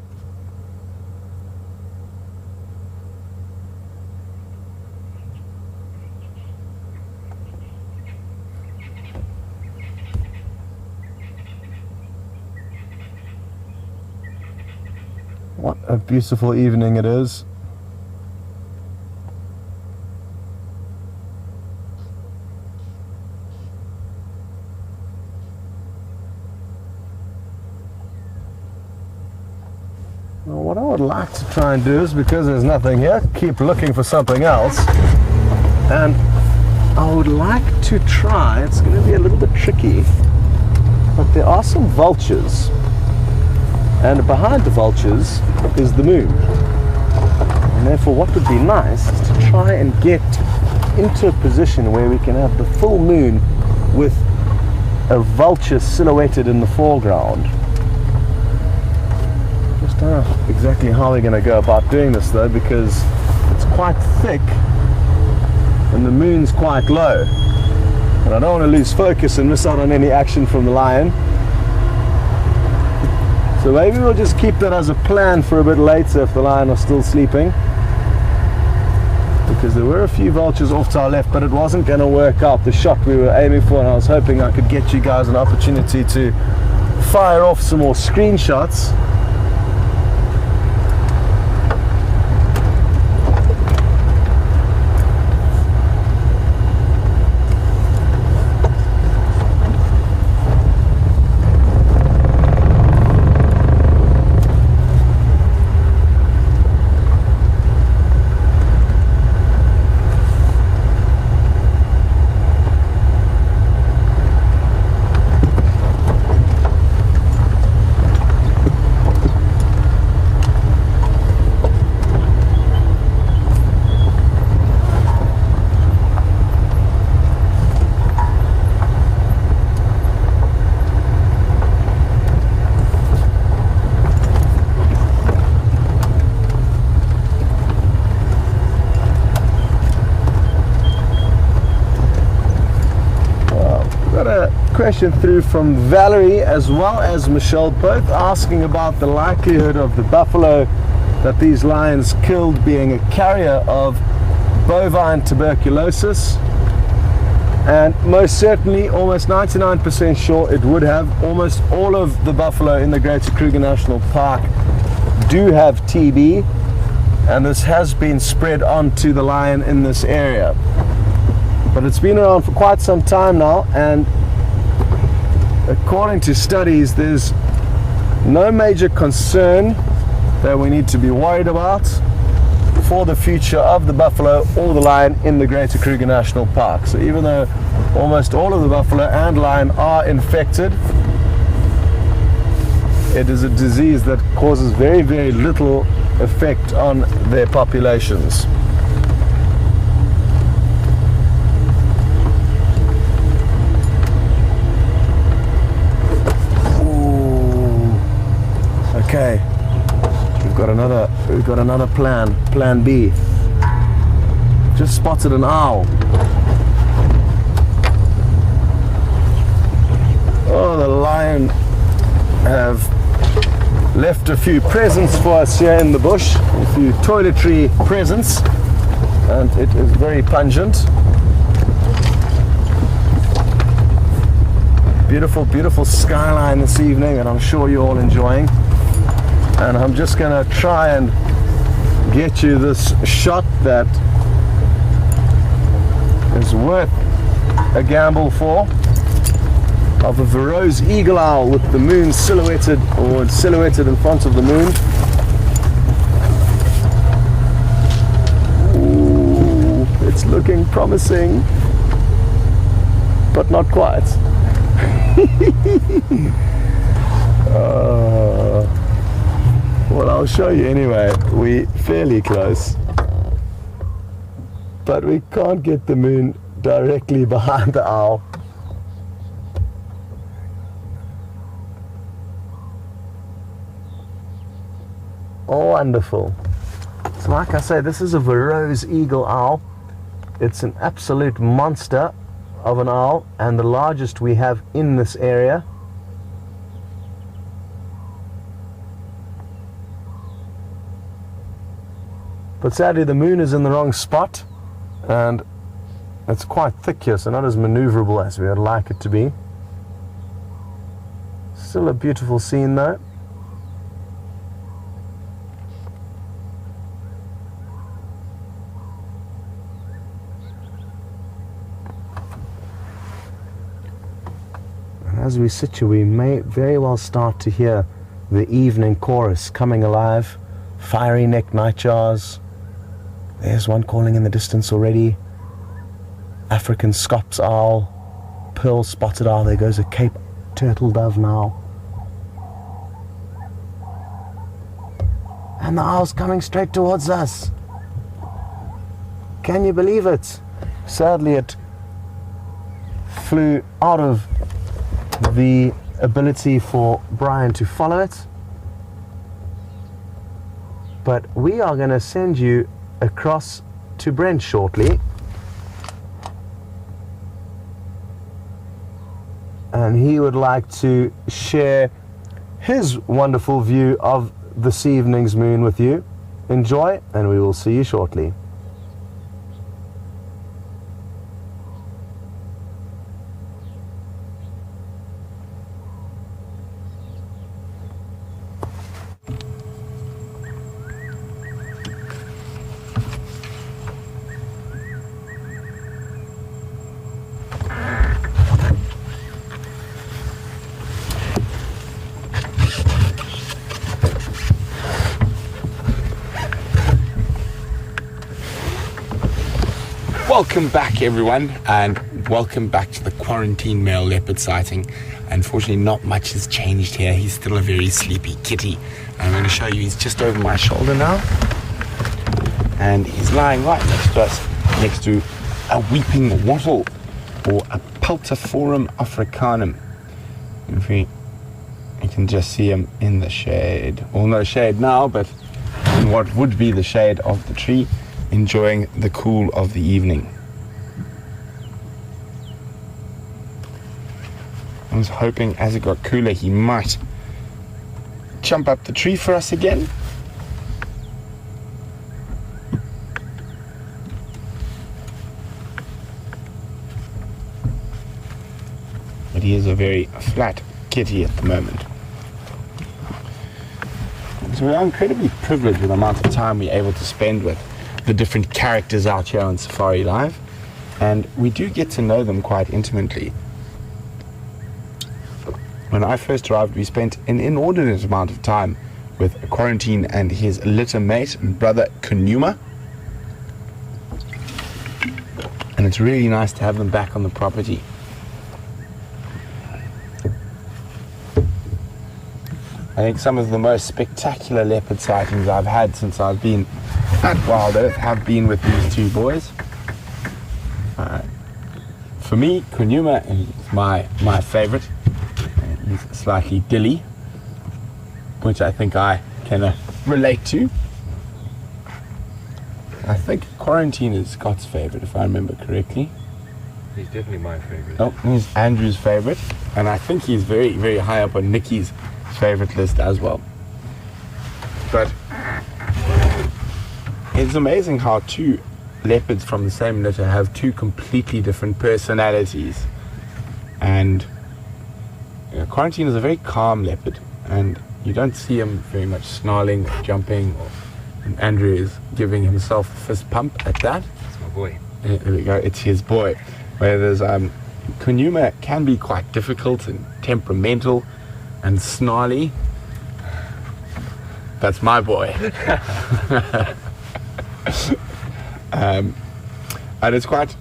What a beautiful evening it is. Well, what I would like to try and do is, because there's nothing here, keep looking for something else. And I would like to try, it's going to be a little bit tricky, but there are some vultures. And behind the vultures is the moon. And therefore what would be nice is to try and get into a position where we can have the full moon with a vulture silhouetted in the foreground. Just don't know exactly how we're going to go about doing this though, because it's quite thick and the moon's quite low. And I don't want to lose focus and miss out on any action from the lion. So maybe we'll just keep that as a plan for a bit later if the lion are still sleeping. Because there were a few vultures off to our left, but it wasn't going to work out the shot we were aiming for, and I was hoping I could get you guys an opportunity to fire off some more screenshots. Question through from Valerie as well as Michelle, both asking about the likelihood of the buffalo that these lions killed being a carrier of bovine tuberculosis. And most certainly, almost 99% sure it would have. Almost all of the buffalo in the Greater Kruger National Park do have TB, and this has been spread onto the lion in this area. But it's been around for quite some time now, and according to studies, there's no major concern that we need to be worried about for the future of the buffalo or the lion in the Greater Kruger National Park. So even though almost all of the buffalo and lion are infected, it is a disease that causes very, very little effect on their populations. Okay, we've got another plan B. Just spotted an owl. Oh, the lion have left a few presents for us here in the bush, a few toiletry presents, and it is very pungent. Beautiful, beautiful skyline this evening, and I'm sure you're all enjoying. And I'm just going to try and get you this shot that is worth a gamble for, of a Verreaux eagle owl with the moon silhouetted in front of the moon. Ooh, it's looking promising, but not quite. Well, I'll show you anyway. We're fairly close, but we can't get the moon directly behind the owl. Oh, wonderful. So like I say, this is a Verreaux eagle owl. It's an absolute monster of an owl, and the largest we have in this area. But sadly the moon is in the wrong spot, and it's quite thick here, so not as maneuverable as we would like it to be. Still a beautiful scene though. As we sit here, we may very well start to hear the evening chorus coming alive. Fiery neck nightjars. There's one calling in the distance already. African scops owl. Pearl spotted owl. There goes a Cape turtle dove now. And the owl's coming straight towards us. Can you believe it? Sadly, it flew out of the ability for Brian to follow it, but we are going to send you across to Brent shortly, and he would like to share his wonderful view of this evening's moon with you. Enjoy, and we will see you shortly. Welcome back everyone, and welcome back to the quarantine male leopard sighting. Unfortunately not much has changed here. He's still a very sleepy kitty. I'm going to show you, he's just over my shoulder now, and he's lying right next to us, next to a weeping wattle, or a Peltiforum africanum. You can just see him in the shade, well, no shade now, but in what would be the shade of the tree, enjoying the cool of the evening. I was hoping as it got cooler he might jump up the tree for us again. But he is a very flat kitty at the moment. So we are incredibly privileged with the amount of time we're able to spend with the different characters out here on Safari Live, and we do get to know them quite intimately. When I first arrived, we spent an inordinate amount of time with Quarantine and his litter mate, brother Kunuma, and it's really nice to have them back on the property. I think some of the most spectacular leopard sightings I've had since I've been at WildEarth have been with these two boys. For me, Kunuma is my favorite. He's slightly dilly, which I think I can relate to. I think Quarantine is Scott's favorite, if I remember correctly. He's definitely my favorite. Oh, he's Andrew's favorite, and I think he's very, very high up on Nikki's favorite list as well. But it's amazing how two leopards from the same litter have two completely different personalities. And Quarantine is a very calm leopard, and you don't see him very much snarling or jumping, and Andrew is giving himself a fist pump at that. That's my boy. There we go, it's his boy. Whereas Kunuma can be quite difficult and temperamental and snarly. That's my boy. And it's quite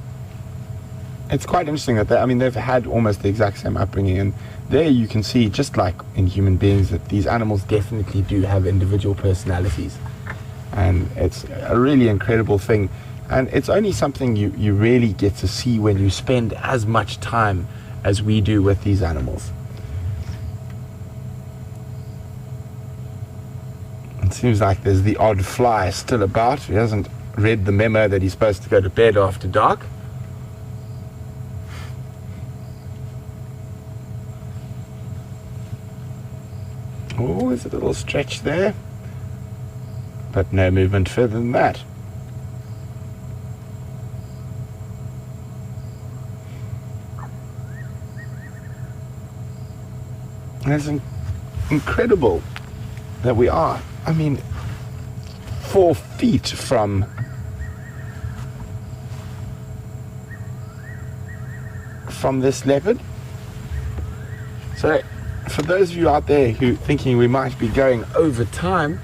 interesting that they've had almost the exact same upbringing, and there you can see, just like in human beings, that these animals definitely do have individual personalities, and it's a really incredible thing. And it's only something you really get to see when you spend as much time as we do with these animals. It seems like there's the odd fly still about. He hasn't read the memo that he's supposed to go to bed after dark. Oh, there's a little stretch there, but no movement further than that. And it's incredible that we are, 4 feet from this leopard. So for those of you out there who thinking we might be going over time,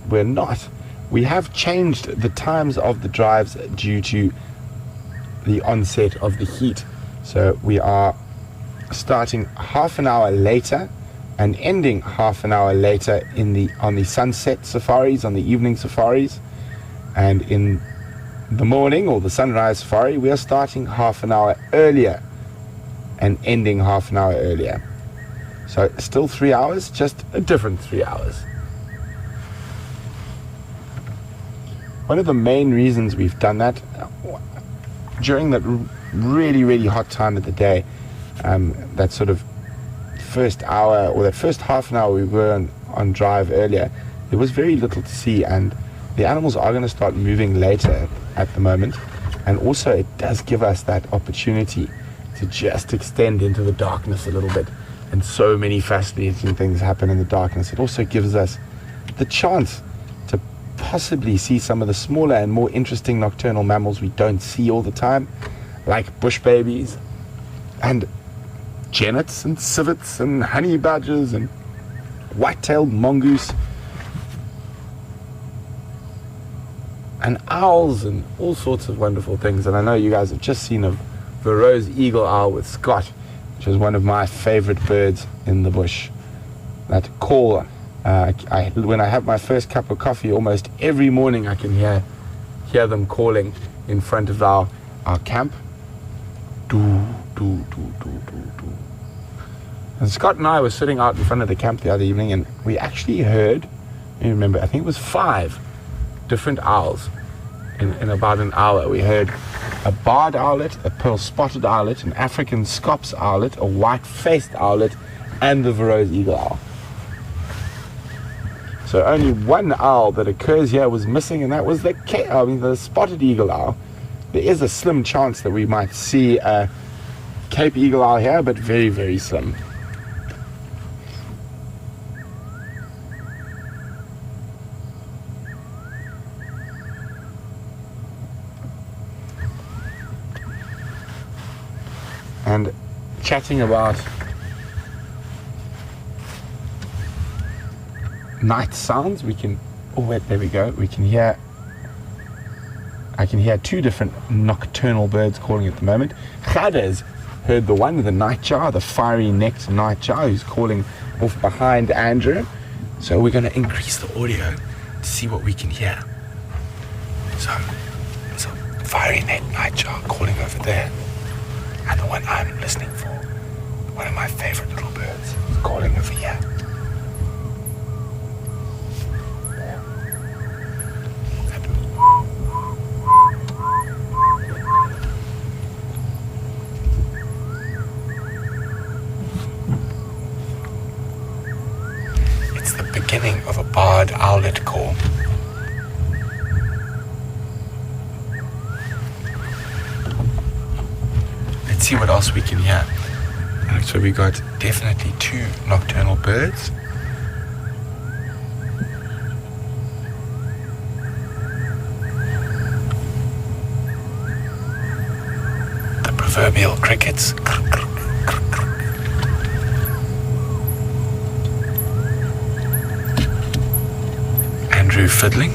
we're not. We have changed the times of the drives due to the onset of the heat. So we are starting half an hour later and ending half an hour later on the sunset safaris, on the evening safaris, and in the morning or the sunrise safari we are starting half an hour earlier and ending half an hour earlier. So still 3 hours, just a different 3 hours. One of the main reasons we've done that, during that really, really hot time of the day, that sort of first hour or that first half an hour we were on drive earlier, there was very little to see, and the animals are going to start moving later at the moment, and also it does give us that opportunity to just extend into the darkness a little bit, and so many fascinating things happen in the darkness. It also gives us the chance to possibly see some of the smaller and more interesting nocturnal mammals we don't see all the time, like bush babies and genets and civets and honey badgers and white-tailed mongoose and owls and all sorts of wonderful things. And I know you guys have just seen a Verreaux eagle owl with Scott, which is one of my favorite birds in the bush. That call, when I have my first cup of coffee, almost every morning I can hear them calling in front of our camp. Do, do, do, do, do, do. And Scott and I were sitting out in front of the camp the other evening, and we actually heard, you remember, I think it was 5 different owls in about an hour. We heard a barred owlet, a pearl-spotted owlet, an African scops owlet, a white-faced owlet, and the Verreaux eagle owl. So only one owl that occurs here was missing, and that was the spotted eagle owl. There is a slim chance that we might see a Cape eagle owl here, but very, very slim. And chatting about night sounds, we can, there we go, I can hear 2 different nocturnal birds calling at the moment. Khada's heard the one, the nightjar, the fiery-necked nightjar, who's calling off behind Andrew. So we're going to increase the audio to see what we can hear. So fiery-necked nightjar calling over there. And the one I'm listening for, one of my favorite little birds, is calling over here. beginning of a barred owlet call. Let's see what else we can hear. So we got definitely 2 nocturnal birds. The proverbial crickets. Andrew fiddling.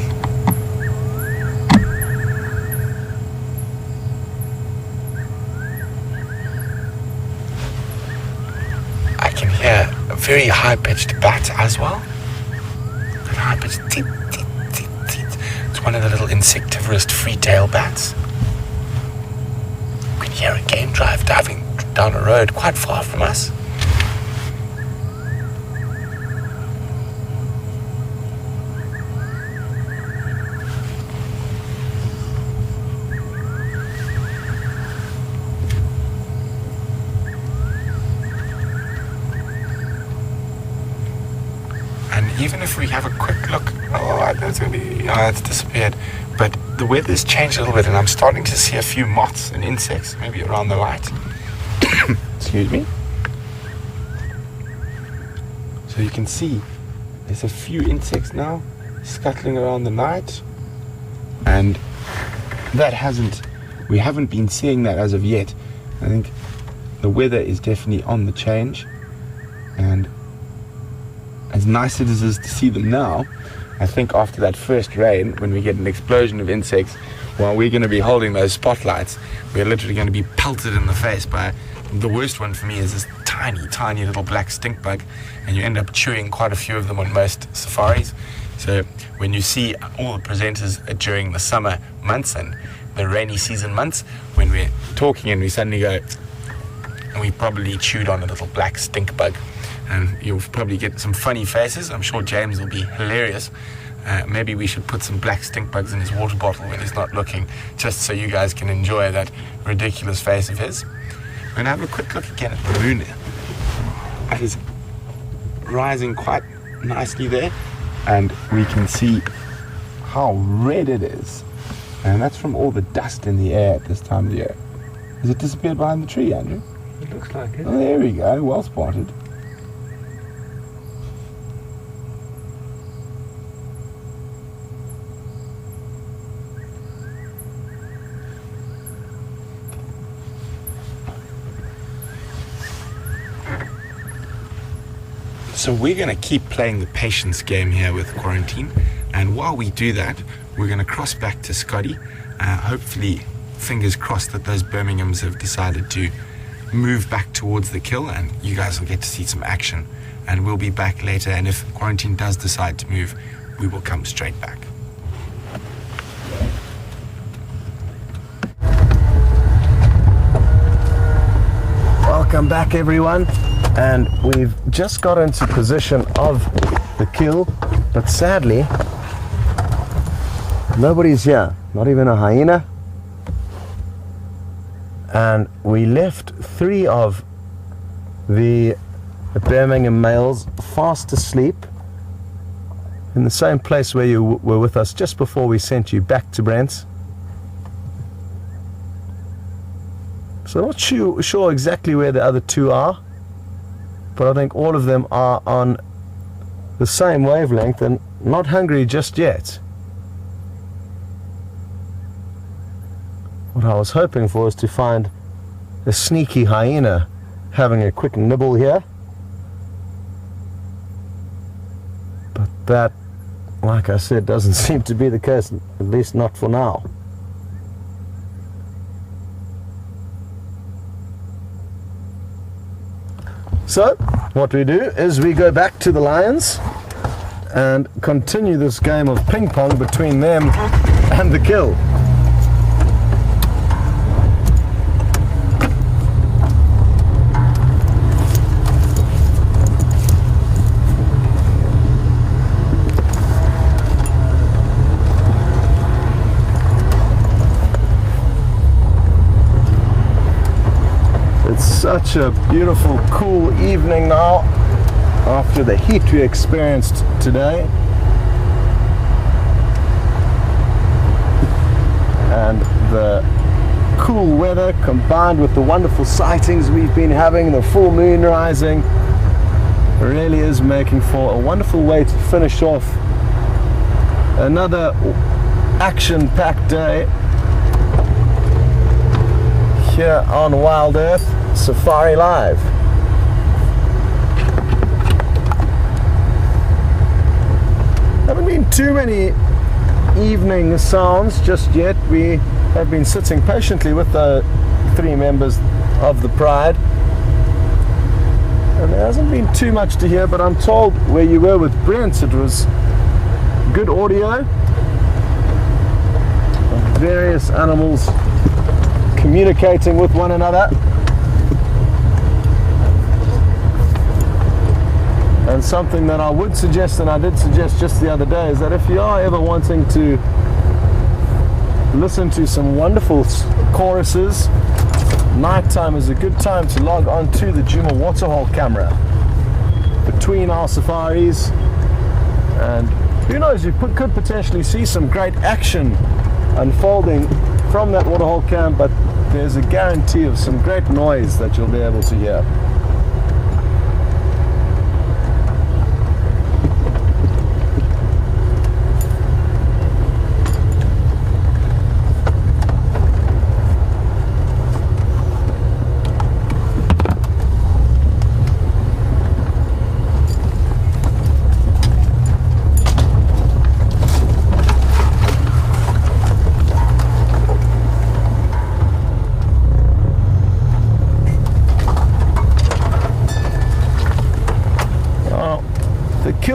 I can hear a very high-pitched bat as well. That high-pitched teet, teet, teet, teet. It's one of the little insectivorous free-tail bats. We can hear a game drive diving down a road quite far from us. Even if we have a quick look, it's disappeared. But the weather's changed a little bit, and I'm starting to see a few moths and insects, maybe around the light. Excuse me. So you can see there's a few insects now scuttling around the night, and we haven't been seeing that as of yet. I think the weather is definitely on the change, and as nice as it is to see them now, I think after that first rain, when we get an explosion of insects, while we're going to be holding those spotlights, we're literally going to be pelted in the face by, the worst one for me is this tiny, tiny little black stink bug, and you end up chewing quite a few of them on most safaris. So when you see all the presenters during the summer months and the rainy season months, when we're talking and we suddenly go, and we probably chewed on a little black stink bug. And you'll probably get some funny faces. I'm sure James will be hilarious. Maybe we should put some black stink bugs in his water bottle when he's not looking, just so you guys can enjoy that ridiculous face of his. We're going to have a quick look again at the moon. It is rising quite nicely there, and we can see how red it is. And that's from all the dust in the air at this time of year. Has it disappeared behind the tree, Andrew? It looks like it. Oh, there we go. Well spotted. So we're going to keep playing the patience game here with Quarantine, and while we do that, we're going to cross back to Scotty. Hopefully, fingers crossed that those Birminghams have decided to move back towards the kill, and you guys will get to see some action, and we'll be back later. And if Quarantine does decide to move, we will come straight back. Welcome back, everyone. And we've just got into position of the kill, but sadly nobody's here, not even a hyena. And we left 3 of the Birmingham males fast asleep in the same place where you were with us just before we sent you back to Brent. So not sure exactly where the other 2 are, but I think all of them are on the same wavelength and not hungry just yet. What I was hoping for is to find a sneaky hyena having a quick nibble here. But that, like I said, doesn't seem to be the case, at least not for now. So, what we do is we go back to the lions and continue this game of ping pong between them and the kill. Such a beautiful, cool evening now. after the heat we experienced today. And the cool weather combined with the wonderful sightings we've been having, the full moon rising, really is making for a wonderful way to finish off another action-packed day here on WildEarth Safari Live. Haven't been too many evening sounds just yet. We have been sitting patiently with the 3 members of the Pride, and there hasn't been too much to hear, but I'm told where you were with Brent, it was good audio of various animals communicating with one another. And something that I would suggest, and I did suggest just the other day, is that if you are ever wanting to listen to some wonderful choruses, nighttime is a good time to log on to the Djuma waterhole camera between our safaris, and who knows, you could potentially see some great action unfolding from that waterhole cam, but there's a guarantee of some great noise that you'll be able to hear.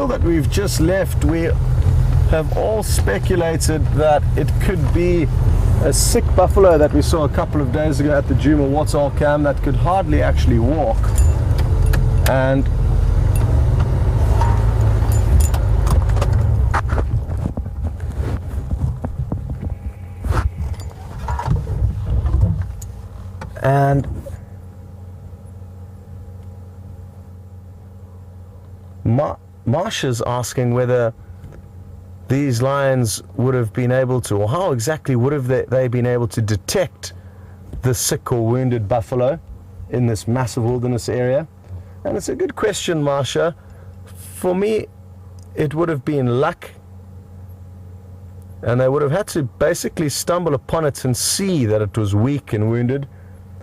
That we've just left, we have all speculated that it could be a sick buffalo that we saw a couple of days ago at the Djuma waterhole cam that could hardly actually walk, and Marsha's asking whether these lions would have been able to, or how exactly would have they been able to detect the sick or wounded buffalo in this massive wilderness area. And it's a good question, Marsha. For me, it would have been luck, and they would have had to basically stumble upon it and see that it was weak and wounded.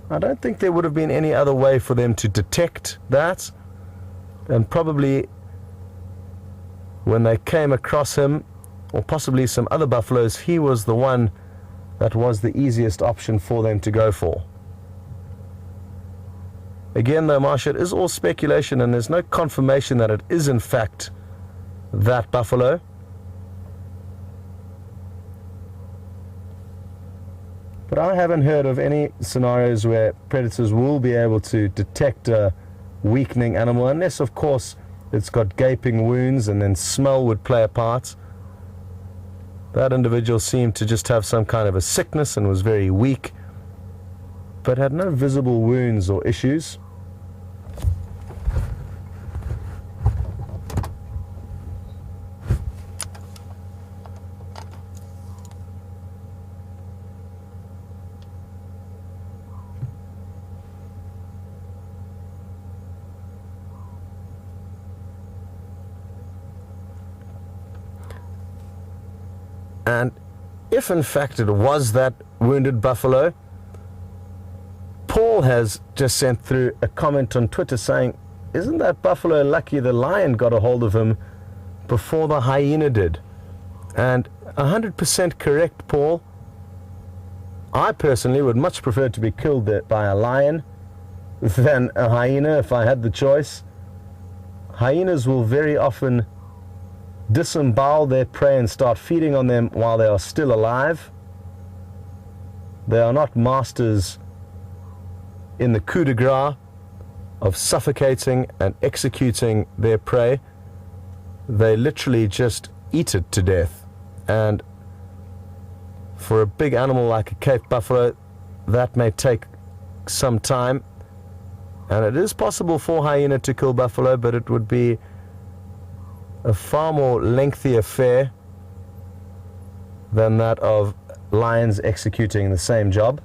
I don't think there would have been any other way for them to detect that, and probably when they came across him, or possibly some other buffaloes, he was the one that was the easiest option for them to go for. Again though, Marsha, it is all speculation, and there's no confirmation that it is in fact that buffalo. But I haven't heard of any scenarios where predators will be able to detect a weakening animal, unless of course it's got gaping wounds and then smell would play a part. That individual seemed to just have some kind of a sickness and was very weak, but had no visible wounds or issues. And if in fact it was that wounded buffalo, Paul has just sent through a comment on Twitter saying, isn't that buffalo lucky the lion got a hold of him before the hyena did? And 100% correct, Paul. I personally would much prefer to be killed by a lion than a hyena if I had the choice. Hyenas will very often disembowel their prey and start feeding on them while they are still alive. They are not masters in the coup de grace of suffocating and executing their prey. They literally just eat it to death. And for a big animal like a Cape buffalo, that may take some time. And it is possible for hyena to kill buffalo, but it would be a far more lengthy affair than that of lions executing the same job.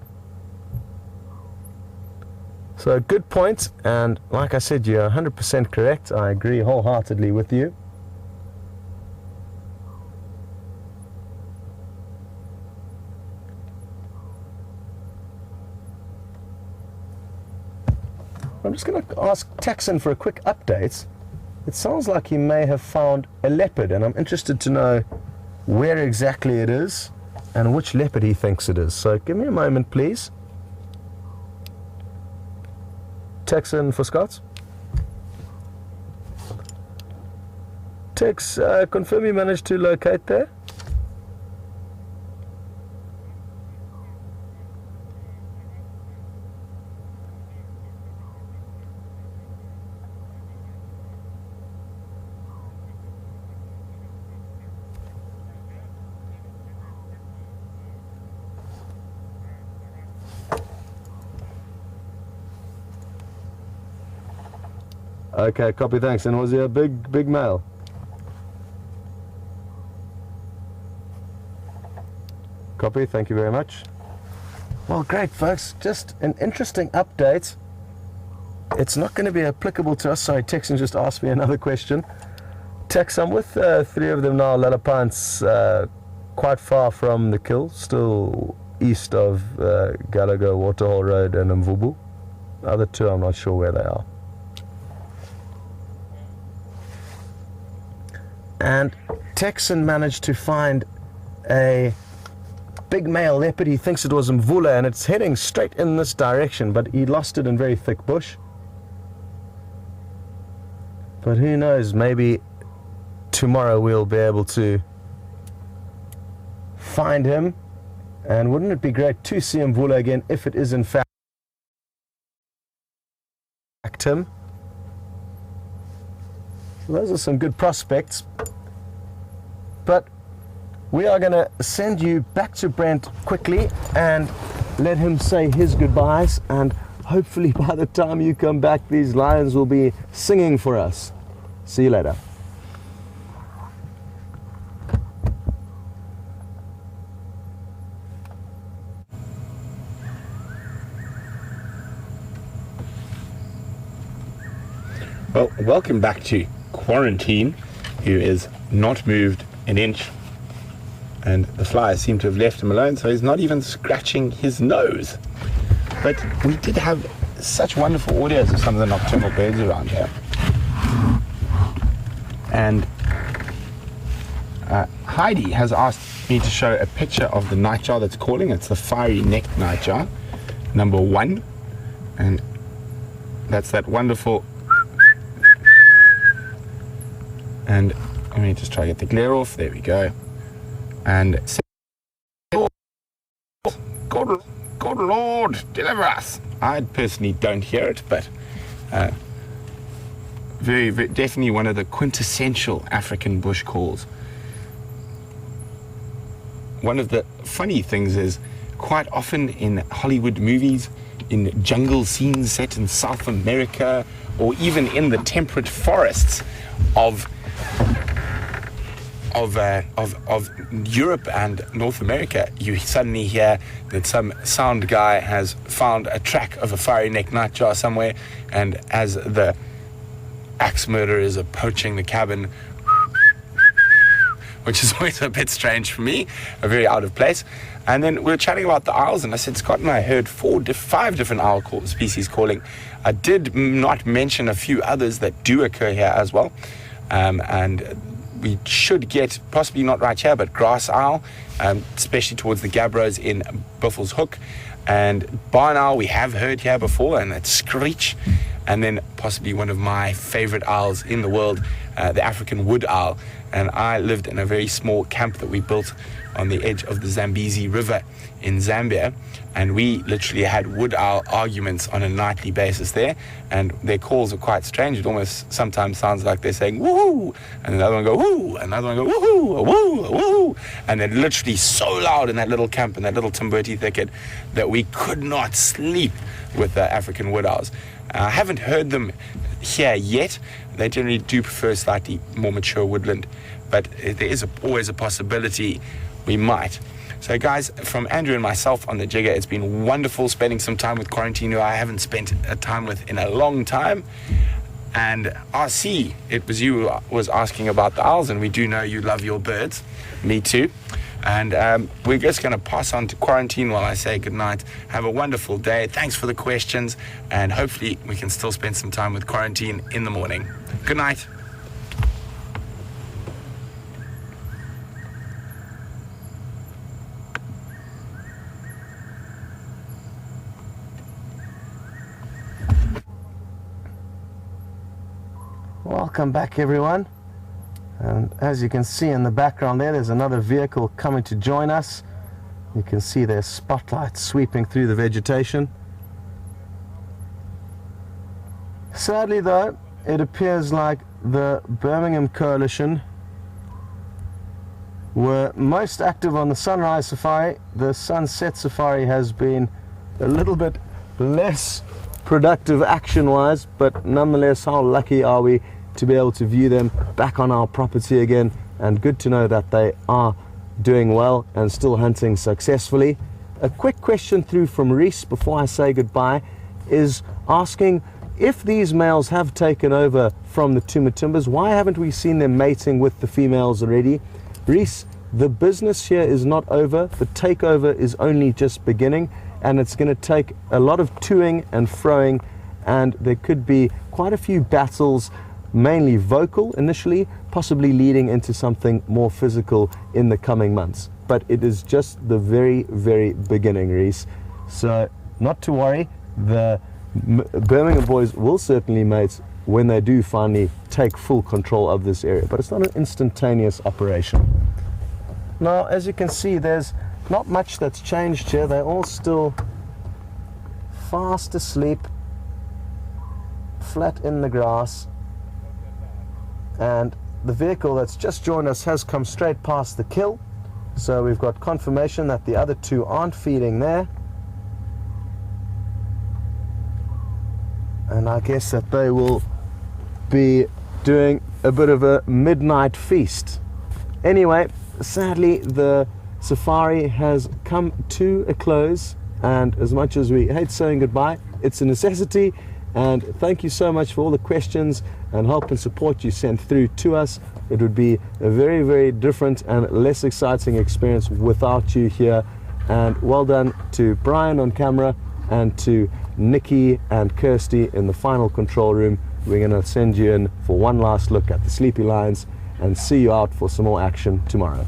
So good point, and like I said, you're 100% correct. I agree wholeheartedly with you. I'm just going to ask Texan for a quick update. It sounds like he may have found a leopard, and I'm interested to know where exactly it is and which leopard he thinks it is. So give me a moment, please. Texan for Scots. Tex, confirm you managed to locate there? Okay, copy, thanks. And was he a big male? Copy, thank you very much. Well, great, folks. Just an interesting update. It's not going to be applicable to us. Sorry, Texan just asked me another question. Tex, I'm with 3 of them now, Lalapants, quite far from the kill, still east of Gallagher, Waterhole Road and Mvubu. The other 2, I'm not sure where they are. And Texan managed to find a big male leopard. He thinks it was Mvula, and it's heading straight in this direction, but he lost it in very thick bush. But who knows, maybe tomorrow we'll be able to find him. And wouldn't it be great to see Mvula again if it is in fact him? Those are some good prospects, but we are going to send you back to Brent quickly and let him say his goodbyes, and hopefully by the time you come back these lions will be singing for us. See you later. Well, welcome back to Quarantine, who is not moved an inch, and the flies seem to have left him alone, so he's not even scratching his nose. But we did have such wonderful audios of some of the nocturnal birds around here, and Heidi has asked me to show a picture of the nightjar that's calling. It's the fiery-necked nightjar, number 1, and that's that wonderful. And let me just try to get the glare off. There we go. And God Lord, deliver us. I personally don't hear it, but very definitely one of the quintessential African bush calls. One of the funny things is, quite often in Hollywood movies, in jungle scenes set in South America, or even in the temperate forests of Europe and North America, you suddenly hear that some sound guy has found a track of a fiery-necked nightjar somewhere, and as the axe murderer is approaching the cabin, which is always a bit strange for me, very out of place. And then we were chatting about the owls, and I said, Scott and I heard 5 different owl species calling. I did not mention a few others that do occur here as well. And we should get, possibly not right here, but grass owl, especially towards the Gabbros in Buffels Hook. And barn owl we have heard here before, and that's screech. And then possibly one of my favorite owls in the world, the African wood owl. And I lived in a very small camp that we built on the edge of the Zambezi River in Zambia, and we literally had wood owl arguments on a nightly basis there, and their calls are quite strange. It almost sometimes sounds like they're saying woohoo, and another one go woo, and another one go woohoo, woo, woo, and they're literally so loud in that little camp, in that little Timberti thicket, that we could not sleep with the African wood owls. I haven't heard them here yet. They generally do prefer slightly more mature woodland, but there is always a possibility we might. So guys, from Andrew and myself on the jigger, it's been wonderful spending some time with Quarantine, who I haven't spent a time with in a long time. And RC, it was you who was asking about the owls, and we do know you love your birds. Me too. And we're just going to pass on to Quarantine while I say goodnight. Have a wonderful day. Thanks for the questions, and hopefully we can still spend some time with Quarantine in the morning. Good night. Welcome back, everyone. And as you can see in the background there's another vehicle coming to join us. You can see their spotlights sweeping through the vegetation. Sadly though, it appears like the Birmingham Coalition were most active on the sunrise safari. The sunset safari has been a little bit less productive action-wise, but nonetheless, how lucky are we to be able to view them back on our property again, and good to know that they are doing well and still hunting successfully. A quick question through from Reese before I say goodbye is asking, if these males have taken over from the Tumatimbas, why haven't we seen them mating with the females already? Reese, the business here is not over. The takeover is only just beginning, and it's going to take a lot of toing and froing, and there could be quite a few battles, mainly vocal initially, possibly leading into something more physical in the coming months. But it is just the very, very beginning, Reese. So not to worry, the Birmingham Boys will certainly mate when they do finally take full control of this area, but it's not an instantaneous operation. Now, as you can see, there's not much that's changed here. They're all still fast asleep, flat in the grass, and the vehicle that's just joined us has come straight past the kill, so we've got confirmation that the other two aren't feeding there, and I guess that they will be doing a bit of a midnight feast. Anyway, sadly the safari has come to a close, and as much as we hate saying goodbye, it's a necessity. And thank you so much for all the questions and help and support you sent through to us. It would be a very, very different and less exciting experience without you here. And well done to Brian on camera and to Nikki and Kirsty in the final control room. We're going to send you in for one last look at the sleepy lions and see you out for some more action tomorrow.